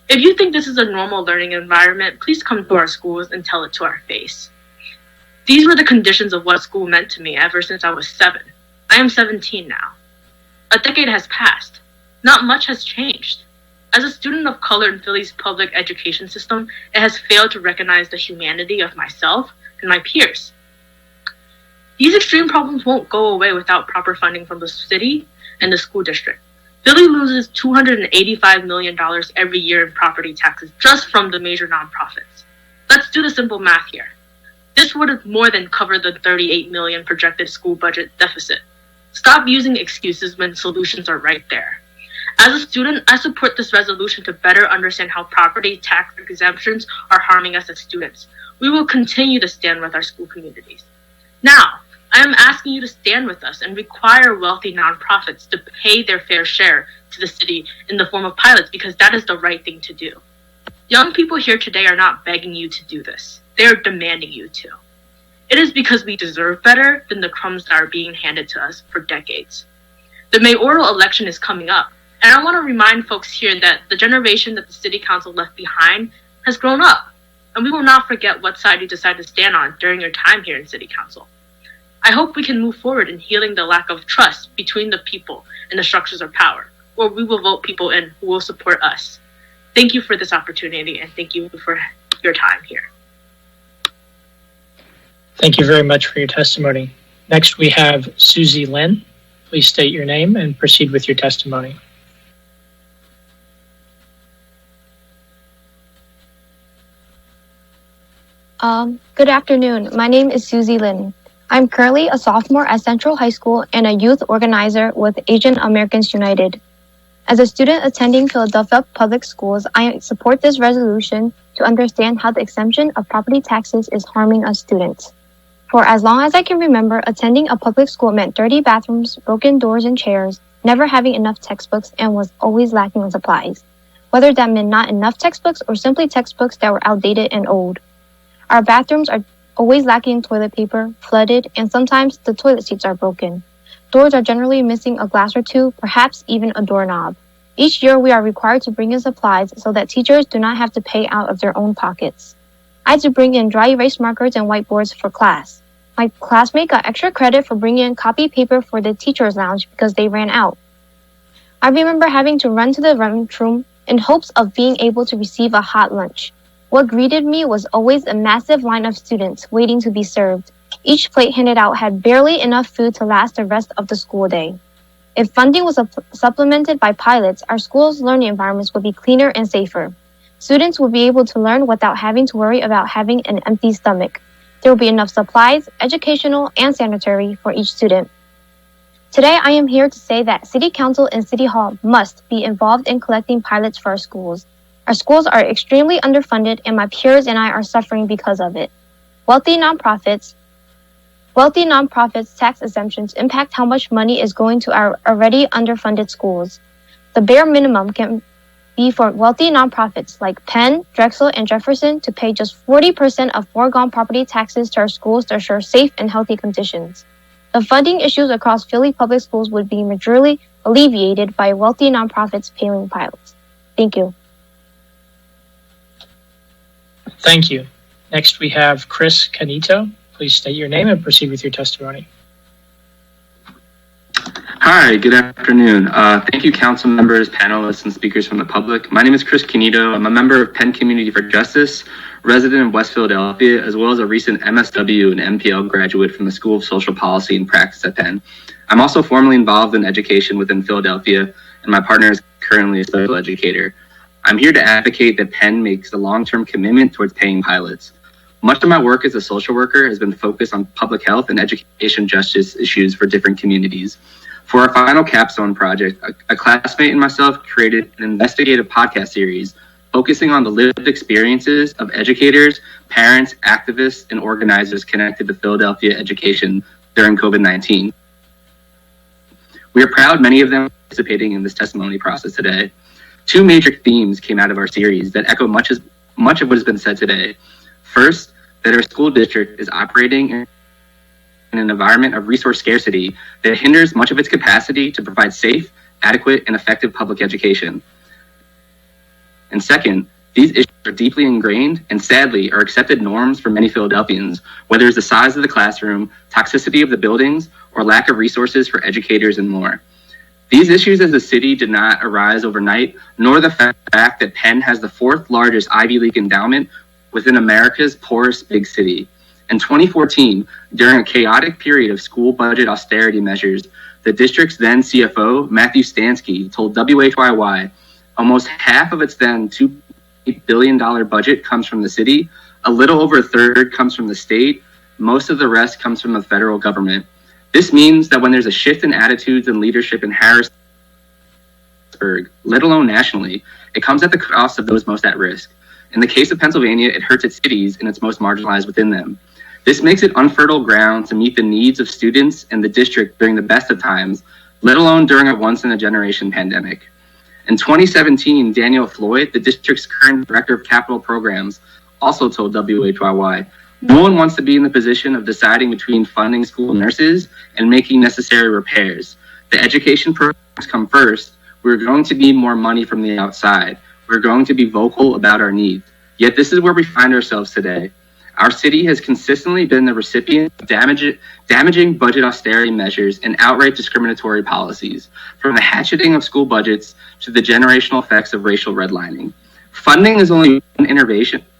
If you think this is a normal learning environment, please come to our schools and tell it to our face. These were the conditions of what school meant to me ever since I was 7. I am 17 now. A decade has passed. Not much has changed. As a student of color in Philly's public education system, it has failed to recognize the humanity of myself and my peers. These extreme problems won't go away without proper funding from the city and the school district. Philly loses $285 million every year in property taxes just from the major nonprofits. Let's do the simple math here. This would have more than covered the $38 million projected school budget deficit. Stop using excuses when solutions are right there. As a student, I support this resolution to better understand how property tax exemptions are harming us as students. We will continue to stand with our school communities. Now, I am asking you to stand with us and require wealthy nonprofits to pay their fair share to the city in the form of pilots because that is the right thing to do. Young people here today are not begging you to do this. They are demanding you to. It is because we deserve better than the crumbs that are being handed to us for decades. The mayoral election is coming up, and I want to remind folks here that the generation that the city council left behind has grown up, and we will not forget what side you decide to stand on during your time here in city council. I hope we can move forward in healing the lack of trust between the people and the structures of power, or we will vote people in who will support us. Thank you for this opportunity, and thank you for your time here. Thank you very much for your testimony. Next, we have Susie Lynn. Please state your name and proceed with your testimony. Good afternoon. My name is Susie Lin. I'm currently a sophomore at Central High School and a youth organizer with Asian Americans United. As a student attending Philadelphia Public Schools, I support this resolution to understand how the exemption of property taxes is harming us students. For as long as I can remember, attending a public school meant dirty bathrooms, broken doors and chairs, never having enough textbooks, and was always lacking in supplies, whether that meant not enough textbooks or simply textbooks that were outdated and old. Our bathrooms are always lacking toilet paper, flooded, and sometimes the toilet seats are broken. Doors are generally missing a glass or two, perhaps even a doorknob. Each year we are required to bring in supplies so that teachers do not have to pay out of their own pockets. I had to bring in dry erase markers and whiteboards for class. My classmate got extra credit for bringing in copy paper for the teacher's lounge because they ran out. I remember having to run to the lunchroom in hopes of being able to receive a hot lunch. What greeted me was always a massive line of students waiting to be served. Each plate handed out had barely enough food to last the rest of the school day. If funding was supplemented by pilots, our school's learning environments would be cleaner and safer. Students would be able to learn without having to worry about having an empty stomach. There will be enough supplies, educational and sanitary, for each student. Today, I am here to say that City Council and City Hall must be involved in collecting pilots for our schools. Our schools are extremely underfunded, and my peers and I are suffering because of it. Wealthy nonprofits' tax exemptions impact how much money is going to our already underfunded schools. The bare minimum can be for wealthy nonprofits like Penn, Drexel, and Jefferson to pay just 40% of foregone property taxes to our schools to assure safe and healthy conditions. The funding issues across Philly public schools would be majorly alleviated by wealthy nonprofits paying pilots. Thank you. Thank you. Next, we have Chris Canito. Please state your name and proceed with your testimony. Hi, good afternoon. Thank you, council members, panelists, and speakers from the public. My name is Chris Canito. I'm a member of Penn Community for Justice, resident of West Philadelphia, as well as a recent MSW and MPL graduate from the School of Social Policy and Practice at Penn. I'm also formally involved in education within Philadelphia, and my partner is currently a special educator. I'm here to advocate that Penn makes a long-term commitment towards paying pilots. Much of my work as a social worker has been focused on public health and education justice issues for different communities. For our final capstone project, a classmate and myself created an investigative podcast series focusing on the lived experiences of educators, parents, activists, and organizers connected to Philadelphia education during COVID-19. We are proud many of them are participating in this testimony process today. Two major themes came out of our series that echo much of what has been said today. First, that our school district is operating in in an environment of resource scarcity that hinders much of its capacity to provide safe, adequate, and effective public education. And second, these issues are deeply ingrained and sadly are accepted norms for many Philadelphians, whether it's the size of the classroom, toxicity of the buildings, or lack of resources for educators and more. These issues as a city did not arise overnight, nor the fact that Penn has the fourth largest Ivy League endowment within America's poorest big city. In 2014, during a chaotic period of school budget austerity measures, the district's then CFO, Matthew Stansky, told WHYY almost half of its then $2 billion budget comes from the city, a little over a third comes from the state, most of the rest comes from the federal government. This means that when there's a shift in attitudes and leadership in Harrisburg, let alone nationally, it comes at the cost of those most at risk. In the case of Pennsylvania, it hurts its cities and its most marginalized within them. This makes it unfertile ground to meet the needs of students and the district during the best of times, let alone during a once-in-a-generation pandemic. In 2017, Daniel Floyd, the district's current director of capital programs, also told WHYY, "No one wants to be in the position of deciding between funding school nurses and making necessary repairs. The education programs come first. We're going to need more money from the outside. We're going to be vocal about our needs." Yet this is where we find ourselves today. Our city has consistently been the recipient of damaging budget austerity measures and outright discriminatory policies, from the hatcheting of school budgets to the generational effects of racial redlining. Funding is only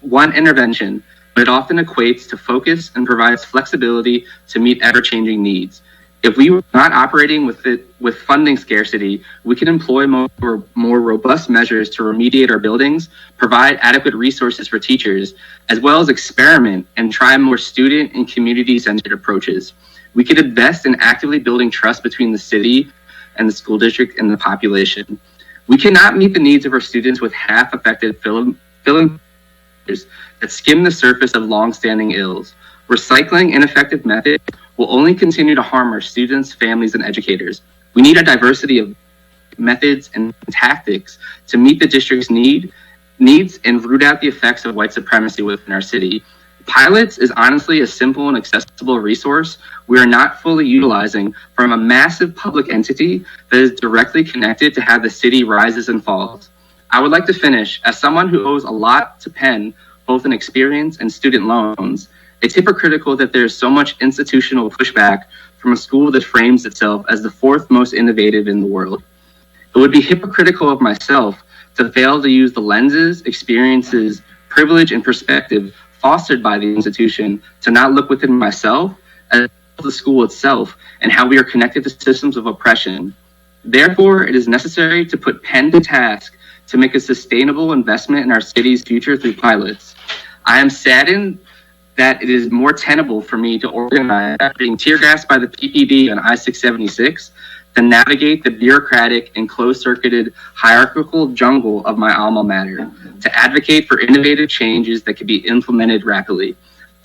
one intervention, but it often equates to focus and provides flexibility to meet ever-changing needs. If we were not operating with funding scarcity, we can employ more robust measures to remediate our buildings, provide adequate resources for teachers, as well as experiment and try more student and community-centered approaches. We could invest in actively building trust between the city and the school district and the population. We cannot meet the needs of our students with half-affected filling that skim the surface of long-standing ills. Recycling ineffective methods will only continue to harm our students, families, and educators. We need a diversity of methods and tactics to meet the district's needs and root out the effects of white supremacy within our city. Pilots is honestly a simple and accessible resource we are not fully utilizing from a massive public entity that is directly connected to how the city rises and falls. I would like to finish, as someone who owes a lot to Penn, both in experience and student loans, it's hypocritical that there is so much institutional pushback from a school that frames itself as the fourth most innovative in the world. It would be hypocritical of myself to fail to use the lenses, experiences, privilege, and perspective fostered by the institution to not look within myself as well as the school itself and how we are connected to systems of oppression. Therefore, it is necessary to put Penn to task to make a sustainable investment in our city's future through pilots. I am saddened that it is more tenable for me to organize after being tear gassed by the PPD on I-676 than navigate the bureaucratic and closed-circuited hierarchical jungle of my alma mater, to advocate for innovative changes that can be implemented rapidly.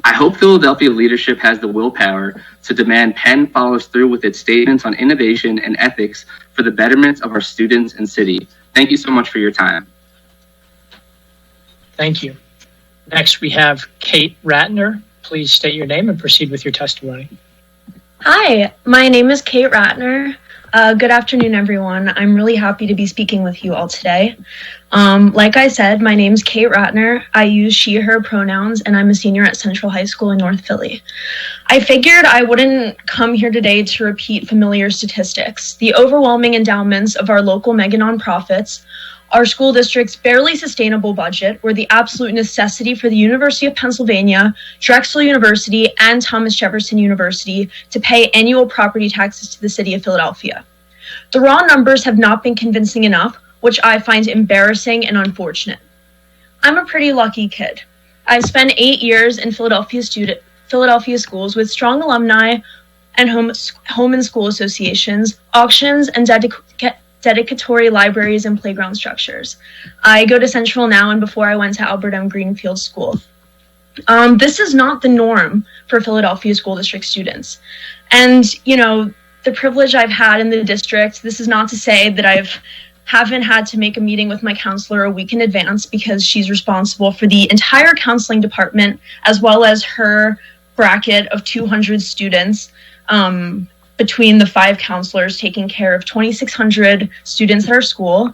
I hope Philadelphia leadership has the willpower to demand Penn follows through with its statements on innovation and ethics for the betterment of our students and city. Thank you so much for your time. Thank you. Next, we have Kate Ratner. Please state your name and proceed with your testimony. Hi, my name is Kate Ratner. Good afternoon, everyone. I'm really happy to be speaking with you all today. Like I said, my name's Kate Ratner. I use she, her pronouns, and I'm a senior at Central High School in North Philly. I figured I wouldn't come here today to repeat familiar statistics. The overwhelming endowments of our local mega nonprofits, our school district's barely sustainable budget, were the absolute necessity for the University of Pennsylvania, Drexel University, and Thomas Jefferson University to pay annual property taxes to the city of Philadelphia. The raw numbers have not been convincing enough, which I find embarrassing and unfortunate. I'm a pretty lucky kid. I've spent 8 years in Philadelphia schools with strong alumni and home and school associations, auctions, and dedicatory libraries and playground structures. I go to Central now, and before I went to Albert M. Greenfield School. This is not the norm for Philadelphia School District students. And, you know, the privilege I've had in the district, this is not to say that haven't had to make a meeting with my counselor a week in advance, because she's responsible for the entire counseling department, as well as her bracket of 200 students between the 5 counselors taking care of 2,600 students at our school.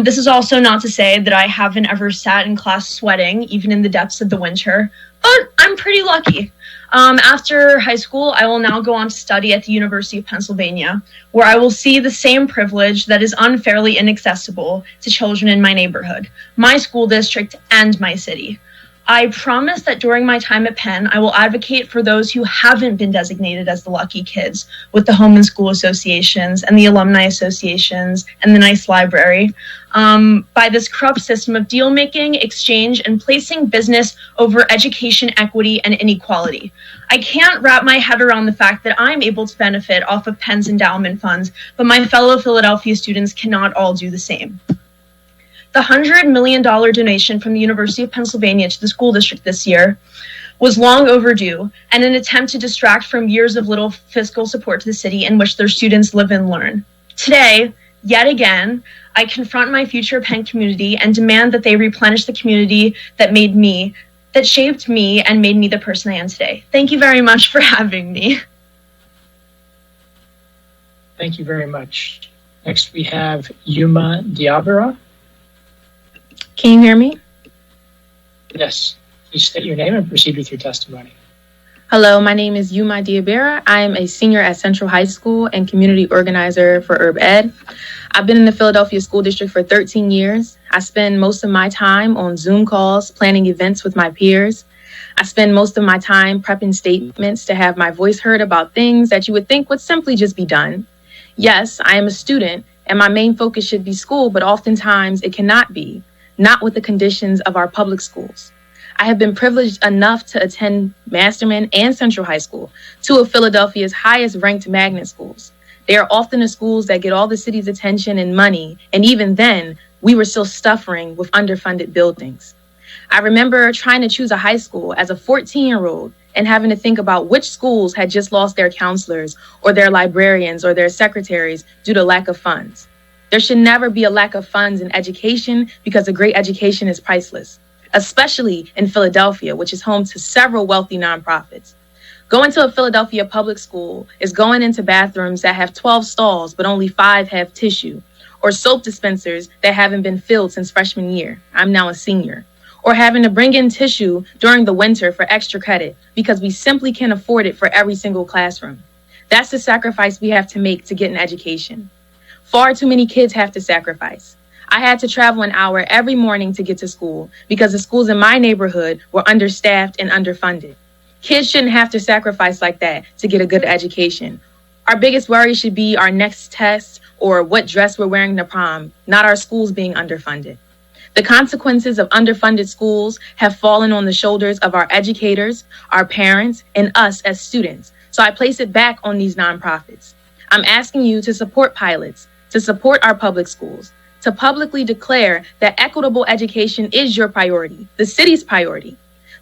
This is also not to say that I haven't ever sat in class sweating, even in the depths of the winter, but I'm pretty lucky. After high school, I will now go on to study at the University of Pennsylvania, where I will see the same privilege that is unfairly inaccessible to children in my neighborhood, my school district, and my city. I promise that during my time at Penn, I will advocate for those who haven't been designated as the lucky kids with the home and school associations and the alumni associations and the nice library by this corrupt system of deal making, exchange, and placing business over education equity and inequality. I can't wrap my head around the fact that I'm able to benefit off of Penn's endowment funds, but my fellow Philadelphia students cannot all do the same. The $100 million donation from the University of Pennsylvania to the school district this year was long overdue and an attempt to distract from years of little fiscal support to the city in which their students live and learn. Today, yet again, I confront my future Penn community and demand that they replenish the community that shaped me and made me the person I am today. Thank you very much for having me. Thank you very much. Next, we have Yuma Diabara. Can you hear me? Yes. Please state your name and proceed with your testimony. Hello, my name is Yuma Diabara. I am a senior at Central High School and community organizer for Herb Ed. I've been in the Philadelphia School District for 13 years. I spend most of my time on Zoom calls, planning events with my peers. I spend most of my time prepping statements to have my voice heard about things that you would think would simply just be done. Yes, I am a student, and my main focus should be school, but oftentimes it cannot be. Not with the conditions of our public schools. I have been privileged enough to attend Masterman and Central High School, 2 of Philadelphia's highest ranked magnet schools. They are often the schools that get all the city's attention and money, and even then, we were still suffering with underfunded buildings. I remember trying to choose a high school as a 14-year-old and having to think about which schools had just lost their counselors or their librarians or their secretaries due to lack of funds. There should never be a lack of funds in education because a great education is priceless, especially in Philadelphia, which is home to several wealthy nonprofits. Going to a Philadelphia public school is going into bathrooms that have 12 stalls, but only 5 have tissue, or soap dispensers that haven't been filled since freshman year. I'm now a senior. Or having to bring in tissue during the winter for extra credit because we simply can't afford it for every single classroom. That's the sacrifice we have to make to get an education. Far too many kids have to sacrifice. I had to travel an hour every morning to get to school because the schools in my neighborhood were understaffed and underfunded. Kids shouldn't have to sacrifice like that to get a good education. Our biggest worry should be our next test or what dress we're wearing to prom, not our schools being underfunded. The consequences of underfunded schools have fallen on the shoulders of our educators, our parents, and us as students. So I place it back on these nonprofits. I'm asking you to support pilots, to support our public schools, to publicly declare that equitable education is your priority, the city's priority.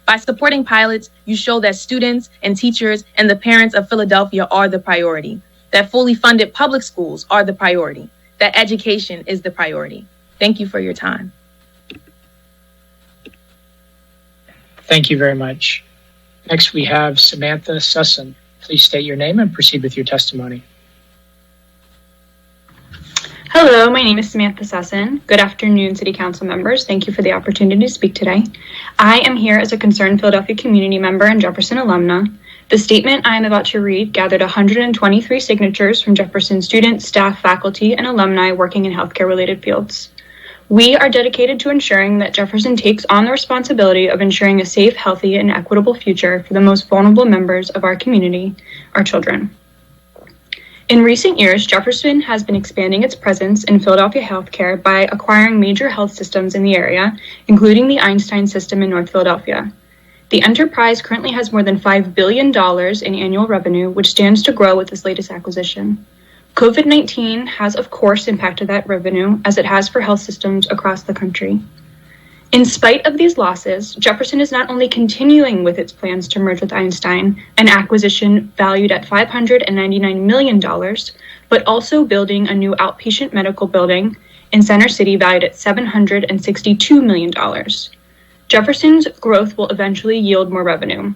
By supporting pilots, you show that students and teachers and the parents of Philadelphia are the priority, that fully funded public schools are the priority, that education is the priority. Thank you for your time. Thank you very much. Next, we have Samantha Sussin. Please state your name and proceed with your testimony. Hello, my name is Samantha Sussin. Good afternoon, City Council members. Thank you for the opportunity to speak today. I am here as a concerned Philadelphia community member and Jefferson alumna. The statement I am about to read gathered 123 signatures from Jefferson students, staff, faculty, and alumni working in healthcare-related fields. We are dedicated to ensuring that Jefferson takes on the responsibility of ensuring a safe, healthy, and equitable future for the most vulnerable members of our community, our children. In recent years, Jefferson has been expanding its presence in Philadelphia healthcare by acquiring major health systems in the area, including the Einstein system in North Philadelphia. The enterprise currently has more than $5 billion in annual revenue, which stands to grow with this latest acquisition. COVID-19 has, of course, impacted that revenue, as it has for health systems across the country. In spite of these losses, Jefferson is not only continuing with its plans to merge with Einstein, an acquisition valued at $599 million, but also building a new outpatient medical building in Center City valued at $762 million. Jefferson's growth will eventually yield more revenue.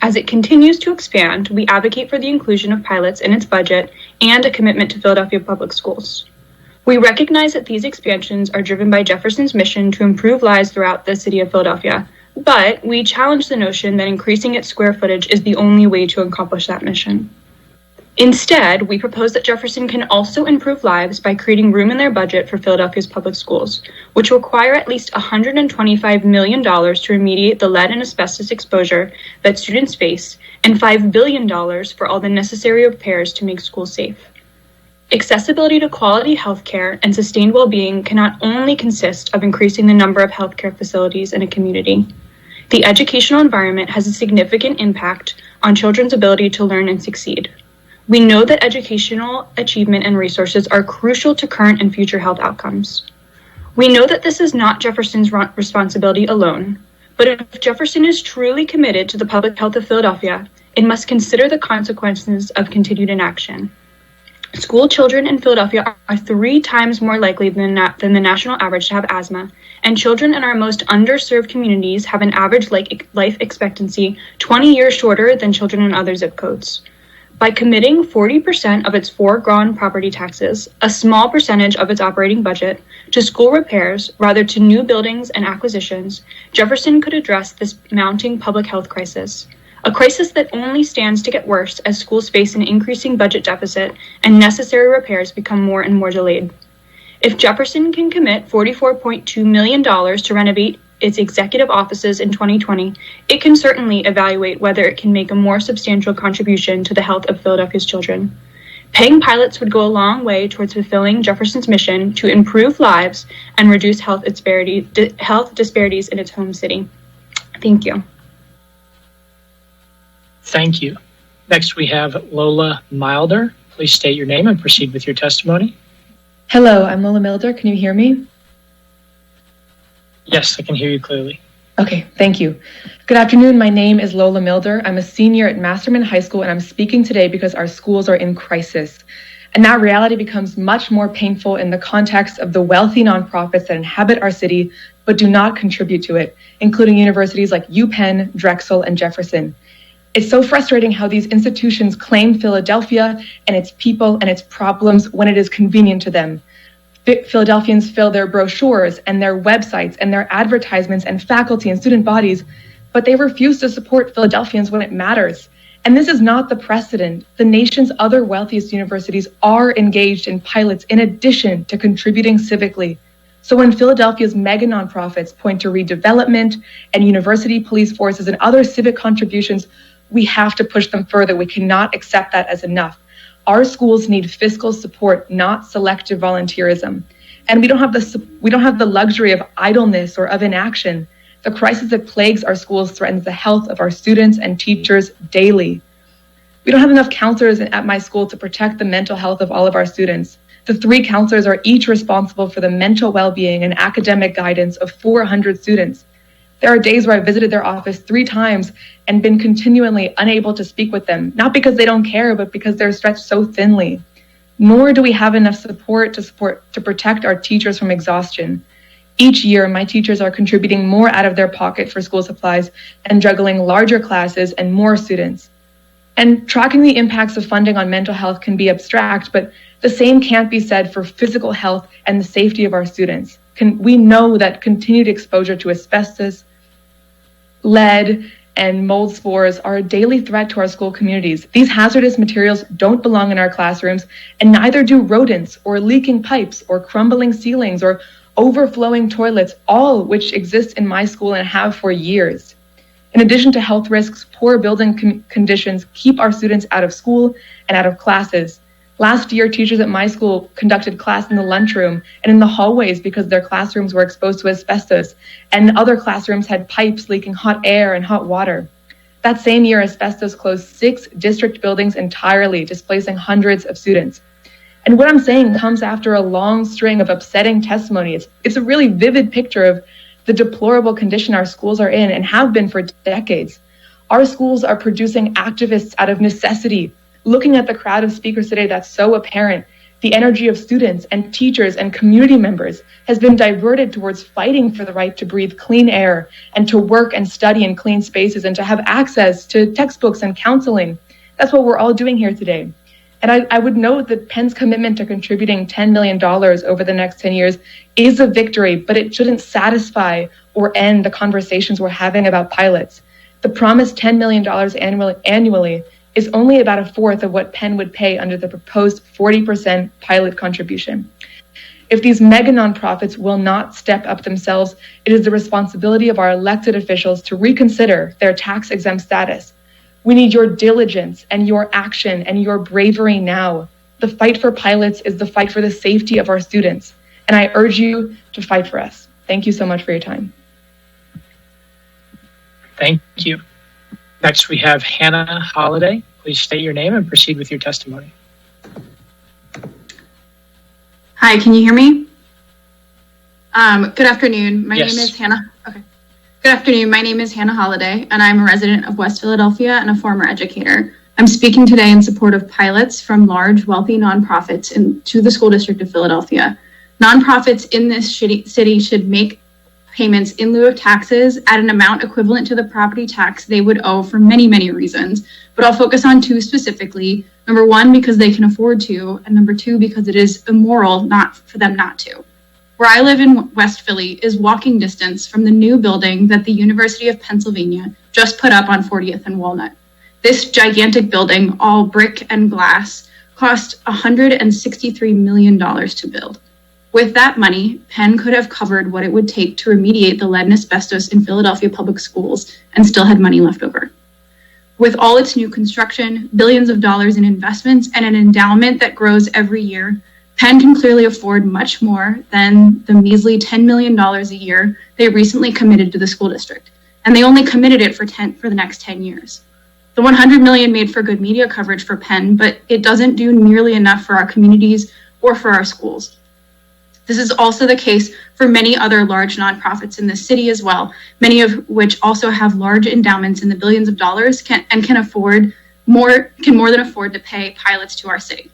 As it continues to expand, we advocate for the inclusion of pilots in its budget and a commitment to Philadelphia public schools. We recognize that these expansions are driven by Jefferson's mission to improve lives throughout the city of Philadelphia, but we challenge the notion that increasing its square footage is the only way to accomplish that mission. Instead, we propose that Jefferson can also improve lives by creating room in their budget for Philadelphia's public schools, which require at least $125 million to remediate the lead and asbestos exposure that students face, and $5 billion for all the necessary repairs to make schools safe. Accessibility to quality healthcare and sustained well-being can not only consist of increasing the number of healthcare facilities in a community. The educational environment has a significant impact on children's ability to learn and succeed. We know that educational achievement and resources are crucial to current and future health outcomes. We know that this is not Jefferson's responsibility alone, but if Jefferson is truly committed to the public health of Philadelphia, it must consider the consequences of continued inaction. School children in Philadelphia are 3 times more likely than the national average to have asthma, and children in our most underserved communities have an average life expectancy 20 years shorter than children in other zip codes. By committing 40% of its foregone property taxes, a small percentage of its operating budget, to school repairs rather to new buildings and acquisitions, Jefferson could address this mounting public health crisis, a crisis that only stands to get worse as schools face an increasing budget deficit and necessary repairs become more and more delayed. If Jefferson can commit $44.2 million to renovate its executive offices in 2020, it can certainly evaluate whether it can make a more substantial contribution to the health of Philadelphia's children. Paying pilots would go a long way towards fulfilling Jefferson's mission to improve lives and reduce health disparities in its home city. Thank you. Thank you. Next, we have Lola Milder. Please state your name and proceed with your testimony. Hello, I'm Lola Milder. Can you hear me? Yes, I can hear you clearly. Okay, thank you. Good afternoon. My name is Lola Milder. I'm a senior at Masterman High School, and I'm speaking today because our schools are in crisis. And that reality becomes much more painful in the context of the wealthy nonprofits that inhabit our city but do not contribute to it, including universities like UPenn, Drexel, and Jefferson. It's so frustrating how these institutions claim Philadelphia and its people and its problems when it is convenient to them. Philadelphians fill their brochures and their websites and their advertisements and faculty and student bodies, but they refuse to support Philadelphians when it matters. And this is not the precedent. The nation's other wealthiest universities are engaged in pilots in addition to contributing civically. So when Philadelphia's mega nonprofits point to redevelopment and university police forces and other civic contributions, we have to push them further. We cannot accept that as enough. Our schools need fiscal support, not selective volunteerism. And we don't have the luxury of idleness or of inaction. The crisis that plagues our schools threatens the health of our students and teachers daily. We don't have enough counselors at my school to protect the mental health of all of our students. The 3 counselors are each responsible for the mental well-being and academic guidance of 400 students. There are days where I visited their office 3 times and been continually unable to speak with them, not because they don't care, but because they're stretched so thinly. Nor do we have enough support to protect our teachers from exhaustion. Each year, my teachers are contributing more out of their pocket for school supplies and juggling larger classes and more students. And tracking the impacts of funding on mental health can be abstract, but the same can't be said for physical health and the safety of our students. We know that continued exposure to asbestos, lead, and mold spores are a daily threat to our school communities. These hazardous materials don't belong in our classrooms, and neither do rodents or leaking pipes or crumbling ceilings or overflowing toilets, all which exist in my school and have for years. In addition to health risks, poor building conditions keep our students out of school and out of classes. Last year, teachers at my school conducted class in the lunchroom and in the hallways because their classrooms were exposed to asbestos, and other classrooms had pipes leaking hot air and hot water. That same year, asbestos closed 6 district buildings entirely, displacing hundreds of students. And what I'm saying comes after a long string of upsetting testimony. It's a really vivid picture of the deplorable condition our schools are in and have been for decades. Our schools are producing activists out of necessity. Looking at the crowd of speakers today, that's so apparent. The energy of students and teachers and community members has been diverted towards fighting for the right to breathe clean air and to work and study in clean spaces and to have access to textbooks and counseling. That's what we're all doing here today. And I would note that Penn's commitment to contributing $10 million over the next 10 years is a victory, but it shouldn't satisfy or end the conversations we're having about pilots. The promised $10 million annually is only about a fourth of what Penn would pay under the proposed 40% pilot contribution. If these mega nonprofits will not step up themselves, it is the responsibility of our elected officials to reconsider their tax-exempt status. We need your diligence and your action and your bravery now. The fight for pilots is the fight for the safety of our students, and I urge you to fight for us. Thank you so much for your time. Thank you. Next, we have Hannah Holliday. Please state your name and proceed with your testimony. Hi, can you hear me? Good afternoon. My Yes. name is Hannah. Okay. Good afternoon. My name is Hannah Holliday, and I'm a resident of West Philadelphia and a former educator. I'm speaking today in support of pilots from large, wealthy nonprofits to the school district of Philadelphia. Nonprofits in this city should make payments in lieu of taxes at an amount equivalent to the property tax they would owe for many, many reasons. But I'll focus on two specifically. Number one, because they can afford to, and number two, because it is immoral not for them not to. Where I live in West Philly is walking distance from the new building that the University of Pennsylvania just put up on 40th and Walnut. This gigantic building, all brick and glass, cost $163 million to build. With that money, Penn could have covered what it would take to remediate the lead and asbestos in Philadelphia public schools and still had money left over. With all its new construction, billions of dollars in investments, and an endowment that grows every year, Penn can clearly afford much more than the measly $10 million a year they recently committed to the school district. And they only committed it for the next 10 years. The $100 million made for good media coverage for Penn, but it doesn't do nearly enough for our communities or for our schools. This is also the case for many other large nonprofits in this city as well, many of which also have large endowments in the billions of dollars can more than afford to pay pilots to our city.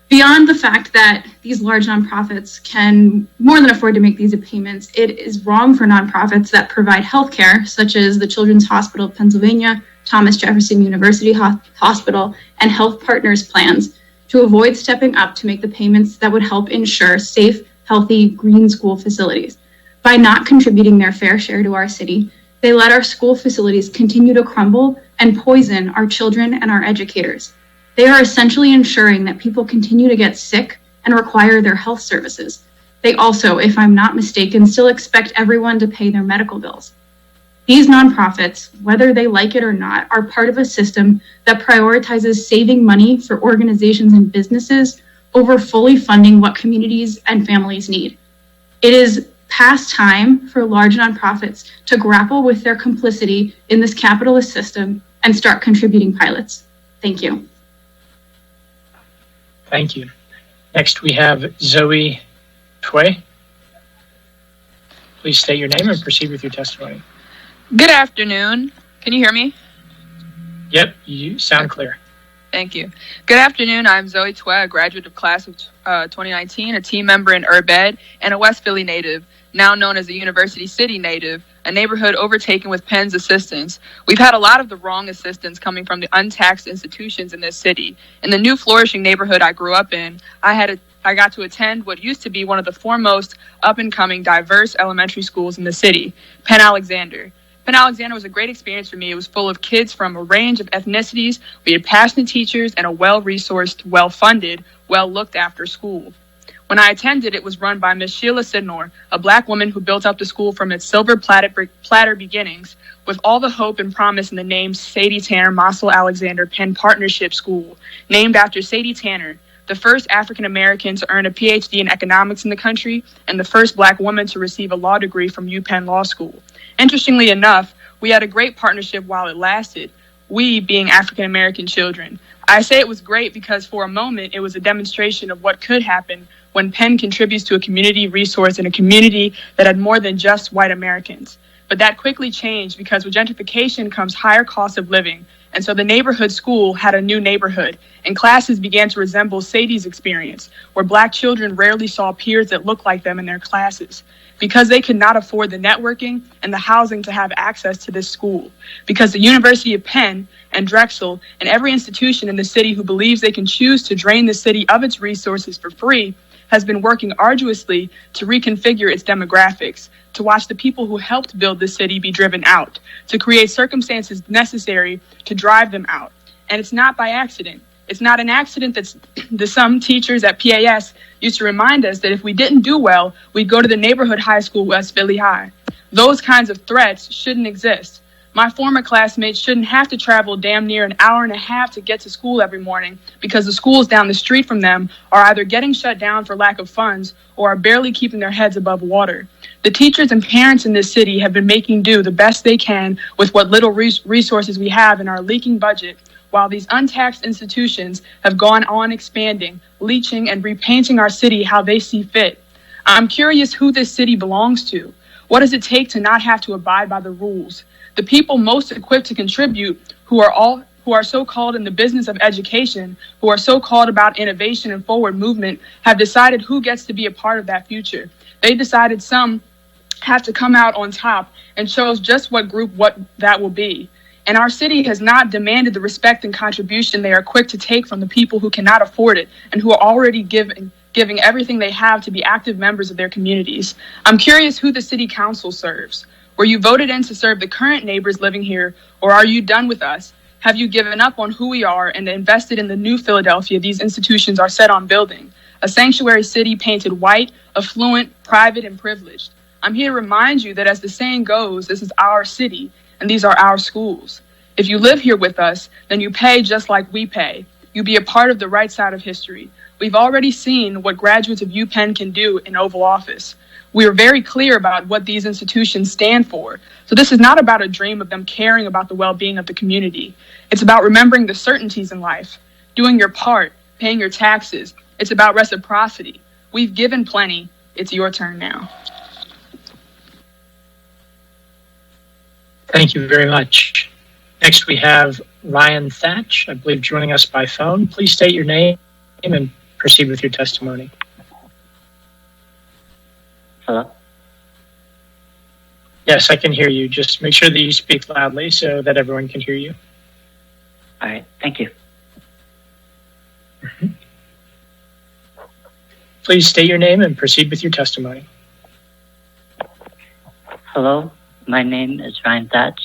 Beyond the fact that these large nonprofits can more than afford to make these payments, it is wrong for nonprofits that provide healthcare, such as the Children's Hospital of Pennsylvania, Thomas Jefferson University Hospital, and Health Partners plans, to avoid stepping up to make the payments that would help ensure safe, healthy, green school facilities. By not contributing their fair share to our city, they let our school facilities continue to crumble and poison our children and our educators. They are essentially ensuring that people continue to get sick and require their health services. They also, if I'm not mistaken, still expect everyone to pay their medical bills. These nonprofits, whether they like it or not, are part of a system that prioritizes saving money for organizations and businesses over fully funding what communities and families need. It is past time for large nonprofits to grapple with their complicity in this capitalist system and start contributing pilots. Thank you. Thank you. Next, we have Zoe Tway. Please state your name and proceed with your testimony. Good afternoon. Can you hear me? Yep, you sound clear. Thank you. Good afternoon. I'm Zoe Tway, a graduate of class of 2019, a team member in Urbed, and a West Philly native, now known as a University City native, a neighborhood overtaken with Penn's assistance. We've had a lot of the wrong assistance coming from the untaxed institutions in this city. In the new flourishing neighborhood I grew up in, I got to attend what used to be one of the foremost up-and-coming diverse elementary schools in the city, Penn Alexander. Penn Alexander was a great experience for me. It was full of kids from a range of ethnicities. We had passionate teachers and a well-resourced, well-funded, well-looked-after school. When I attended, it was run by Miss Sheila Sidnor, a Black woman who built up the school from its silver platter beginnings with all the hope and promise in the name Sadie Tanner Mossel Alexander Penn Partnership School, named after Sadie Tanner, the first African-American to earn a PhD in economics in the country and the first Black woman to receive a law degree from UPenn Law School. Interestingly enough, we had a great partnership while it lasted, we being African-American children. I say it was great because for a moment it was a demonstration of what could happen when Penn contributes to a community resource in a community that had more than just white Americans. But that quickly changed because with gentrification comes higher cost of living And so the neighborhood school had a new neighborhood, and classes began to resemble Sadie's experience, where Black children rarely saw peers that looked like them in their classes, because they could not afford the networking and the housing to have access to this school, because the University of Penn and Drexel and every institution in the city who believes they can choose to drain the city of its resources for free has been working arduously to reconfigure its demographics, to watch the people who helped build the city be driven out, to create circumstances necessary to drive them out. And it's not by accident. It's not an accident that some teachers at PAS used to remind us that if we didn't do well, we'd go to the neighborhood high school, West Philly High. Those kinds of threats shouldn't exist. My former classmates shouldn't have to travel damn near an hour and a half to get to school every morning because the schools down the street from them are either getting shut down for lack of funds or are barely keeping their heads above water. The teachers and parents in this city have been making do the best they can with what little resources we have in our leaking budget, while these untaxed institutions have gone on expanding, leeching, and repainting our city how they see fit. I'm curious who this city belongs to. What does it take to not have to abide by the rules? The people most equipped to contribute, who are so called in the business of education, who are so called about innovation and forward movement, have decided who gets to be a part of that future. They decided some have to come out on top and chose just what group what that will be. And our city has not demanded the respect and contribution they are quick to take from the people who cannot afford it and who are already giving everything they have to be active members of their communities. I'm curious who the city council serves. Were you voted in to serve the current neighbors living here, or are you done with us? Have you given up on who we are and invested in the new Philadelphia these institutions are set on building? A sanctuary city painted white, affluent, private, and privileged. I'm here to remind you that as the saying goes, this is our city, and these are our schools. If you live here with us, then you pay just like we pay. You be a part of the right side of history. We've already seen what graduates of UPenn can do in Oval Office. We are very clear about what these institutions stand for. So this is not about a dream of them caring about the well-being of the community. It's about remembering the certainties in life, doing your part, paying your taxes. It's about reciprocity. We've given plenty. It's your turn now. Thank you very much. Next, we have Ryan Thatch, I believe, joining us by phone. Please state your name and proceed with your testimony. Hello? Yes, I can hear you. Just make sure that you speak loudly so that everyone can hear you. All right, thank you. Please state your name and proceed with your testimony. Hello, my name is Ryan Thatch.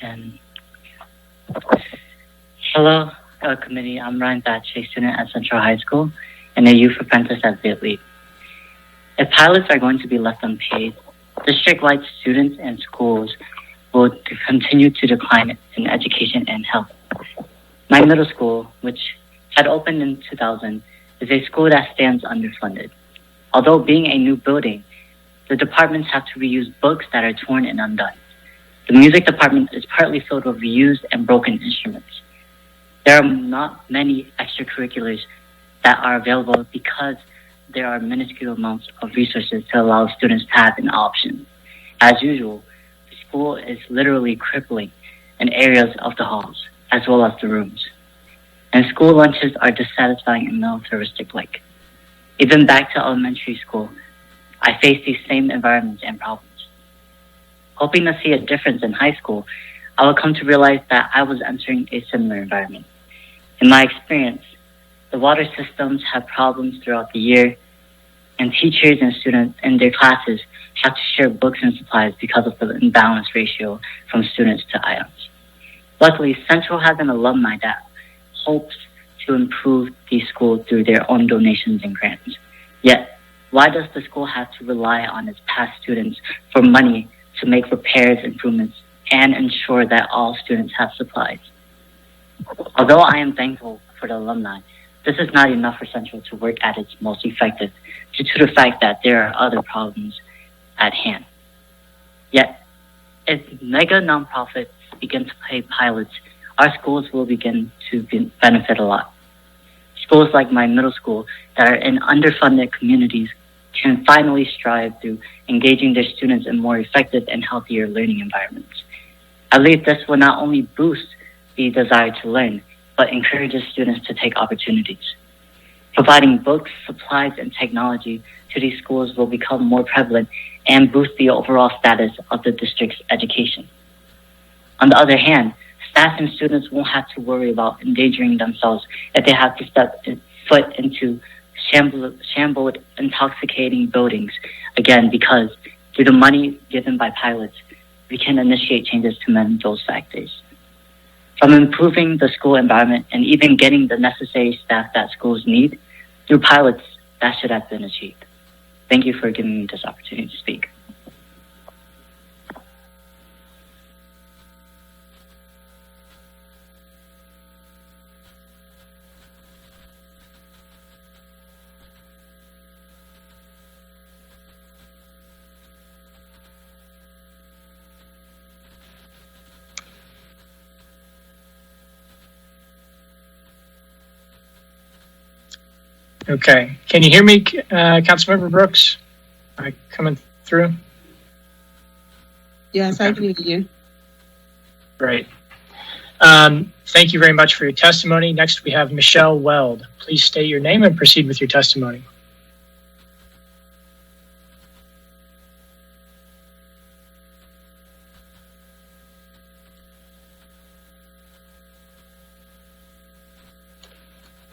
And hello, committee. I'm Ryan Thatch, a student at Central High School and a youth apprentice at Viet. If pilots are going to be left unpaid, district-wide students and schools will continue to decline in education and health. My middle school, which had opened in 2000, is a school that stands underfunded. Although being a new building, the departments have to reuse books that are torn and undone. The music department is partly filled with reused and broken instruments. There are not many extracurriculars that are available because there are minuscule amounts of resources to allow students to have an option. As usual, the school is literally crippling in areas of the halls, as well as the rooms. And school lunches are dissatisfying and militaristic-like. Even back to elementary school, I face these same environments and problems. Hoping to see a difference in high school, I will come to realize that I was entering a similar environment. In my experience, the water systems have problems throughout the year, and teachers and students in their classes have to share books and supplies because of the imbalanced ratio from students to ions. Luckily, Central has an alumni that hopes to improve the school through their own donations and grants. Yet, why does the school have to rely on its past students for money to make repairs, improvements, and ensure that all students have supplies? Although I am thankful for the alumni, this is not enough for Central to work at its most effective due to the fact that there are other problems at hand. Yet, if mega nonprofits begin to pay pilots, our schools will begin to benefit a lot. Schools like my middle school that are in underfunded communities can finally strive through engaging their students in more effective and healthier learning environments. I believe this will not only boost the desire to learn, but encourages students to take opportunities. Providing books, supplies, and technology to these schools will become more prevalent and boost the overall status of the district's education. On the other hand, staff and students won't have to worry about endangering themselves if they have to step foot into shambled, intoxicating buildings, again, because through the money given by pilots, we can initiate changes to mend those factors. From improving the school environment and even getting the necessary staff that schools need, through pilots, that should have been achieved. Thank you for giving me this opportunity to speak. Okay. Can you hear me, Councilmember Brooks? Am I coming through? Yes, I can hear you. Great. Thank you very much for your testimony. Next, we have Michelle Weld. Please state your name and proceed with your testimony.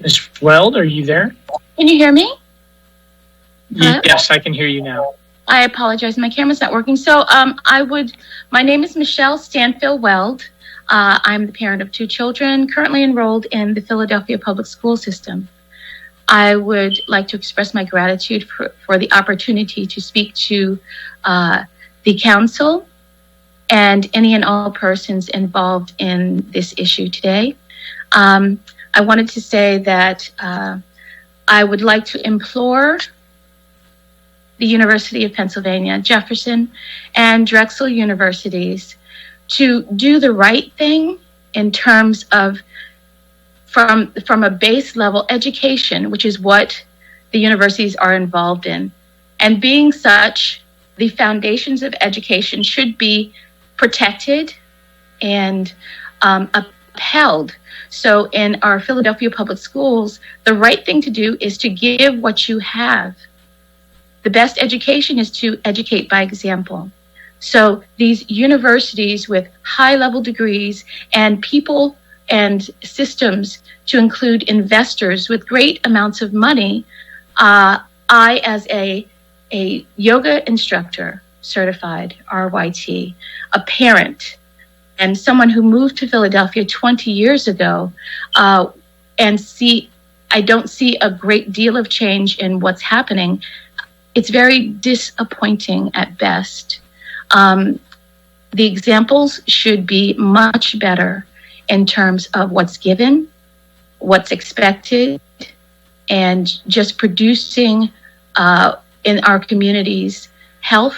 Ms. Weld, are you there? Can you hear me? Yes, I can hear you now. I apologize. My camera's not working. So my name is Michelle Stanfield Weld. I'm the parent of 2 children currently enrolled in the Philadelphia public school system. I would like to express my gratitude for the opportunity to speak to the council and any and all persons involved in this issue today. I wanted to say that I would like to implore the University of Pennsylvania, Jefferson, and Drexel universities to do the right thing in terms of from a base level education, which is what the universities are involved in. And being such, the foundations of education should be protected and upheld. So in our Philadelphia public schools, the right thing to do is to give what you have. The best education is to educate by example. So these universities with high-level degrees and people and systems to include investors with great amounts of money, I, as a yoga instructor, certified RYT, a parent, and someone who moved to Philadelphia 20 years ago, and I don't see a great deal of change in what's happening. It's very disappointing at best. The examples should be much better in terms of what's given, what's expected, and just producing in our communities health,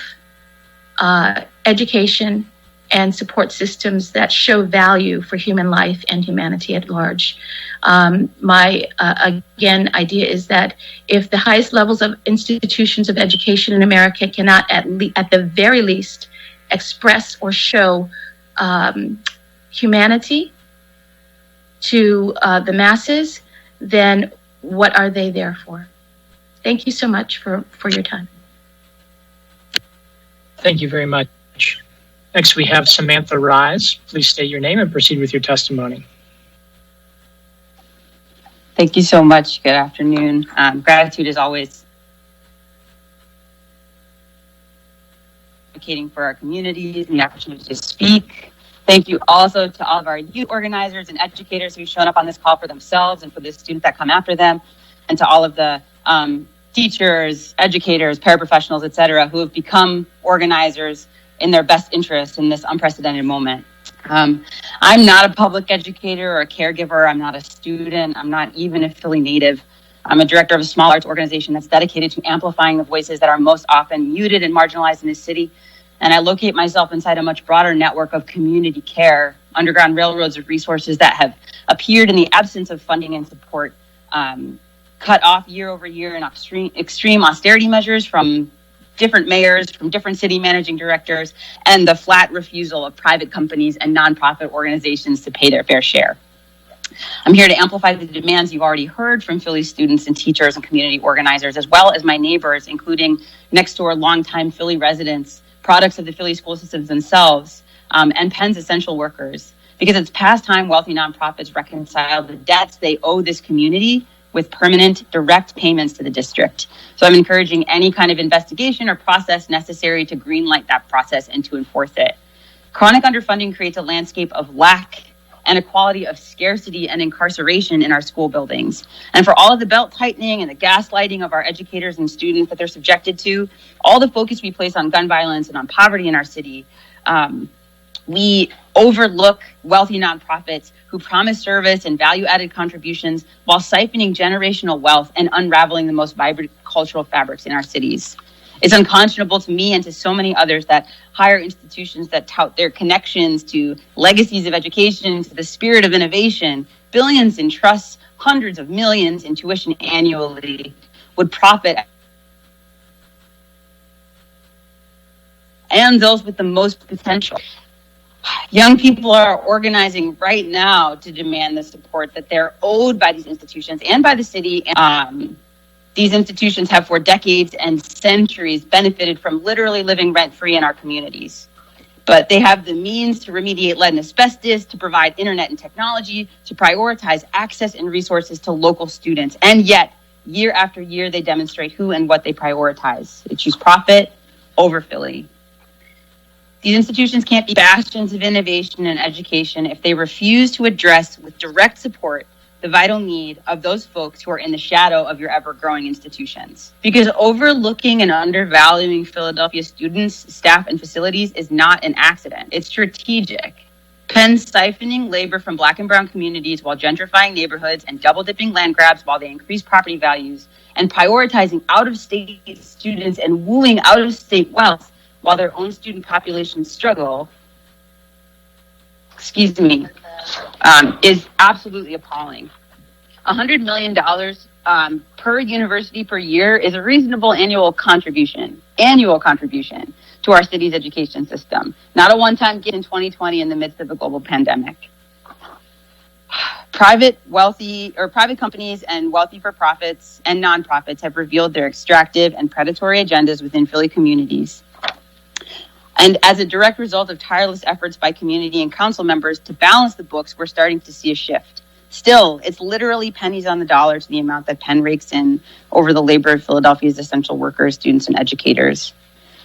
education, and support systems that show value for human life and humanity at large. My idea is that if the highest levels of institutions of education in America cannot at the very least express or show humanity to the masses, then what are they there for? Thank you so much for your time. Thank you very much. Next, we have Samantha Rise. Please state your name and proceed with your testimony. Thank you so much. Good afternoon. Gratitude as always. Advocating for our communities and the opportunity to speak. Thank you also to all of our youth organizers and educators who've shown up on this call for themselves and for the students that come after them, and to all of the teachers, educators, paraprofessionals, et cetera, who have become organizers in their best interest in this unprecedented moment. I'm not a public educator or a caregiver. I'm not a student. I'm not even a Philly native. I'm a director of a small arts organization that's dedicated to amplifying the voices that are most often muted and marginalized in this city. And I locate myself inside a much broader network of community care, underground railroads of resources that have appeared in the absence of funding and support, cut off year over year in extreme austerity measures from different mayors, from different city managing directors, and the flat refusal of private companies and nonprofit organizations to pay their fair share. I'm here to amplify the demands you've already heard from Philly students and teachers and community organizers, as well as my neighbors, including next door longtime Philly residents, products of the Philly school systems themselves, and Penn's essential workers. Because it's past time wealthy nonprofits reconcile the debts they owe this community with permanent direct payments to the district. So I'm encouraging any kind of investigation or process necessary to greenlight that process and to enforce it. Chronic underfunding creates a landscape of lack and a quality of scarcity and incarceration in our school buildings. And for all of the belt tightening and the gaslighting of our educators and students that they're subjected to, all the focus we place on gun violence and on poverty in our city, we overlook wealthy nonprofits who promise service and value-added contributions while siphoning generational wealth and unraveling the most vibrant cultural fabrics in our cities. It's unconscionable to me and to so many others that higher institutions that tout their connections to legacies of education, to the spirit of innovation, billions in trusts, hundreds of millions in tuition annually, would profit, and those with the most potential. Young people are organizing right now to demand the support that they're owed by these institutions and by the city. These institutions have for decades and centuries benefited from literally living rent-free in our communities. But they have the means to remediate lead and asbestos, to provide internet and technology, to prioritize access and resources to local students. And yet, year after year, they demonstrate who and what they prioritize. They choose profit over Philly. These institutions can't be bastions of innovation and education if they refuse to address with direct support the vital need of those folks who are in the shadow of your ever-growing institutions. Because overlooking and undervaluing Philadelphia students, staff, and facilities is not an accident. It's strategic. Penn siphoning labor from Black and brown communities while gentrifying neighborhoods and double-dipping land grabs while they increase property values, and prioritizing out-of-state students and wooing out-of-state wealth while their own student populations struggle, is absolutely appalling. $100 million per university per year is a reasonable annual contribution to our city's education system, not a one-time gift in 2020 in the midst of a global pandemic. Private companies and wealthy for-profits and nonprofits have revealed their extractive and predatory agendas within Philly communities. And as a direct result of tireless efforts by community and council members to balance the books, we're starting to see a shift. Still, it's literally pennies on the dollar to the amount that Penn rakes in over the labor of Philadelphia's essential workers, students, and educators.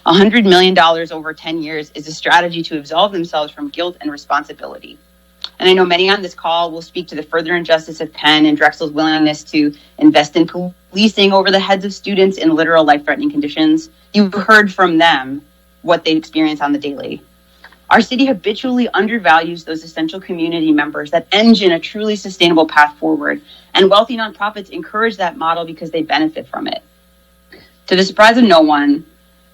$100 million over 10 years is a strategy to absolve themselves from guilt and responsibility. And I know many on this call will speak to the further injustice of Penn and Drexel's willingness to invest in policing over the heads of students in literal life-threatening conditions. You heard from them what they experience on the daily. Our city habitually undervalues those essential community members that engine a truly sustainable path forward, and wealthy nonprofits encourage that model because they benefit from it. To the surprise of no one,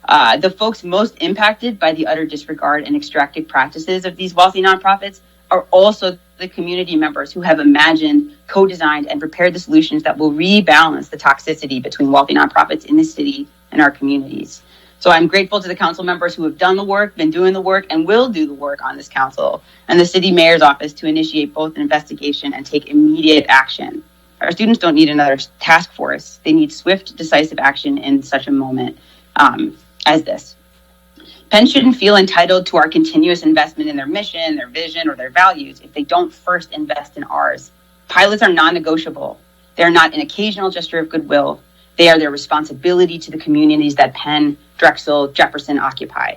the folks most impacted by the utter disregard and extractive practices of these wealthy nonprofits are also the community members who have imagined, co-designed, and prepared the solutions that will rebalance the toxicity between wealthy nonprofits in this city and our communities. So I'm grateful to the council members who have done the work, been doing the work, and will do the work on this council, and the city mayor's office to initiate both an investigation and take immediate action. Our students don't need another task force. They need swift, decisive action in such a moment as this. Penn shouldn't feel entitled to our continuous investment in their mission, their vision, or their values if they don't first invest in ours. Pilots are non-negotiable. They are not an occasional gesture of goodwill. They are their responsibility to the communities that Penn, Drexel, Jefferson occupy.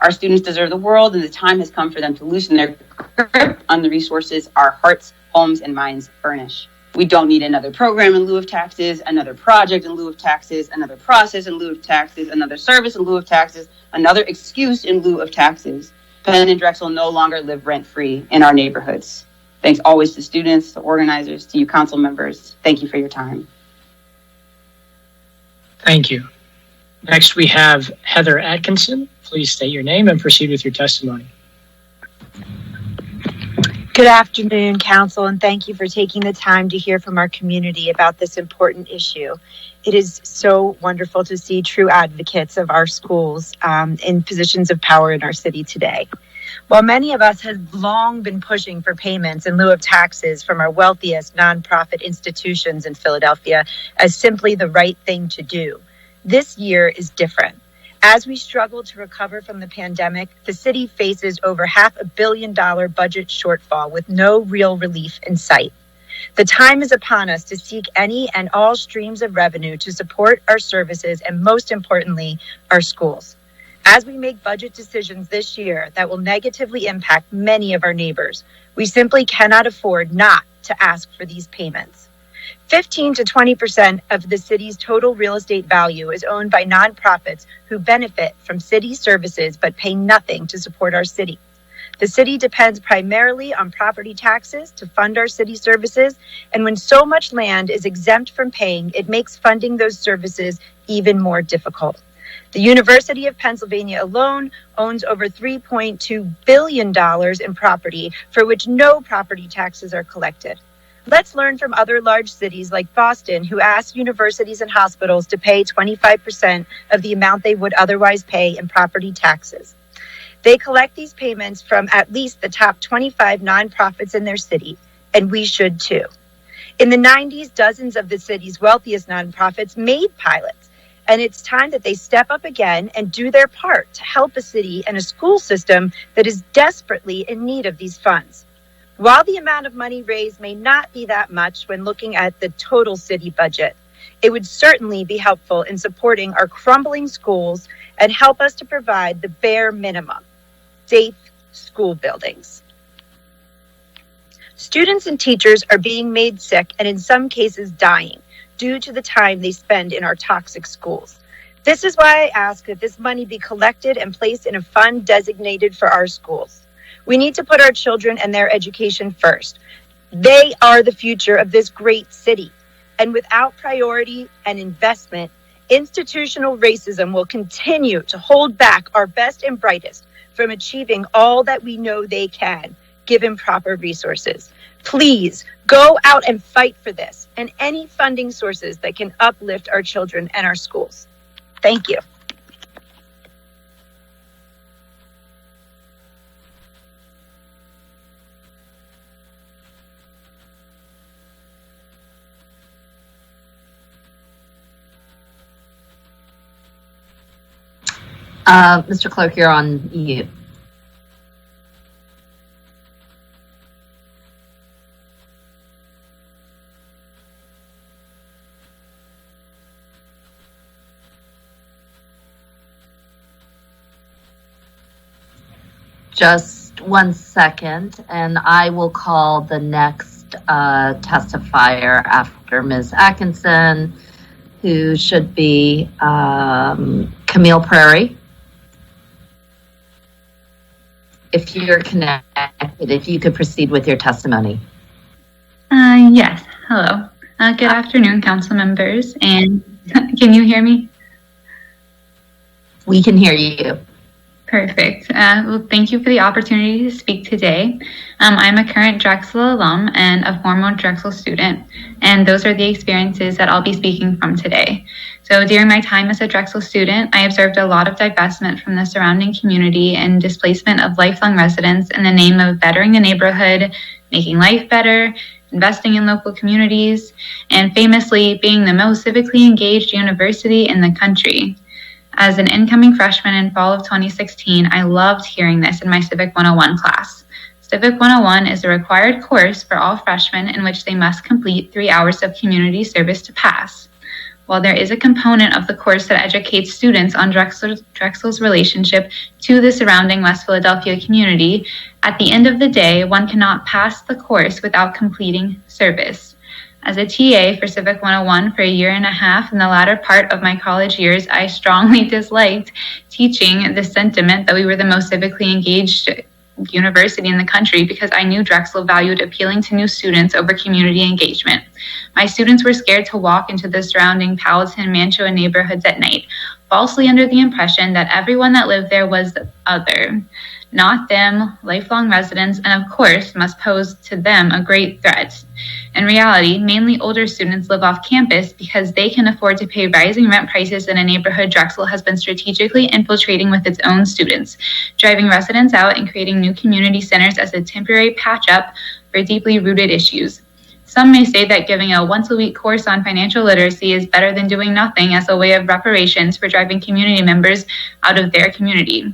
Our students deserve the world, and the time has come for them to loosen their grip on the resources our hearts, homes, and minds furnish. We don't need another program in lieu of taxes, another project in lieu of taxes, another process in lieu of taxes, another service in lieu of taxes, another excuse in lieu of taxes. Penn and Drexel no longer live rent-free in our neighborhoods. Thanks always to students, to organizers, to you council members. Thank you for your time. Thank you. Next, we have Heather Atkinson. Please state your name and proceed with your testimony. Good Good afternoon, Council, and thank you for taking the time to hear from our community about this important issue. It is so wonderful to see true advocates of our schools in positions of power in our city today. While many of us have long been pushing for payments in lieu of taxes from our wealthiest nonprofit institutions in Philadelphia as simply the right thing to do, this year is different. As we struggle to recover from the pandemic, the city faces over $500 million budget shortfall with no real relief in sight. The time is upon us to seek any and all streams of revenue to support our services and, most importantly, our schools. As we make budget decisions this year that will negatively impact many of our neighbors, we simply cannot afford not to ask for these payments. 15 to 20% of the city's total real estate value is owned by nonprofits who benefit from city services but pay nothing to support our city. The city depends primarily on property taxes to fund our city services, and when so much land is exempt from paying, it makes funding those services even more difficult. The University of Pennsylvania alone owns over $3.2 billion in property for which no property taxes are collected. Let's learn from other large cities like Boston, who ask universities and hospitals to pay 25% of the amount they would otherwise pay in property taxes. They collect these payments from at least the top 25 nonprofits in their city, and we should too. In the 90s, dozens of the city's wealthiest nonprofits made pilots, and it's time that they step up again and do their part to help a city and a school system that is desperately in need of these funds. While the amount of money raised may not be that much when looking at the total city budget, it would certainly be helpful in supporting our crumbling schools and help us to provide the bare minimum: safe school buildings. Students and teachers are being made sick and in some cases dying due to the time they spend in our toxic schools. This is why I ask that this money be collected and placed in a fund designated for our schools. We need to put our children and their education first. They are the future of this great city. And without priority and investment, institutional racism will continue to hold back our best and brightest from achieving all that we know they can, given proper resources. Please go out and fight for this and any funding sources that can uplift our children and our schools. Thank you. Mr. Clerk, you're on mute. Just 1 second, and I will call the next testifier after Ms. Atkinson, who should be Camille Prairie. If you're connected, if you could proceed with your testimony. Yes, hello. Good afternoon, council members, and can you hear me? We can hear you. Perfect. Well, thank you for the opportunity to speak today. I'm a current Drexel alum and a former Drexel student, and those are the experiences that I'll be speaking from today. So during my time as a Drexel student, I observed a lot of divestment from the surrounding community and displacement of lifelong residents in the name of bettering the neighborhood, making life better, investing in local communities, and famously being the most civically engaged university in the country. As an incoming freshman in fall of 2016, I loved hearing this in my Civic 101 class. Civic 101 is a required course for all freshmen in which they must complete 3 hours of community service to pass. While there is a component of the course that educates students on Drexel's relationship to the surrounding West Philadelphia community, at the end of the day, one cannot pass the course without completing service. As a TA for Civic 101 for 1.5 years in the latter part of my college years, I strongly disliked teaching the sentiment that we were the most civically engaged university in the country because I knew Drexel valued appealing to new students over community engagement. My students were scared to walk into the surrounding Powelton and Mantua neighborhoods at night. falsely under the impression that everyone that lived there was other, not them, lifelong residents, and of course must pose to them a great threat. In reality, mainly older students live off campus because they can afford to pay rising rent prices in a neighborhood Drexel has been strategically infiltrating with its own students, driving residents out and creating new community centers as a temporary patch-up for deeply rooted issues. Some may say that giving a once-a-week course on financial literacy is better than doing nothing as a way of reparations for driving community members out of their community.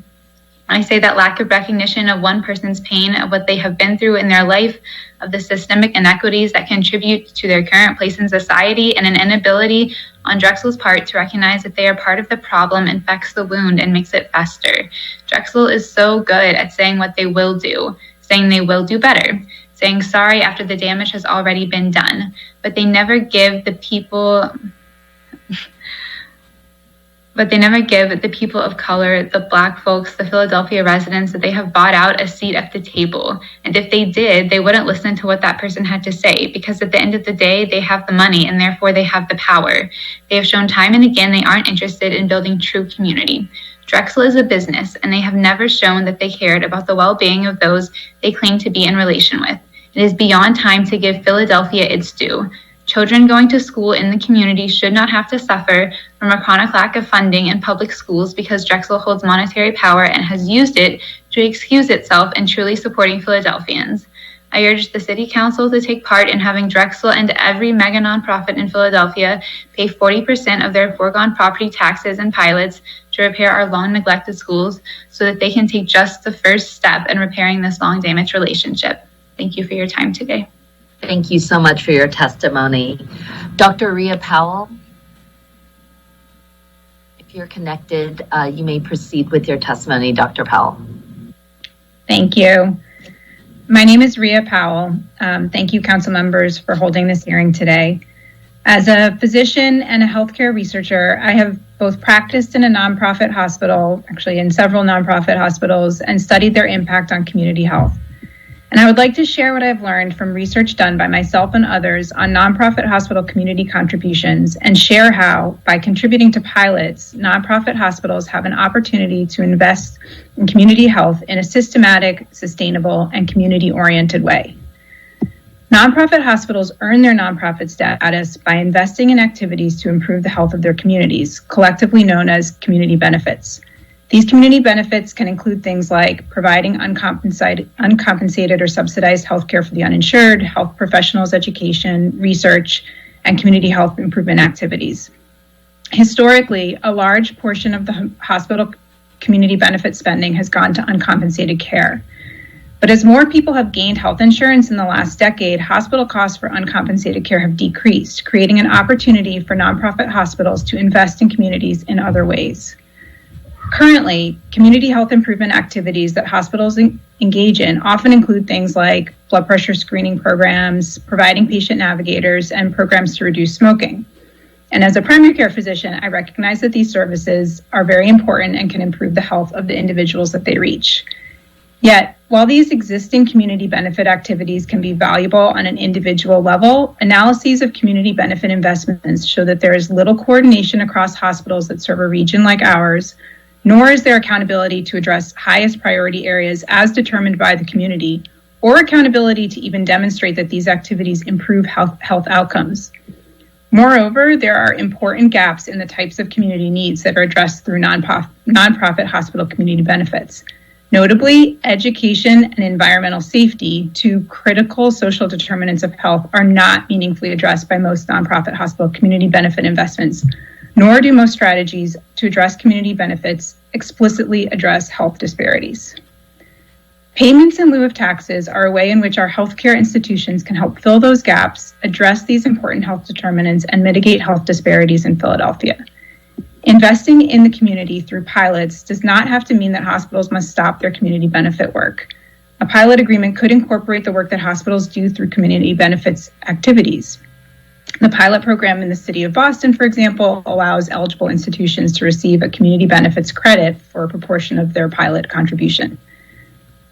I say that lack of recognition of one person's pain, of what they have been through in their life, of the systemic inequities that contribute to their current place in society, and an inability on Drexel's part to recognize that they are part of the problem infects the wound and makes it fester. Drexel is so good at saying what they will do, saying they will do better, saying sorry after the damage has already been done, but they never give the people of color, the Black folks, the Philadelphia residents that they have bought out a seat at the table. And if they did, they wouldn't listen to what that person had to say, because at the end of the day, they have the money and therefore they have the power. They have shown time and again they aren't interested in building true community. Drexel is a business, and they have never shown that they cared about the well-being of those they claim to be in relation with. It is beyond time to give Philadelphia its due. Children going to school in the community should not have to suffer from a chronic lack of funding in public schools because Drexel holds monetary power and has used it to excuse itself in truly supporting Philadelphians. I urge the City Council to take part in having Drexel and every mega nonprofit in Philadelphia pay 40% of their foregone property taxes and pilots to repair our long neglected schools so that they can take just the first step in repairing this long damaged relationship. Thank you for your time today. Thank you so much for your testimony. Dr. Rhea Powell, if you're connected, you may proceed with your testimony, Dr. Powell. Thank you. My name is Rhea Powell. Thank you, council members, for holding this hearing today. As a physician and a healthcare researcher, I have both practiced in a nonprofit hospital, actually in several nonprofit hospitals, and studied their impact on community health. And I would like to share what I've learned from research done by myself and others on nonprofit hospital community contributions, and share how, by contributing to pilots, nonprofit hospitals have an opportunity to invest in community health in a systematic, sustainable, and community-oriented way. Nonprofit hospitals earn their nonprofit status by investing in activities to improve the health of their communities, collectively known as community benefits. These community benefits can include things like providing uncompensated or subsidized healthcare for the uninsured, health professionals education, research, and community health improvement activities. Historically, a large portion of the hospital community benefit spending has gone to uncompensated care. But as more people have gained health insurance in the last decade, hospital costs for uncompensated care have decreased, creating an opportunity for nonprofit hospitals to invest in communities in other ways. Currently, community health improvement activities that hospitals engage in often include things like blood pressure screening programs, providing patient navigators, and programs to reduce smoking. And as a primary care physician, I recognize that these services are very important and can improve the health of the individuals that they reach. Yet, while these existing community benefit activities can be valuable on an individual level, analyses of community benefit investments show that there is little coordination across hospitals that serve a region like ours, nor is there accountability to address highest priority areas as determined by the community, or accountability to even demonstrate that these activities improve health outcomes. Moreover, there are important gaps in the types of community needs that are addressed through nonprofit hospital community benefits. Notably, education and environmental safety, two critical social determinants of health, are not meaningfully addressed by most nonprofit hospital community benefit investments, nor do most strategies to address community benefits explicitly address health disparities. Payments in lieu of taxes are a way in which our healthcare institutions can help fill those gaps, address these important health determinants, and mitigate health disparities in Philadelphia. Investing in the community through pilots does not have to mean that hospitals must stop their community benefit work. A pilot agreement could incorporate the work that hospitals do through community benefits activities. The pilot program in the city of Boston, for example, allows eligible institutions to receive a community benefits credit for a proportion of their pilot contribution.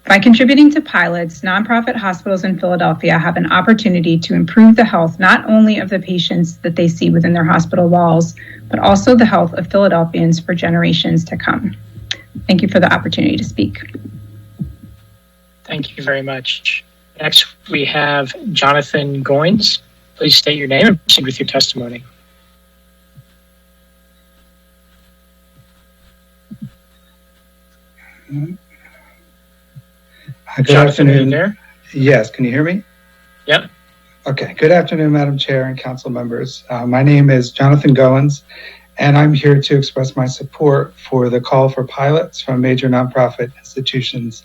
By contributing to pilots, nonprofit hospitals in Philadelphia have an opportunity to improve the health not only of the patients that they see within their hospital walls, but also the health of Philadelphians for generations to come. Thank you for the opportunity to speak. Thank you very much. Next, we have Jonathan Goins. Please state your name and proceed with your testimony. Good Jonathan, afternoon. there? Yes, can you hear me? Yep. Okay, good afternoon, Madam Chair and council members. My name is Jonathan Goins, and I'm here to express my support for the call for pilots from major nonprofit institutions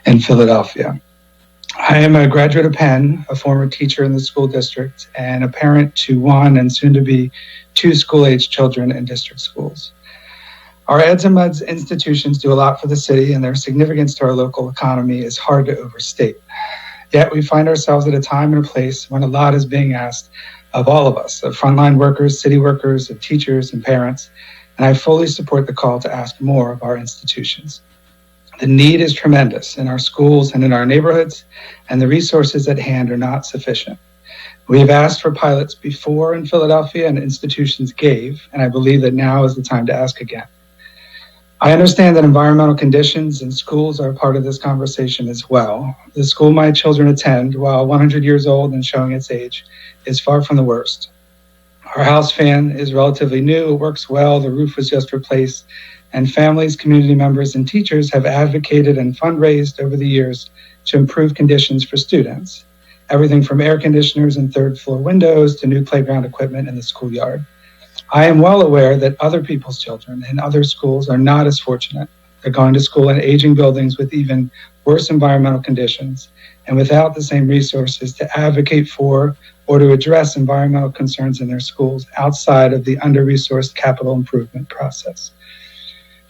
in Philadelphia. I am a graduate of Penn, a former teacher in the school district, and a parent to one and soon to be two school-age children in district schools. Our eds and meds institutions do a lot for the city, and their significance to our local economy is hard to overstate. Yet we find ourselves at a time and a place when a lot is being asked of all of us, of frontline workers, city workers, of teachers and parents, and I fully support the call to ask more of our institutions. The need is tremendous in our schools and in our neighborhoods, and the resources at hand are not sufficient. We have asked for pilots before in Philadelphia, and institutions gave, and I believe that now is the time to ask again. I understand that environmental conditions in schools are a part of this conversation as well. The school my children attend, while 100 years old and showing its age, is far from the worst. Our house fan is relatively new, it works well, the roof was just replaced, and families, community members, and teachers have advocated and fundraised over the years to improve conditions for students. Everything from air conditioners and third floor windows to new playground equipment in the schoolyard. I am well aware that other people's children in other schools are not as fortunate. They're going to school in aging buildings with even worse environmental conditions and without the same resources to advocate for or to address environmental concerns in their schools outside of the under-resourced capital improvement process.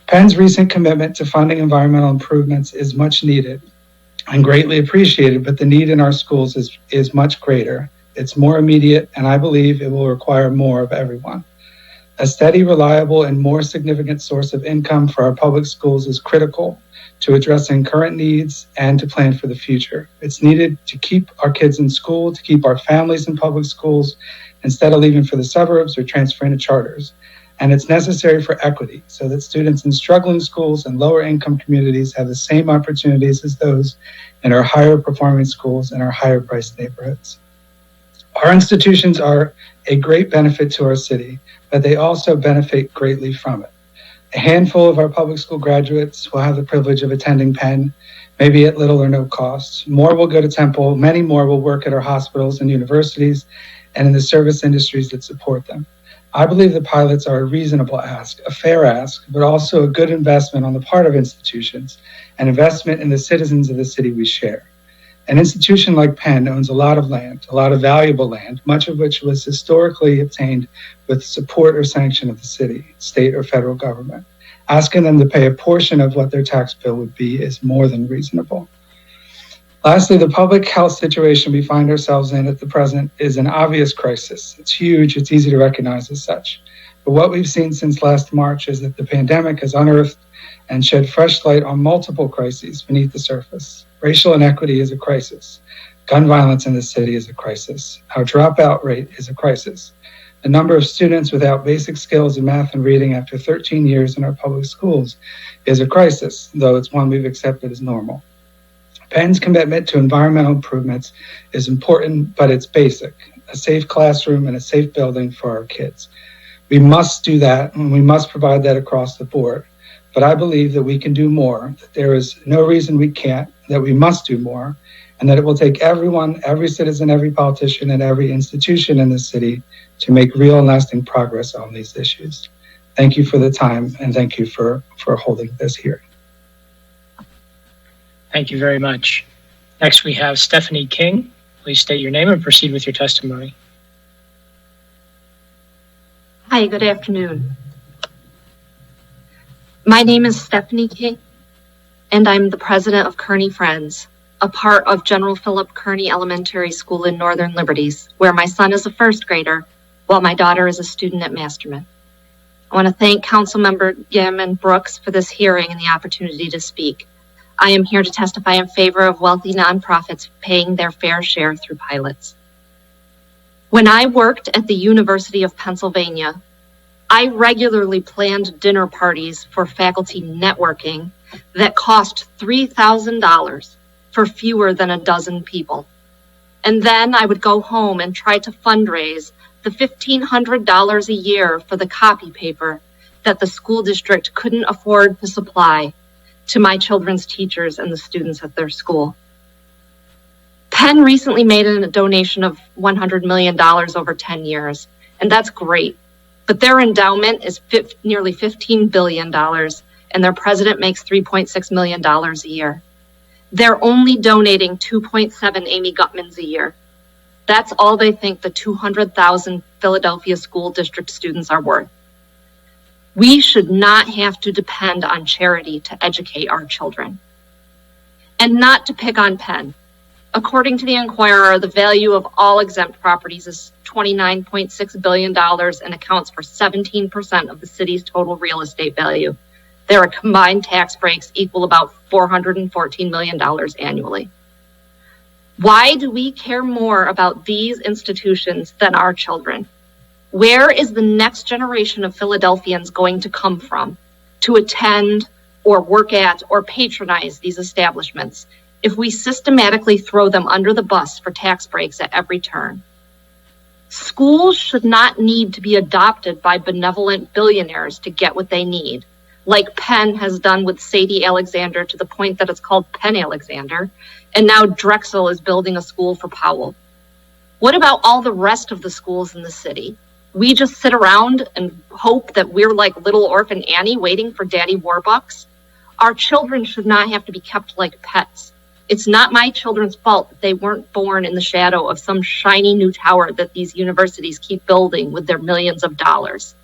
Penn's recent commitment to funding environmental improvements is much needed and greatly appreciated, but the need in our schools is much greater. It's more immediate, and I believe it will require more of everyone. A steady, reliable, and more significant source of income for our public schools is critical to addressing current needs and to plan for the future. It's needed to keep our kids in school, to keep our families in public schools, instead of leaving for the suburbs or transferring to charters. And it's necessary for equity so that students in struggling schools and lower income communities have the same opportunities as those in our higher performing schools and our higher priced neighborhoods. Our institutions are a great benefit to our city, but they also benefit greatly from it. A handful of our public school graduates will have the privilege of attending Penn, maybe at little or no cost. More will go to Temple, many more will work at our hospitals and universities and in the service industries that support them. I believe the pilots are a reasonable ask, a fair ask, but also a good investment on the part of institutions, an investment in the citizens of the city we share. An institution like Penn owns a lot of land, a lot of valuable land, much of which was historically obtained with support or sanction of the city, state, or federal government. Asking them to pay a portion of what their tax bill would be is more than reasonable. Lastly, the public health situation we find ourselves in at the present is an obvious crisis. It's huge, it's easy to recognize as such. But what we've seen since last March is that the pandemic has unearthed and shed fresh light on multiple crises beneath the surface. Racial inequity is a crisis. Gun violence in the city is a crisis. Our dropout rate is a crisis. The number of students without basic skills in math and reading after 13 years in our public schools is a crisis, though it's one we've accepted as normal. Penn's commitment to environmental improvements is important, but it's basic. A safe classroom and a safe building for our kids. We must do that, and we must provide that across the board. But I believe that we can do more, that there is no reason we can't, that we must do more, and that it will take everyone, every citizen, every politician, and every institution in the city to make real and lasting progress on these issues. Thank you for the time, and thank you for holding this hearing. Thank you very much. Next, we have Stephanie King. Please state your name and proceed with your testimony. Hi, good afternoon. My name is Stephanie King, and I'm the president of Kearney Friends, a part of General Philip Kearney Elementary School in Northern Liberties, where my son is a first grader, while my daughter is a student at Masterman. I want to thank Councilmember Yim and Brooks for this hearing and the opportunity to speak. I am here to testify in favor of wealthy nonprofits paying their fair share through pilots. When I worked at the University of Pennsylvania, I regularly planned dinner parties for faculty networking that cost $3,000 for fewer than a dozen people. And then I would go home and try to fundraise the $1,500 a year for the copy paper that the school district couldn't afford to supply to my children's teachers and the students at their school. Penn recently made a donation of $100 million over 10 years, and that's great. But their endowment is nearly $15 billion, and their president makes $3.6 million a year. They're only donating 2.7 Amy Gutmans a year. That's all they think the 200,000 Philadelphia school district students are worth. We should not have to depend on charity to educate our children. And not to pick on Penn. According to the Inquirer, the value of all exempt properties is $29.6 billion and accounts for 17% of the city's total real estate value. Their combined tax breaks equal about $414 million annually. Why do we care more about these institutions than our children? Where is the next generation of Philadelphians going to come from to attend or work at or patronize these establishments if we systematically throw them under the bus for tax breaks at every turn? Schools should not need to be adopted by benevolent billionaires to get what they need, like Penn has done with Sadie Alexander to the point that it's called Penn Alexander, and now Drexel is building a school for Powell. What about all the rest of the schools in the city? We just sit around and hope that we're like little orphan Annie waiting for Daddy Warbucks? Our children should not have to be kept like pets. It's not my children's fault that they weren't born in the shadow of some shiny new tower that these universities keep building with their millions of dollars.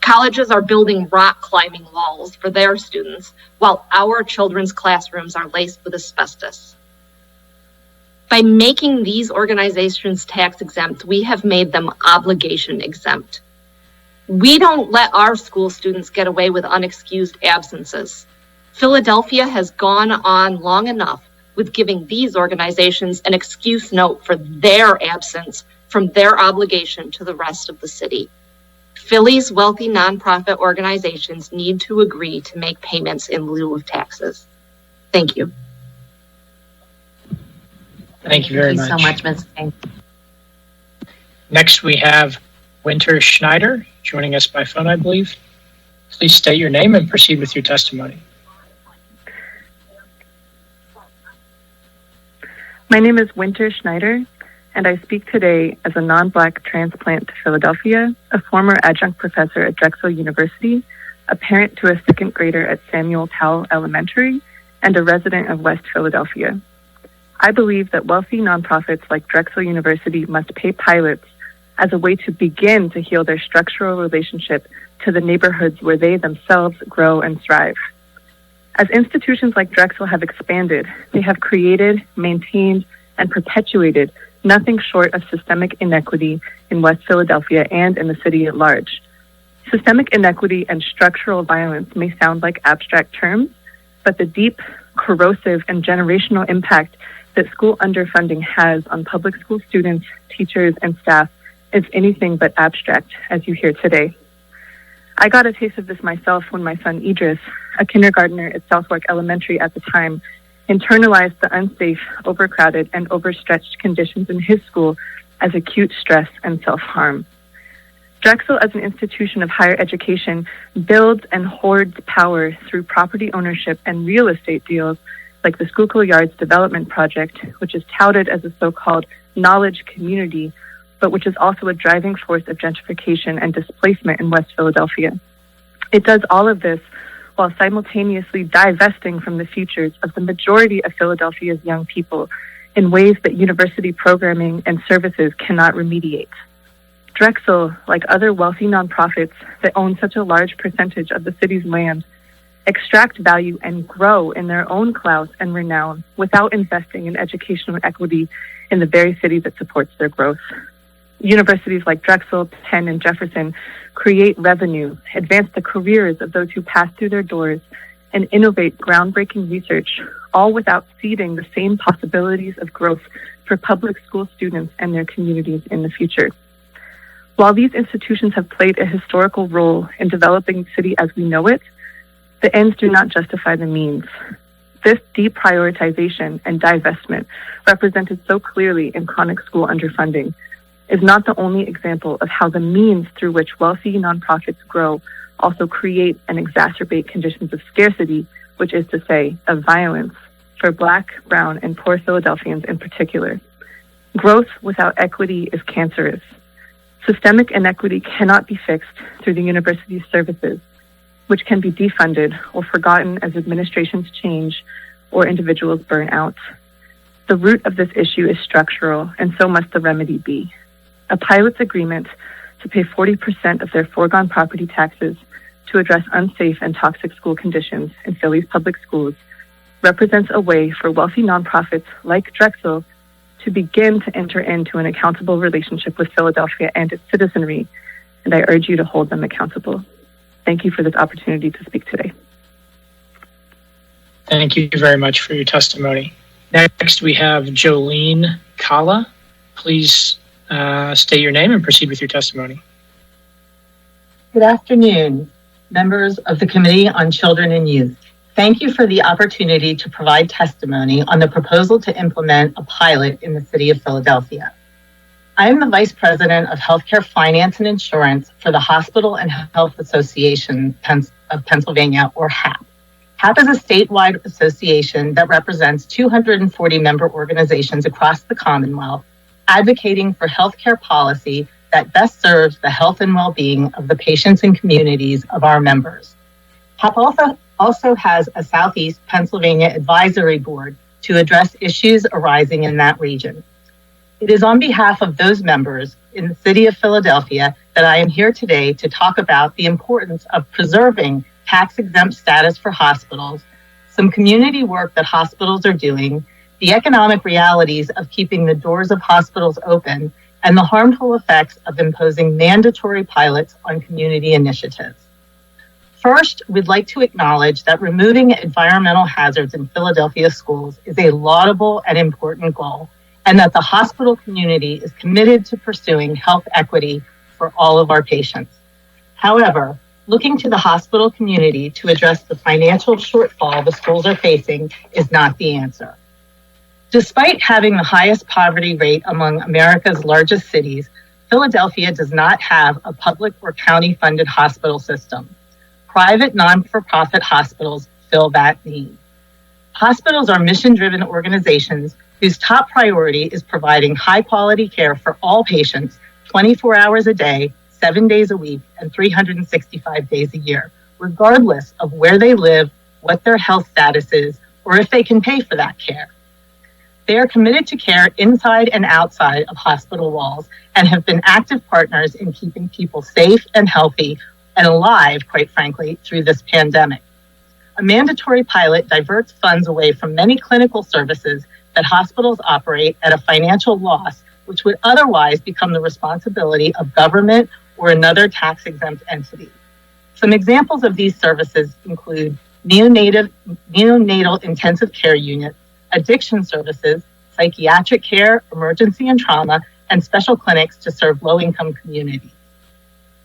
Colleges are building rock climbing walls for their students, while our children's classrooms are laced with asbestos. By making these organizations tax exempt, we have made them obligation exempt. We don't let our school students get away with unexcused absences. Philadelphia has gone on long enough with giving these organizations an excuse note for their absence from their obligation to the rest of the city. Philly's wealthy nonprofit organizations need to agree to make payments in lieu of taxes. Thank you. Thank you very much. Thank you so much, Ms. King. Next, we have Winter Schneider joining us by phone, I believe. Please state your name and proceed with your testimony. My name is Winter Schneider, and I speak today as a non-Black transplant to Philadelphia, a former adjunct professor at Drexel University, a parent to a second grader at Samuel Towle Elementary, and a resident of West Philadelphia. I believe that wealthy nonprofits like Drexel University must pay pilots as a way to begin to heal their structural relationship to the neighborhoods where they themselves grow and thrive. As institutions like Drexel have expanded, they have created, maintained, and perpetuated nothing short of systemic inequity in West Philadelphia and in the city at large. Systemic inequity and structural violence may sound like abstract terms, but the deep, corrosive, and generational impact that school underfunding has on public school students, teachers, and staff is anything but abstract, as you hear today. I got a taste of this myself when my son Idris, a kindergartner at Southwark Elementary at the time, internalized the unsafe, overcrowded, and overstretched conditions in his school as acute stress and self-harm. Drexel, as an institution of higher education, builds and hoards power through property ownership and real estate deals like the Schuylkill Yards Development Project, which is touted as a so-called knowledge community, but which is also a driving force of gentrification and displacement in West Philadelphia. It does all of this while simultaneously divesting from the futures of the majority of Philadelphia's young people in ways that university programming and services cannot remediate. Drexel, like other wealthy nonprofits that own such a large percentage of the city's land, extract value and grow in their own clout and renown without investing in educational equity in the very city that supports their growth. Universities like Drexel, Penn, and Jefferson create revenue, advance the careers of those who pass through their doors, and innovate groundbreaking research, all without ceding the same possibilities of growth for public school students and their communities in the future. While these institutions have played a historical role in developing the city as we know it, the ends do not justify the means. This deprioritization and divestment, represented so clearly in chronic school underfunding, is not the only example of how the means through which wealthy nonprofits grow also create and exacerbate conditions of scarcity, which is to say, of violence, for Black, brown, and poor Philadelphians in particular. Growth without equity is cancerous. Systemic inequity cannot be fixed through the university's services, which can be defunded or forgotten as administrations change or individuals burn out. The root of this issue is structural, and so must the remedy be. A pilot's agreement to pay 40% of their foregone property taxes to address unsafe and toxic school conditions in Philly's public schools represents a way for wealthy nonprofits like Drexel to begin to enter into an accountable relationship with Philadelphia and its citizenry, and I urge you to hold them accountable. Thank you for this opportunity to speak today. Thank you very much for your testimony. Next, we have Jolene Kala. Please state your name and proceed with your testimony. Good afternoon, members of the Committee on Children and Youth. Thank you for the opportunity to provide testimony on the proposal to implement a pilot in the city of Philadelphia. I am the Vice President of Healthcare Finance and Insurance for the Hospital and Health Association of Pennsylvania, or HAP. HAP is a statewide association that represents 240 member organizations across the Commonwealth, advocating for healthcare policy that best serves the health and well-being of the patients and communities of our members. HAP also has a Southeast Pennsylvania Advisory Board to address issues arising in that region. It is on behalf of those members in the city of Philadelphia that I am here today to talk about the importance of preserving tax-exempt status for hospitals, some community work that hospitals are doing, the economic realities of keeping the doors of hospitals open, and the harmful effects of imposing mandatory pilots on community initiatives. First, we'd like to acknowledge that removing environmental hazards in Philadelphia schools is a laudable and important goal, and that the hospital community is committed to pursuing health equity for all of our patients. However, looking to the hospital community to address the financial shortfall the schools are facing is not the answer. Despite having the highest poverty rate among America's largest cities, Philadelphia does not have a public or county-funded hospital system. Private non-for-profit hospitals fill that need. Hospitals are mission-driven organizations whose top priority is providing high-quality care for all patients 24 hours a day, 7 days a week, and 365 days a year, regardless of where they live, what their health status is, or if they can pay for that care. They are committed to care inside and outside of hospital walls and have been active partners in keeping people safe and healthy and alive, quite frankly, through this pandemic. A mandatory pilot diverts funds away from many clinical services that hospitals operate at a financial loss, which would otherwise become the responsibility of government or another tax-exempt entity. Some examples of these services include neonatal intensive care units, addiction services, psychiatric care, emergency and trauma, and special clinics to serve low-income communities.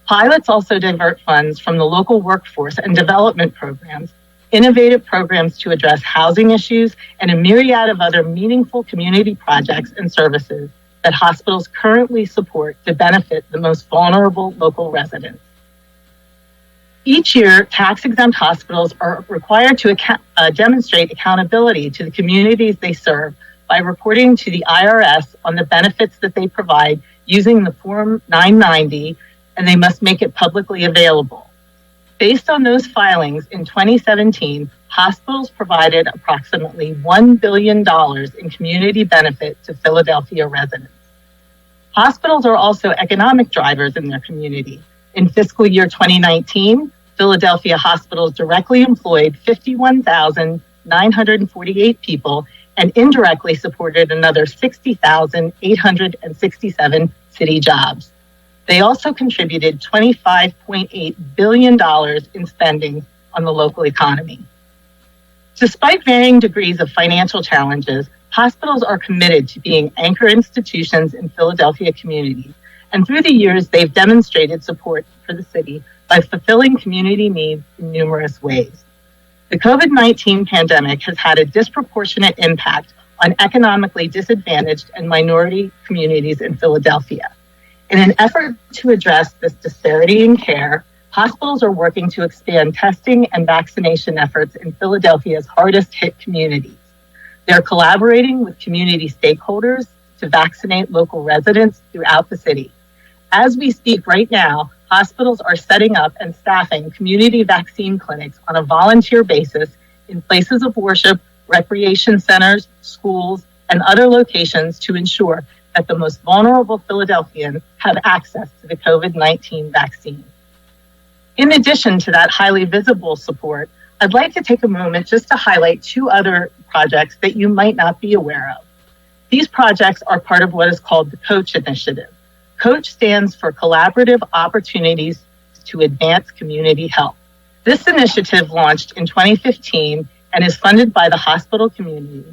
Pilots also divert funds from the local workforce and development programs, innovative programs to address housing issues, and a myriad of other meaningful community projects and services that hospitals currently support to benefit the most vulnerable local residents. Each year, tax-exempt hospitals are required to demonstrate accountability to the communities they serve by reporting to the IRS on the benefits that they provide using the Form 990, and they must make it publicly available. Based on those filings in 2017, hospitals provided approximately $1 billion in community benefit to Philadelphia residents. Hospitals are also economic drivers in their community. In fiscal year 2019, Philadelphia hospitals directly employed 51,948 people and indirectly supported another 60,867 city jobs. They also contributed $25.8 billion in spending on the local economy. Despite varying degrees of financial challenges, hospitals are committed to being anchor institutions in Philadelphia communities, and through the years, they've demonstrated support for the city by fulfilling community needs in numerous ways. The COVID-19 pandemic has had a disproportionate impact on economically disadvantaged and minority communities in Philadelphia. In an effort to address this disparity in care, hospitals are working to expand testing and vaccination efforts in Philadelphia's hardest hit communities. They're collaborating with community stakeholders to vaccinate local residents throughout the city. As we speak right now, hospitals are setting up and staffing community vaccine clinics on a volunteer basis in places of worship, recreation centers, schools, and other locations to ensure that the most vulnerable Philadelphians have access to the COVID-19 vaccine. In addition to that highly visible support, I'd like to take a moment just to highlight two other projects that you might not be aware of. These projects are part of what is called the COACH initiative. COACH stands for Collaborative Opportunities to Advance Community Health. This initiative launched in 2015 and is funded by the hospital community.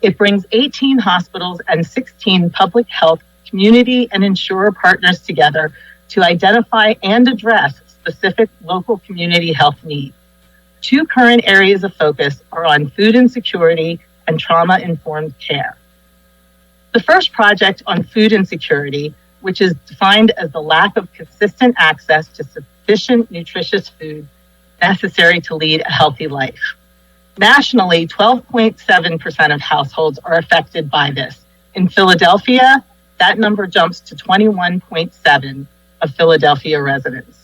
It brings 18 hospitals and 16 public health, community, and insurer partners together to identify and address specific local community health needs. Two current areas of focus are on food insecurity and trauma-informed care. The first project on food insecurity, which is defined as the lack of consistent access to sufficient nutritious food necessary to lead a healthy life. Nationally, 12.7% of households are affected by this. In Philadelphia, that number jumps to 21.7% of Philadelphia residents.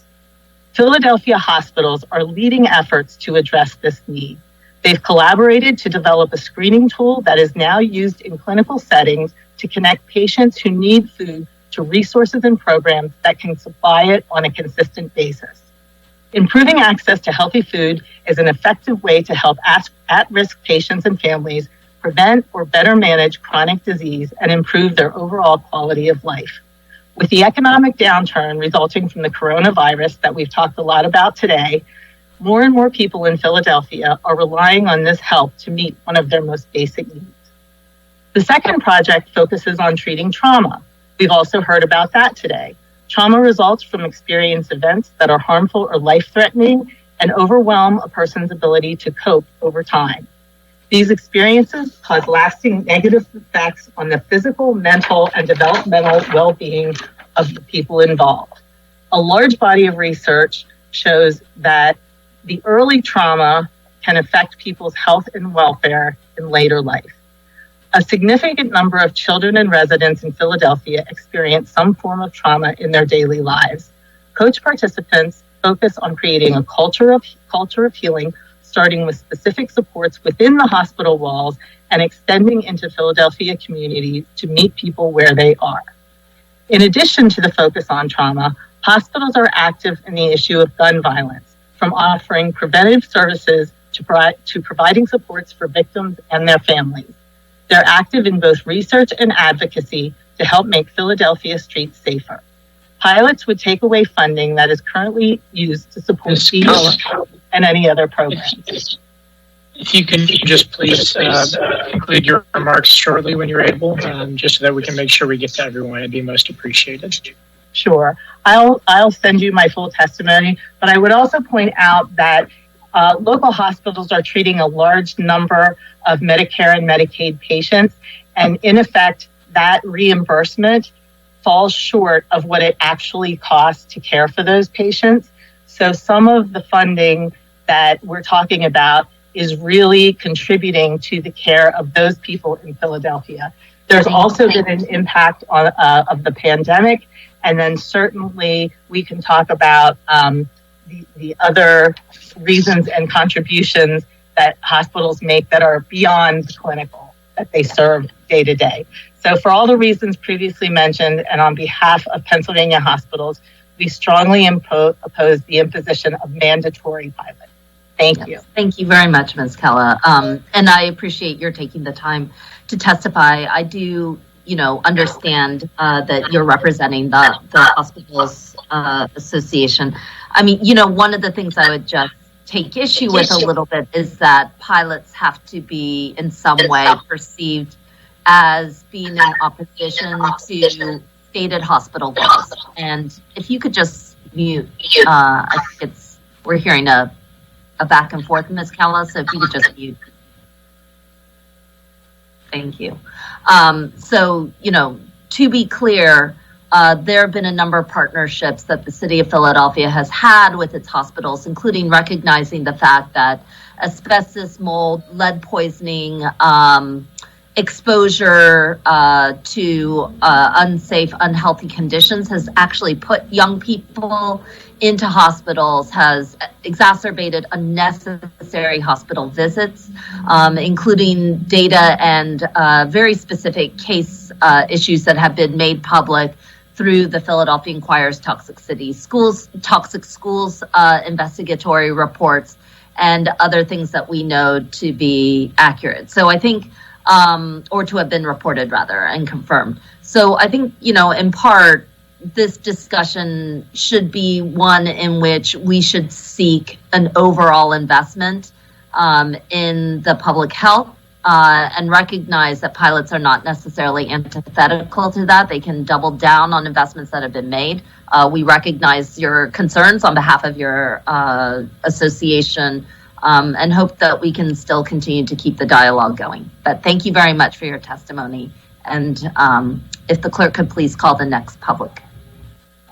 Philadelphia hospitals are leading efforts to address this need. They've collaborated to develop a screening tool that is now used in clinical settings to connect patients who need food to resources and programs that can supply it on a consistent basis. Improving access to healthy food is an effective way to help at-risk patients and families prevent or better manage chronic disease and improve their overall quality of life. With the economic downturn resulting from the coronavirus that we've talked a lot about today, more and more people in Philadelphia are relying on this help to meet one of their most basic needs. The second project focuses on treating trauma. We've also heard about that today. Trauma results from experienced events that are harmful or life-threatening and overwhelm a person's ability to cope over time. These experiences cause lasting negative effects on the physical, mental, and developmental well-being of the people involved. A large body of research shows that the early trauma can affect people's health and welfare in later life. A significant number of children and residents in Philadelphia experience some form of trauma in their daily lives. COACH participants focus on creating a culture of healing, starting with specific supports within the hospital walls and extending into Philadelphia community to meet people where they are. In addition to the focus on trauma, hospitals are active in the issue of gun violence, from offering preventive services to providing supports for victims and their families. They're active in both research and advocacy to help make Philadelphia streets safer. Pilots would take away funding that is currently used to support these and any other programs. If you can just please conclude your remarks shortly when you're able, just so that we can make sure we get to everyone, it'd be most appreciated. Sure. I'll send you my full testimony, but I would also point out that local hospitals are treating a large number of Medicare and Medicaid patients, and in effect, that reimbursement falls short of what it actually costs to care for those patients. So some of the funding that we're talking about is really contributing to the care of those people in Philadelphia. There's also been an impact of the pandemic, and then certainly we can talk about the other reasons and contributions that hospitals make that are beyond the clinical, that they serve day to day. So for all the reasons previously mentioned, and on behalf of Pennsylvania hospitals, we strongly oppose the imposition of mandatory pilots. Thank you. Thank you very much, Ms. Kella. And I appreciate your taking the time to testify. I do, understand that you're representing the Hospitals Association. I mean, one of the things I would just take issue with a little bit is that pilots have to be in some way perceived as being in opposition to stated hospital goals. And if you could just mute, I think we're hearing a back and forth, Ms. Calla, so if you could just mute. Thank you. So, to be clear, there have been a number of partnerships that the city of Philadelphia has had with its hospitals, including recognizing the fact that asbestos, mold, lead poisoning, exposure to unsafe, unhealthy conditions has actually put young people into hospitals, has exacerbated unnecessary hospital visits, including data and very specific case issues that have been made public through the Philadelphia Inquirer's Toxic Schools investigatory reports and other things that we know to be accurate. So I think, or to have been reported rather and confirmed. So I think, in part, this discussion should be one in which we should seek an overall investment in the public health and recognize that pilots are not necessarily antithetical to that. They can double down on investments that have been made. We recognize your concerns on behalf of your association and hope that we can still continue to keep the dialogue going. But thank you very much for your testimony. And if the clerk could please call the next public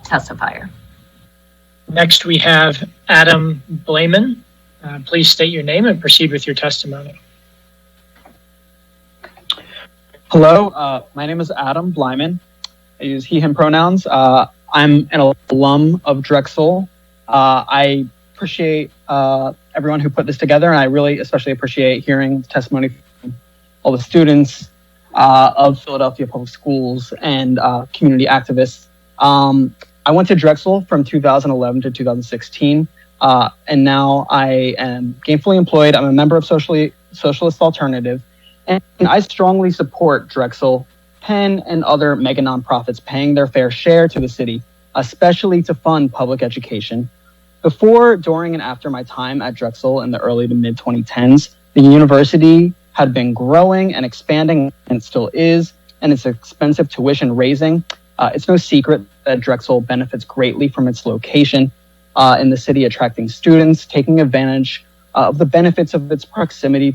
testifier. Next, we have Adam Blayman. Please state your name and proceed with your testimony. Hello, my name is Adam Blyman. I use he, him pronouns. I'm an alum of Drexel. I appreciate everyone who put this together, and I really especially appreciate hearing the testimony from all the students of Philadelphia Public Schools and community activists. I went to Drexel from 2011 to 2016, and now I am gainfully employed. I'm a member of Socialist Alternative, and I strongly support Drexel, Penn, and other mega nonprofits paying their fair share to the city, especially to fund public education. Before, during, and after my time at Drexel in the early to mid 2010s, the university had been growing and expanding, and still is, and its expensive tuition raising. It's no secret that Drexel benefits greatly from its location in the city, attracting students, taking advantage of the benefits of its proximity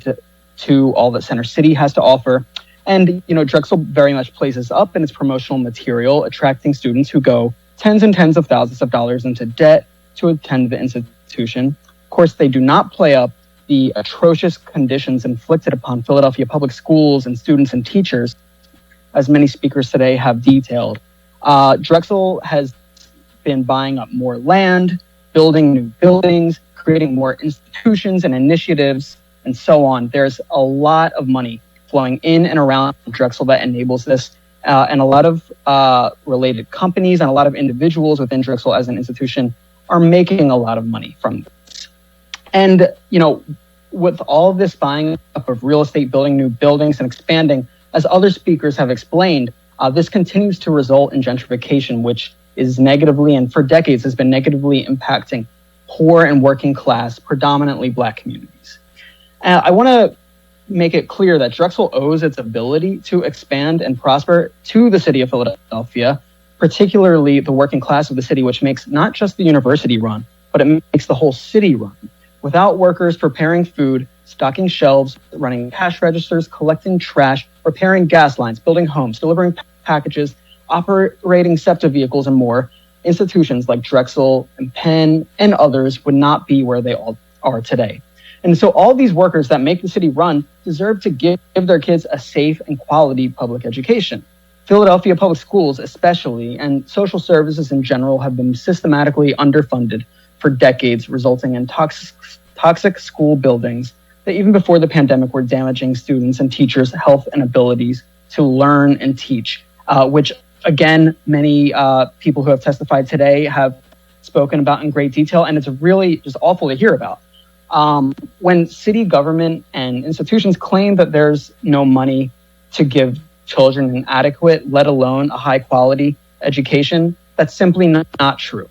to all that Center City has to offer. And, Drexel very much places up in its promotional material, attracting students who go tens and tens of thousands of dollars into debt to attend the institution. Of course, they do not play up the atrocious conditions inflicted upon Philadelphia public schools and students and teachers, as many speakers today have detailed. Drexel has been buying up more land, building new buildings, creating more institutions and initiatives, and so on. There's a lot of money flowing in and around Drexel that enables this, and a lot of related companies and a lot of individuals within Drexel as an institution are making a lot of money from this. And, with all this buying up of real estate, building new buildings and expanding, as other speakers have explained, this continues to result in gentrification, which is negatively and for decades has been negatively impacting poor and working class, predominantly Black communities. I want to make it clear that Drexel owes its ability to expand and prosper to the city of Philadelphia, particularly the working class of the city, which makes not just the university run, but it makes the whole city run. Without workers preparing food, stocking shelves, running cash registers, collecting trash, repairing gas lines, building homes, delivering packages, operating SEPTA vehicles, and more, institutions like Drexel and Penn and others would not be where they all are today. And so all these workers that make the city run deserve to give their kids a safe and quality public education. Philadelphia public schools especially, and social services in general, have been systematically underfunded for decades, resulting in toxic school buildings that even before the pandemic were damaging students and teachers' health and abilities to learn and teach, which again, many people who have testified today have spoken about in great detail, and it's really just awful to hear about. When city government and institutions claim that there's no money to give children an adequate, let alone a high quality education, that's simply not true.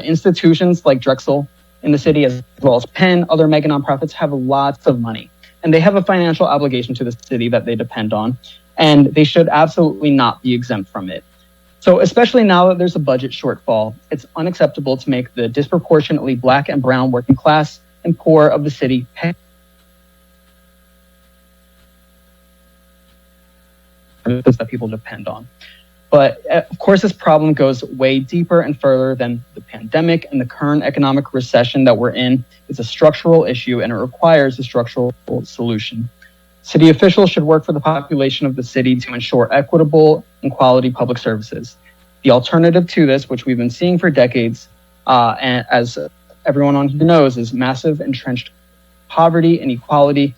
Institutions like Drexel in the city, as well as Penn, other mega nonprofits, have lots of money. And they have a financial obligation to the city that they depend on. And they should absolutely not be exempt from it. So especially now that there's a budget shortfall, it's unacceptable to make the disproportionately Black and brown working class and poor of the city pay that people depend on. But of course, this problem goes way deeper and further than the pandemic, and the current economic recession that we're in is a structural issue and it requires a structural solution. City officials should work for the population of the city to ensure equitable and quality public services. The alternative to this, which we've been seeing for decades, and as everyone on here knows, is massive entrenched poverty, inequality,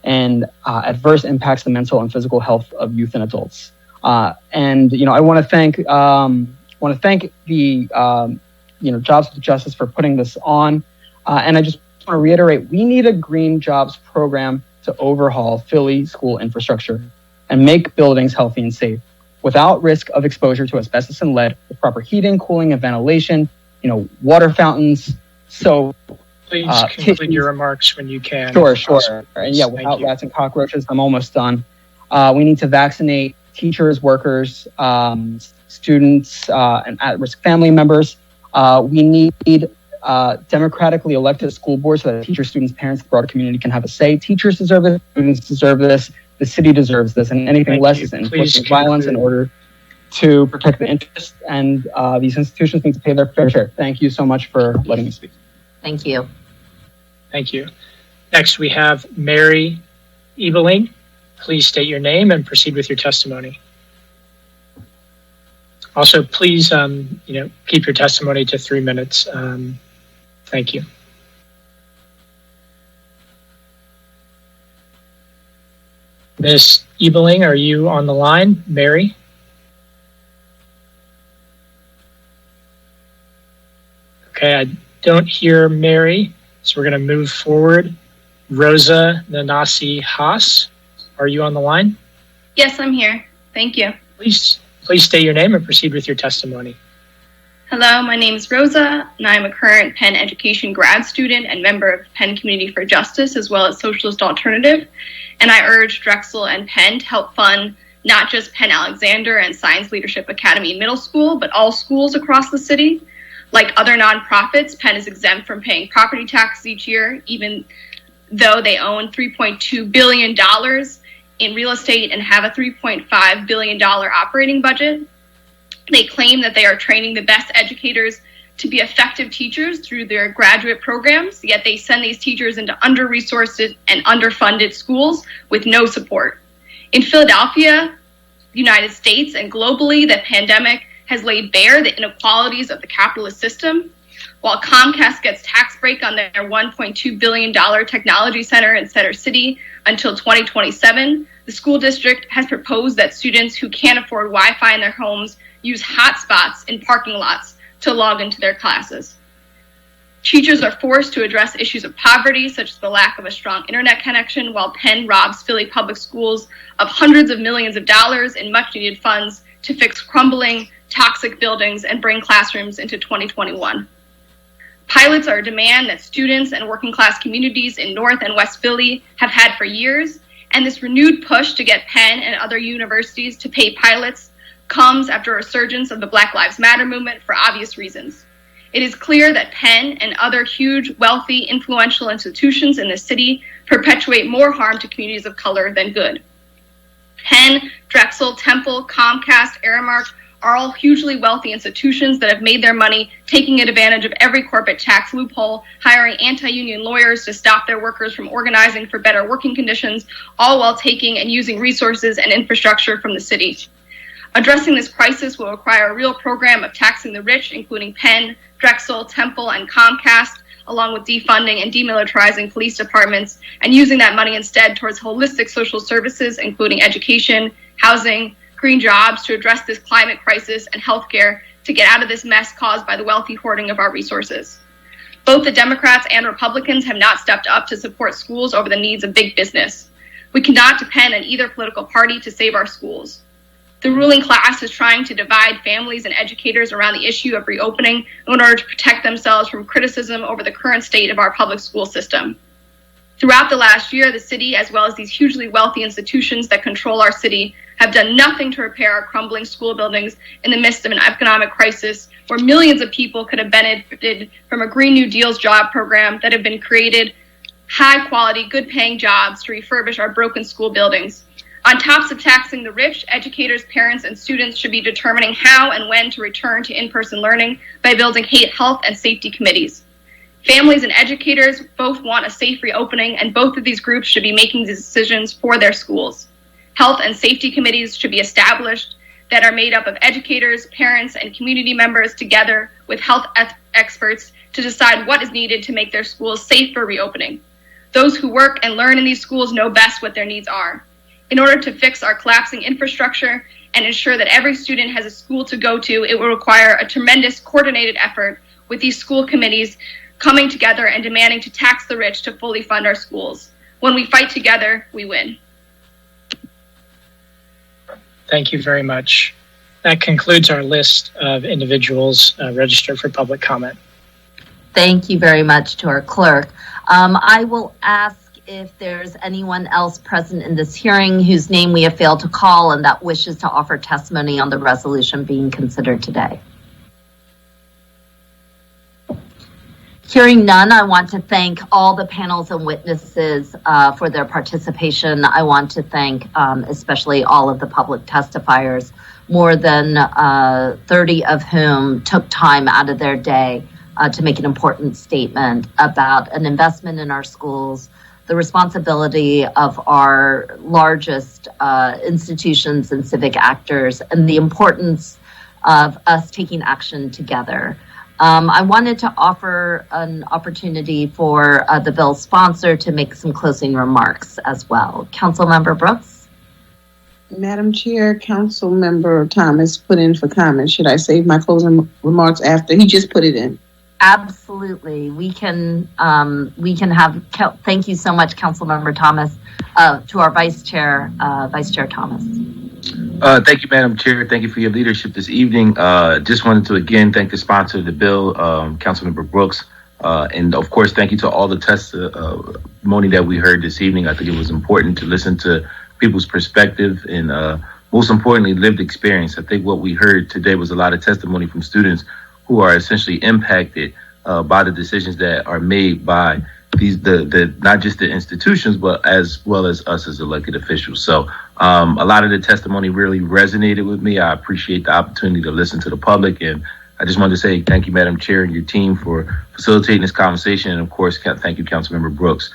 and adverse impacts the mental and physical health of youth and adults. And I want to thank the Jobs with Justice for putting this on. And I just want to reiterate, we need a green jobs program to overhaul Philly school infrastructure and make buildings healthy and safe without risk of exposure to asbestos and lead, with proper heating, cooling, and ventilation, water fountains. So please conclude your remarks when you can. Sure. And yeah, without rats and cockroaches, I'm almost done. We need to vaccinate teachers, workers, students, and at-risk family members. We need democratically elected school boards so that teachers, students, parents, the broader community can have a say. Teachers deserve this, students deserve this, the city deserves this, and anything less is inflicting violence in order to protect the interests, and these institutions need to pay their fair share. Thank you so much for letting me speak. Thank you. Thank you. Next, we have Mary Ebeling. Please state your name and proceed with your testimony. Also, please, keep your testimony to 3 minutes. Thank you. Ms. Ebeling, are you on the line? Mary? Okay, I don't hear Mary, so we're going to move forward. Rosa Nanasi Haas, are you on the line? Yes, I'm here. Thank you. Please state your name and proceed with your testimony. Hello, my name is Rosa, and I'm a current Penn Education grad student and member of Penn Community for Justice, as well as Socialist Alternative. And I urge Drexel and Penn to help fund not just Penn Alexander and Science Leadership Academy Middle School, but all schools across the city. Like other nonprofits, Penn is exempt from paying property taxes each year, even though they own $3.2 billion in real estate and have a $3.5 billion operating budget. They claim that they are training the best educators to be effective teachers through their graduate programs, yet they send these teachers into under-resourced and underfunded schools with no support. In Philadelphia, the United States, and globally, the pandemic has laid bare the inequalities of the capitalist system. While Comcast gets tax break on their $1.2 billion technology center in Center City until 2027, the school district has proposed that students who can't afford Wi-Fi in their homes use hotspots in parking lots to log into their classes. Teachers are forced to address issues of poverty, such as the lack of a strong internet connection, while Penn robs Philly public schools of hundreds of millions of dollars in much-needed funds to fix crumbling, toxic buildings and bring classrooms into 2021. Pilots are a demand that students and working-class communities in North and West Philly have had for years, and this renewed push to get Penn and other universities to pay pilots comes after a resurgence of the Black Lives Matter movement for obvious reasons. It is clear that Penn and other huge, wealthy, influential institutions in the city perpetuate more harm to communities of color than good. Penn, Drexel, Temple, Comcast, Aramark are all hugely wealthy institutions that have made their money taking advantage of every corporate tax loophole, hiring anti-union lawyers to stop their workers from organizing for better working conditions, all while taking and using resources and infrastructure from the city. Addressing this crisis will require a real program of taxing the rich, including Penn, Drexel, Temple, and Comcast, along with defunding and demilitarizing police departments, and using that money instead towards holistic social services, including education, housing, green jobs to address this climate crisis, and healthcare to get out of this mess caused by the wealthy hoarding of our resources. Both the Democrats and Republicans have not stepped up to support schools over the needs of big business. We cannot depend on either political party to save our schools. The ruling class is trying to divide families and educators around the issue of reopening in order to protect themselves from criticism over the current state of our public school system. Throughout the last year, the city, as well as these hugely wealthy institutions that control our city, have done nothing to repair our crumbling school buildings in the midst of an economic crisis where millions of people could have benefited from a Green New Deal's job program that have been created, high quality, good paying jobs to refurbish our broken school buildings. On top of taxing the rich, educators, parents, and students should be determining how and when to return to in-person learning by building health and safety committees. Families and educators both want a safe reopening, and both of these groups should be making the decisions for their schools. Health and safety committees should be established that are made up of educators, parents, and community members together with health experts to decide what is needed to make their schools safe for reopening. Those who work and learn in these schools know best what their needs are. In order to fix our collapsing infrastructure and ensure that every student has a school to go to, it will require a tremendous coordinated effort with these school committees coming together and demanding to tax the rich to fully fund our schools. When we fight together, we win. Thank you very much. That concludes our list of individuals registered for public comment. Thank you very much to our clerk. I will ask if there's anyone else present in this hearing whose name we have failed to call and that wishes to offer testimony on the resolution being considered today. Hearing none, I want to thank all the panels and witnesses for their participation. I want to thank especially all of the public testifiers, more than 30 of whom took time out of their day to make an important statement about an investment in our schools, the responsibility of our largest institutions and civic actors, and the importance of us taking action together. I wanted to offer an opportunity for the bill's sponsor to make some closing remarks as well. Councilmember Brooks. Madam Chair, Councilmember Thomas put in for comment. Should I save my closing remarks after? He just put it in. Absolutely. We can have, thank you so much, Councilmember Thomas, to our Vice Chair Thomas. Thank you, Madam Chair. Thank you for your leadership this evening. Just wanted to again thank the sponsor of the bill, Councilmember Brooks. And of course, thank you to all the testimony that we heard this evening. I think it was important to listen to people's perspective and most importantly, lived experience. I think what we heard today was a lot of testimony from students who are essentially impacted by the decisions that are made by these not just the institutions, but as well as us as elected officials. So a lot of the testimony really resonated with me. I appreciate the opportunity to listen to the public, and I just wanted to say thank you, Madam Chair, and your team for facilitating this conversation, and of course, thank you, Councilmember Brooks,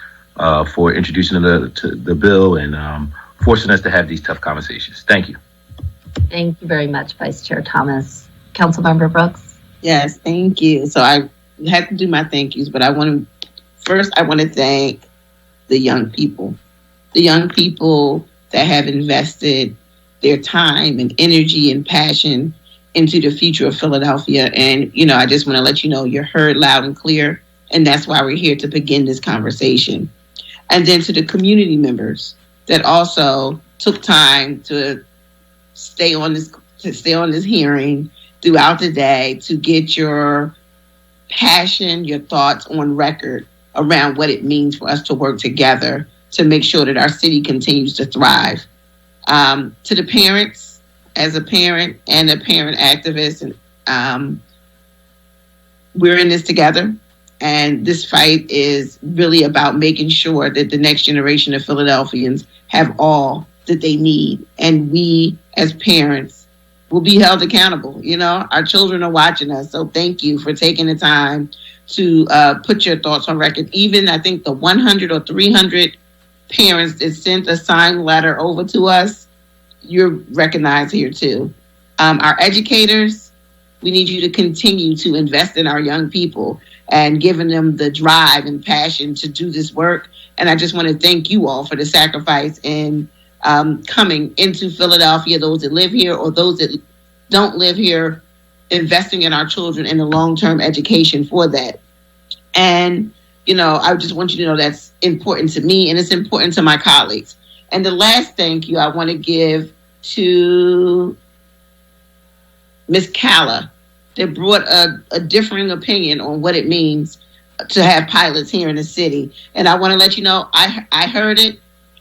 for introducing the bill and forcing us to have these tough conversations. Thank you. Thank you very much, Vice Chair Thomas. Councilmember Brooks. Yes, thank you. So I had to do my thank yous, but I want to thank the young people that have invested their time and energy and passion into the future of Philadelphia. And, I just want to let you know you're heard loud and clear. And that's why we're here to begin this conversation. And then to the community members that also took time to stay on this hearing throughout the day to get your passion, your thoughts on record around what it means for us to work together to make sure that our city continues to thrive. To the parents, as a parent and a parent activist, we're in this together. And this fight is really about making sure that the next generation of Philadelphians have all that they need. And we, as parents, will be held accountable. Our children are watching us. So thank you for taking the time to put your thoughts on record. Even I think the 100 or 300 parents that sent a signed letter over to us, you're recognized here too. Our educators, we need you to continue to invest in our young people and giving them the drive and passion to do this work. And I just want to thank you all for the sacrifice in coming into Philadelphia, those that live here or those that don't live here, investing in our children in a long-term education for that. And, I just want you to know that's important to me and it's important to my colleagues. And the last thank you I want to give to Ms. Calla that brought a differing opinion on what it means to have pilots here in the city. And I want to let you know, I heard it,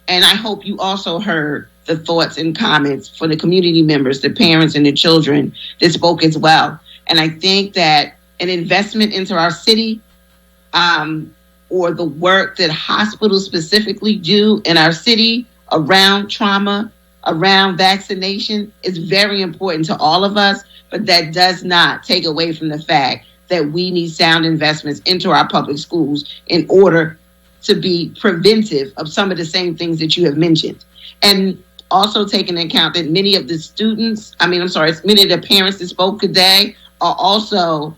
and I hope you also heard the thoughts and comments for the community members, the parents and the children that spoke as well. And I think that an investment into our city, or the work that hospitals specifically do in our city around trauma, around vaccination, is very important to all of us, but that does not take away from the fact that we need sound investments into our public schools in order to be preventive of some of the same things that you have mentioned. And also taking into account that many of the many of the parents that spoke today are also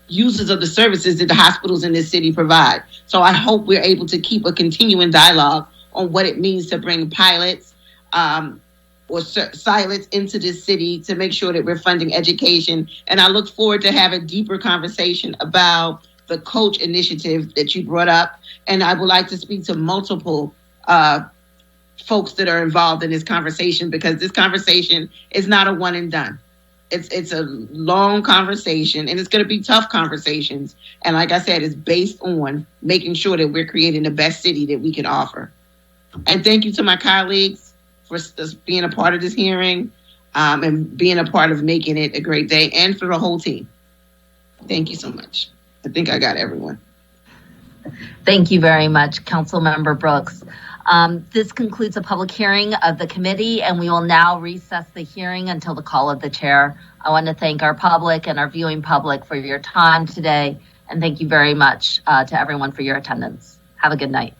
users of the services that the hospitals in this city provide. So I hope we're able to keep a continuing dialogue on what it means to bring pilots or silots into this city to make sure that we're funding education. And I look forward to have a deeper conversation about the coach initiative that you brought up. And I would like to speak to multiple folks that are involved in this conversation, because this conversation is not a one and done. It's a long conversation, and it's going to be tough conversations. And like I said, it's based on making sure that we're creating the best city that we can offer. And thank you to my colleagues for being a part of this hearing, and being a part of making it a great day, and for the whole team. Thank you so much. I think I got everyone. Thank you very much, Councilmember Brooks. This concludes the public hearing of the committee, and we will now recess the hearing until the call of the chair. I want to thank our public and our viewing public for your time today, and thank you very much to everyone for your attendance. Have a good night.